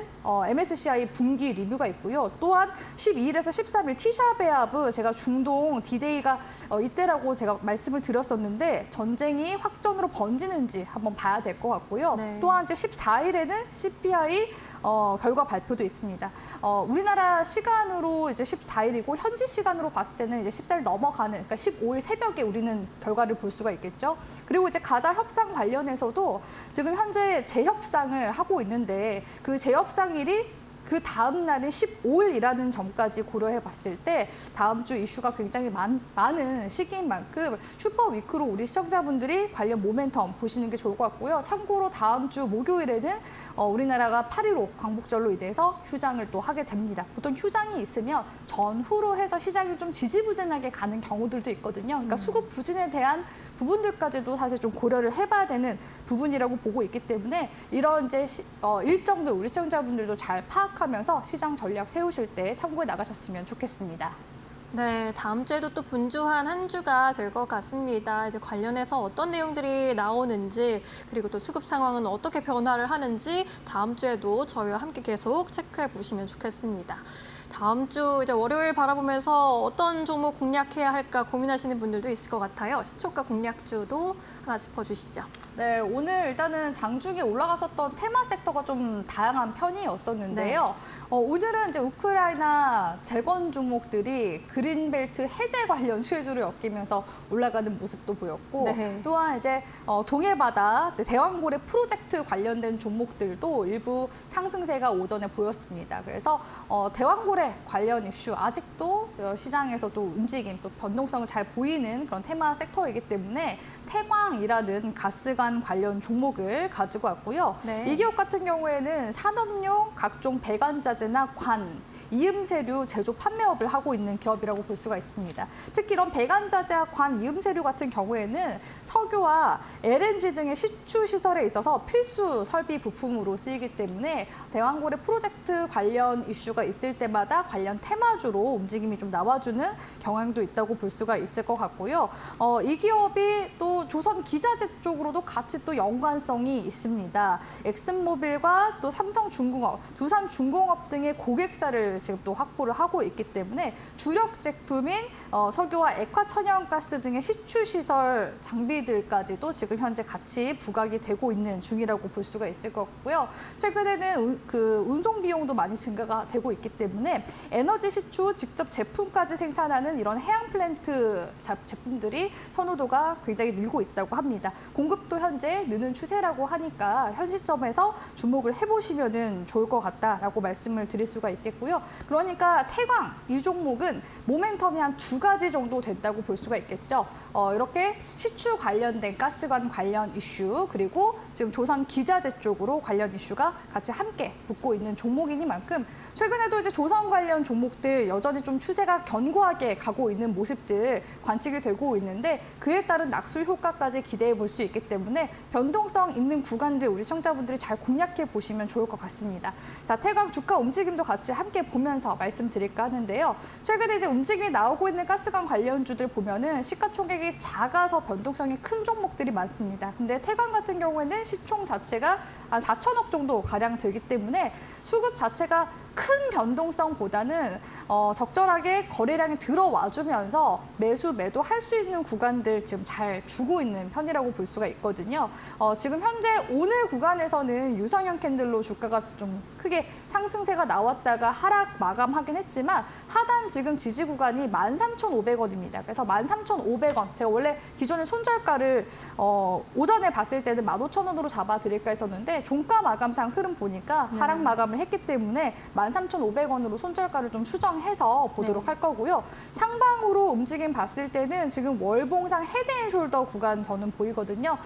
MSCI 분기 리뷰가 있고요. 또한 12일에서 13일 티샤베아브 제가 중동 디데이가 이때라고 제가 말씀을 드렸었는데 전쟁이 확전으로 번지는지 한번 봐야 될 것 같고요. 네. 또한 이제 14일에는 CPI 결과 발표도 있습니다. 우리나라 시간으로 이제 14일이고 현지 시간으로 봤을 때는 이제 14일 넘어가는, 그러니까 15일 새벽에 우리는 결과를 볼 수가 있겠죠. 그리고 이제 가자 협상 관련해서도 지금 현재 재협상을 하고 있는데 그 재협상일이 그 다음 날인 15일이라는 점까지 고려해 봤을 때 다음 주 이슈가 굉장히 많은 시기인 만큼 슈퍼 위크로 우리 시청자분들이 관련 모멘텀 보시는 게 좋을 것 같고요. 참고로 다음 주 목요일에는 우리나라가 8.15 광복절로 인해서 휴장을 또 하게 됩니다. 보통 휴장이 있으면 전후로 해서 시장이 좀 지지부진하게 가는 경우들도 있거든요. 그러니까 수급 부진에 대한 부분들까지도 사실 좀 고려를 해봐야 되는 부분이라고 보고 있기 때문에 이런 이제 일정들 우리 시청자분들도 잘 파악하면서 시장 전략 세우실 때 참고해 나가셨으면 좋겠습니다. 네, 다음 주에도 또 분주한 한 주가 될 것 같습니다. 이제 관련해서 어떤 내용들이 나오는지 그리고 또 수급 상황은 어떻게 변화를 하는지 다음 주에도 저희와 함께 계속 체크해 보시면 좋겠습니다. 다음 주 이제 월요일 바라보면서 어떤 종목 공략해야 할까 고민하시는 분들도 있을 것 같아요. 시초가 공략주도 하나 짚어주시죠. 네, 오늘 일단은 장중에 올라갔었던 테마 섹터가 좀 다양한 편이었었는데요. 오늘은 이제 우크라이나 재건 종목들이 그린벨트 해제 관련 수혜주를 엮이면서 올라가는 모습도 보였고, 네. 또한 이제 동해바다 대왕고래 프로젝트 관련된 종목들도 일부 상승세가 오전에 보였습니다. 그래서 대왕고래 관련 이슈 아직도 시장에서도 움직임, 또 변동성을 잘 보이는 그런 테마 섹터이기 때문에 태광이라는 가스관 관련 종목을 가지고 왔고요. 네. 이 기업 같은 경우에는 산업용 각종 배관자재나 관, 이음새류 제조 판매업을 하고 있는 기업이라고 볼 수가 있습니다. 특히 이런 배관자재와 관, 이음새류 같은 경우에는 석유와 LNG 등의 시추 시설에 있어서 필수 설비 부품으로 쓰이기 때문에 대왕고래 프로젝트 관련 이슈가 있을 때마다 관련 테마주로 움직임이 좀 나와주는 경향도 있다고 볼 수가 있을 것 같고요. 이 기업이 또 조선 기자재 쪽으로도 같이 또 연관성이 있습니다. 엑슨모빌과 또 삼성중공업, 두산중공업 등의 고객사를 지금 또 확보를 하고 있기 때문에 주력 제품인 석유와 액화천연가스 등의 시추시설 장비들까지도 지금 현재 같이 부각이 되고 있는 중이라고 볼 수가 있을 것 같고요. 최근에는 운송 비용도 많이 증가가 되고 있기 때문에 에너지 시추 직접 제품까지 생산하는 이런 해양 플랜트 제품들이 선호도가 굉장히 늘고 있다고 합니다. 공급도 현재 느는 추세라고 하니까 현 시점에서 주목을 해보시면 좋을 것 같다라고 말씀을 드릴 수가 있겠고요. 그러니까 태광 이 종목은 모멘텀이 한 2가지 정도 된다고 볼 수가 있겠죠. 이렇게 시추 관련된 가스관 관련 이슈 그리고 지금 조선 기자재 쪽으로 관련 이슈가 같이 함께 붙고 있는 종목이니만큼 최근에도 이제 조선 관련 종목들 여전히 좀 추세가 견고하게 가고 있는 모습들 관측이 되고 있는데 그에 따른 낙수 효과까지 기대해 볼 수 있기 때문에 변동성 있는 구간들 우리 시청자분들이 잘 공략해 보시면 좋을 것 같습니다. 자, 태광 주가 움직임도 같이 함께 보면서 말씀드릴까 하는데요. 최근에 이제 움직임이 나오고 있는 가스관 관련주들 보면은 시가총액이 작아서 변동성이 큰 종목들이 많습니다. 근데 태광 같은 경우에는 시총 자체가 한 4천억 정도 가량 되기 때문에 수급 자체가 큰 변동성보다는 적절하게 거래량이 들어와주면서 매수, 매도할 수 있는 구간들 지금 잘 주고 있는 편이라고 볼 수가 있거든요. 지금 현재 오늘 구간에서는 유성형 캔들로 주가가 좀 크게 상승세가 나왔다가 하락 마감하긴 했지만 하단 지금 지지 구간이 13,500원입니다. 그래서 13,500원. 제가 원래 기존의 손절가를 오전에 봤을 때는 15,000원으로 잡아드릴까 했었는데 종가 마감상 흐름 보니까 하락 마감을 했기 때문에 13,500원으로 손절가를 좀 수정해서 보도록 할 거고요. 상방으로 움직임 봤을 때는 지금 월봉상 헤드앤숄더 구간 저는 보이거든요.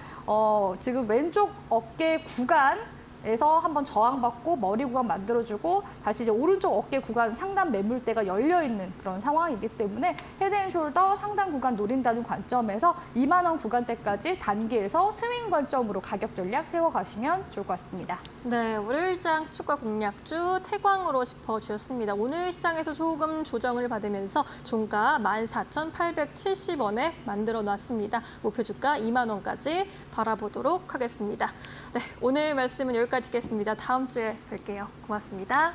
지금 왼쪽 어깨 구간에서 한번 저항받고 머리 구간 만들어주고 다시 이제 오른쪽 어깨 구간 상단 매물대가 열려있는 그런 상황이기 때문에 헤드앤숄더 상단 구간 노린다는 관점에서 2만 원 구간대까지 단기에서 스윙 관점으로 가격 전략 세워가시면 좋을 것 같습니다. 네, 월요일장 시초가 공략주 태광으로 짚어주셨습니다. 오늘 시장에서 조금 조정을 받으면서 종가 14,870원에 만들어 놨습니다. 목표 주가 2만 원까지 바라보도록 하겠습니다. 네, 오늘 말씀은 여기까지 듣겠습니다. 다음 주에 뵐게요. 고맙습니다.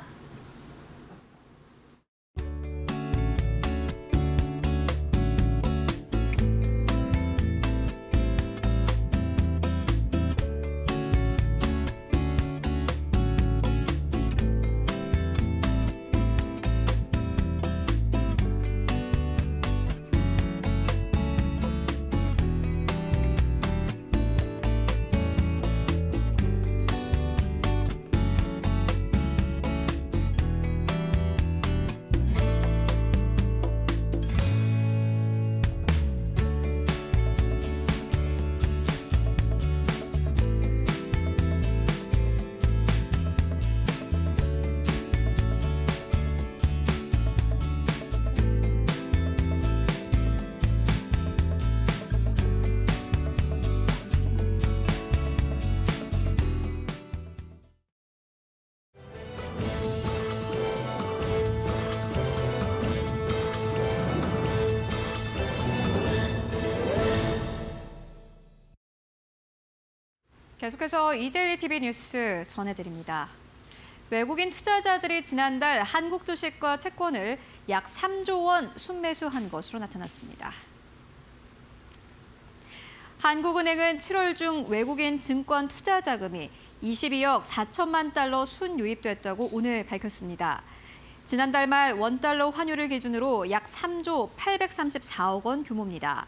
계속해서 이데일리 TV 뉴스 전해드립니다. 외국인 투자자들이 지난달 한국 주식과 채권을 약 3조 원 순매수한 것으로 나타났습니다. 한국은행은 7월 중 외국인 증권 투자 자금이 22억 4천만 달러 순유입됐다고 오늘 밝혔습니다. 지난달 말 원달러 환율을 기준으로 약 3조 834억 원 규모입니다.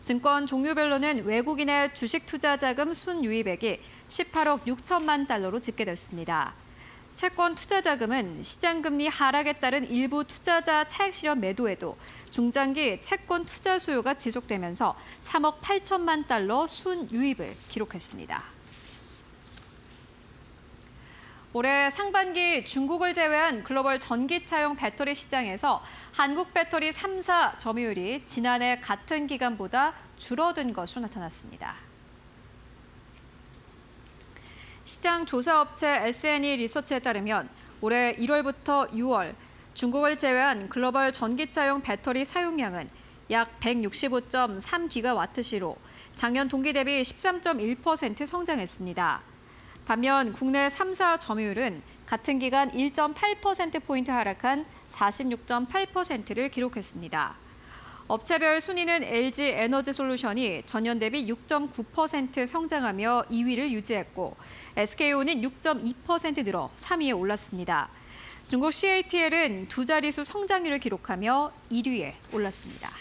증권 종류별로는 외국인의 주식 투자 자금 순유입액이 18억 6천만 달러로 집계됐습니다. 채권 투자 자금은 시장 금리 하락에 따른 일부 투자자 차익 실현 매도에도 중장기 채권 투자 수요가 지속되면서 3억 8천만 달러 순유입을 기록했습니다. 올해 상반기 중국을 제외한 글로벌 전기차용 배터리 시장에서 한국 배터리 3사 점유율이 지난해 같은 기간보다 줄어든 것으로 나타났습니다. 시장 조사업체 S&E 리서치에 따르면 올해 1월부터 6월 중국을 제외한 글로벌 전기차용 배터리 사용량은 약 165.3기가와트시로 작년 동기 대비 13.1% 성장했습니다. 반면 국내 3사 점유율은 같은 기간 1.8%포인트 하락한 46.8%를 기록했습니다. 업체별 순위는 LG 에너지솔루션이 전년 대비 6.9% 성장하며 2위를 유지했고 SK온은 6.2% 늘어 3위에 올랐습니다. 중국 CATL은 두 자릿수 성장률을 기록하며 1위에 올랐습니다.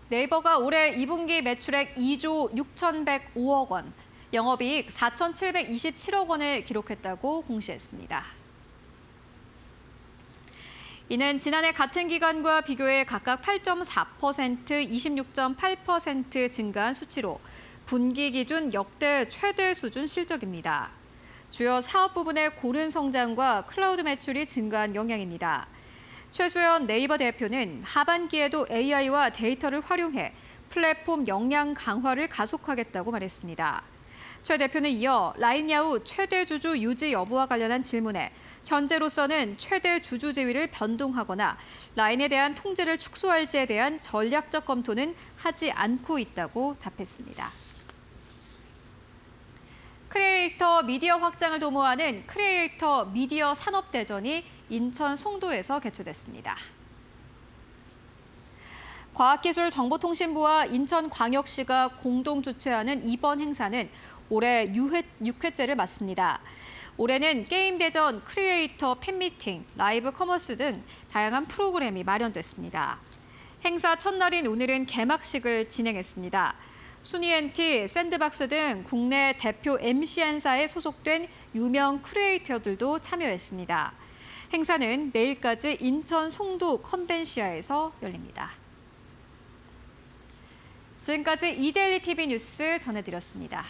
네이버가 올해 2분기 매출액 2조 6,105억 원, 영업이익 4,727억 원을 기록했다고 공시했습니다. 이는 지난해 같은 기간과 비교해 각각 8.4%, 26.8% 증가한 수치로 분기 기준 역대 최대 수준 실적입니다. 주요 사업 부분의 고른 성장과 클라우드 매출이 증가한 영향입니다. 최수연 네이버 대표는 하반기에도 AI와 데이터를 활용해 플랫폼 역량 강화를 가속하겠다고 말했습니다. 최 대표는 이어 라인야후 최대 주주 유지 여부와 관련한 질문에 현재로서는 최대 주주 지위를 변동하거나 라인에 대한 통제를 축소할지에 대한 전략적 검토는 하지 않고 있다고 답했습니다. 크리에이터 미디어 확장을 도모하는 크리에이터 미디어 산업대전이 인천 송도에서 개최됐습니다. 과학기술정보통신부와 인천광역시가 공동 주최하는 이번 행사는 올해 6회째를 맞습니다. 올해는 게임 대전, 크리에이터 팬미팅, 라이브 커머스 등 다양한 프로그램이 마련됐습니다. 행사 첫날인 오늘은 개막식을 진행했습니다. 수니엔티, 샌드박스 등 국내 대표 MCN사에 소속된 유명 크리에이터들도 참여했습니다. 행사는 내일까지 인천 송도 컨벤시아에서 열립니다. 지금까지 이데일리 TV 뉴스 전해드렸습니다.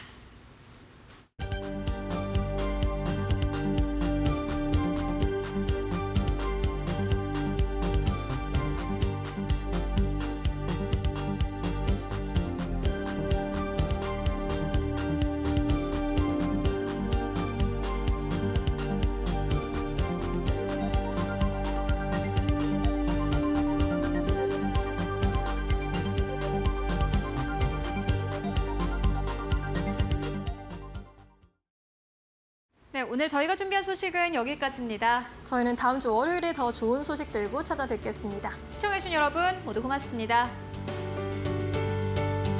네, 오늘 저희가 준비한 소식은 여기까지입니다. 저희는 다음 주 월요일에 더 좋은 소식 들고 찾아뵙겠습니다. 시청해주신 여러분 모두 고맙습니다.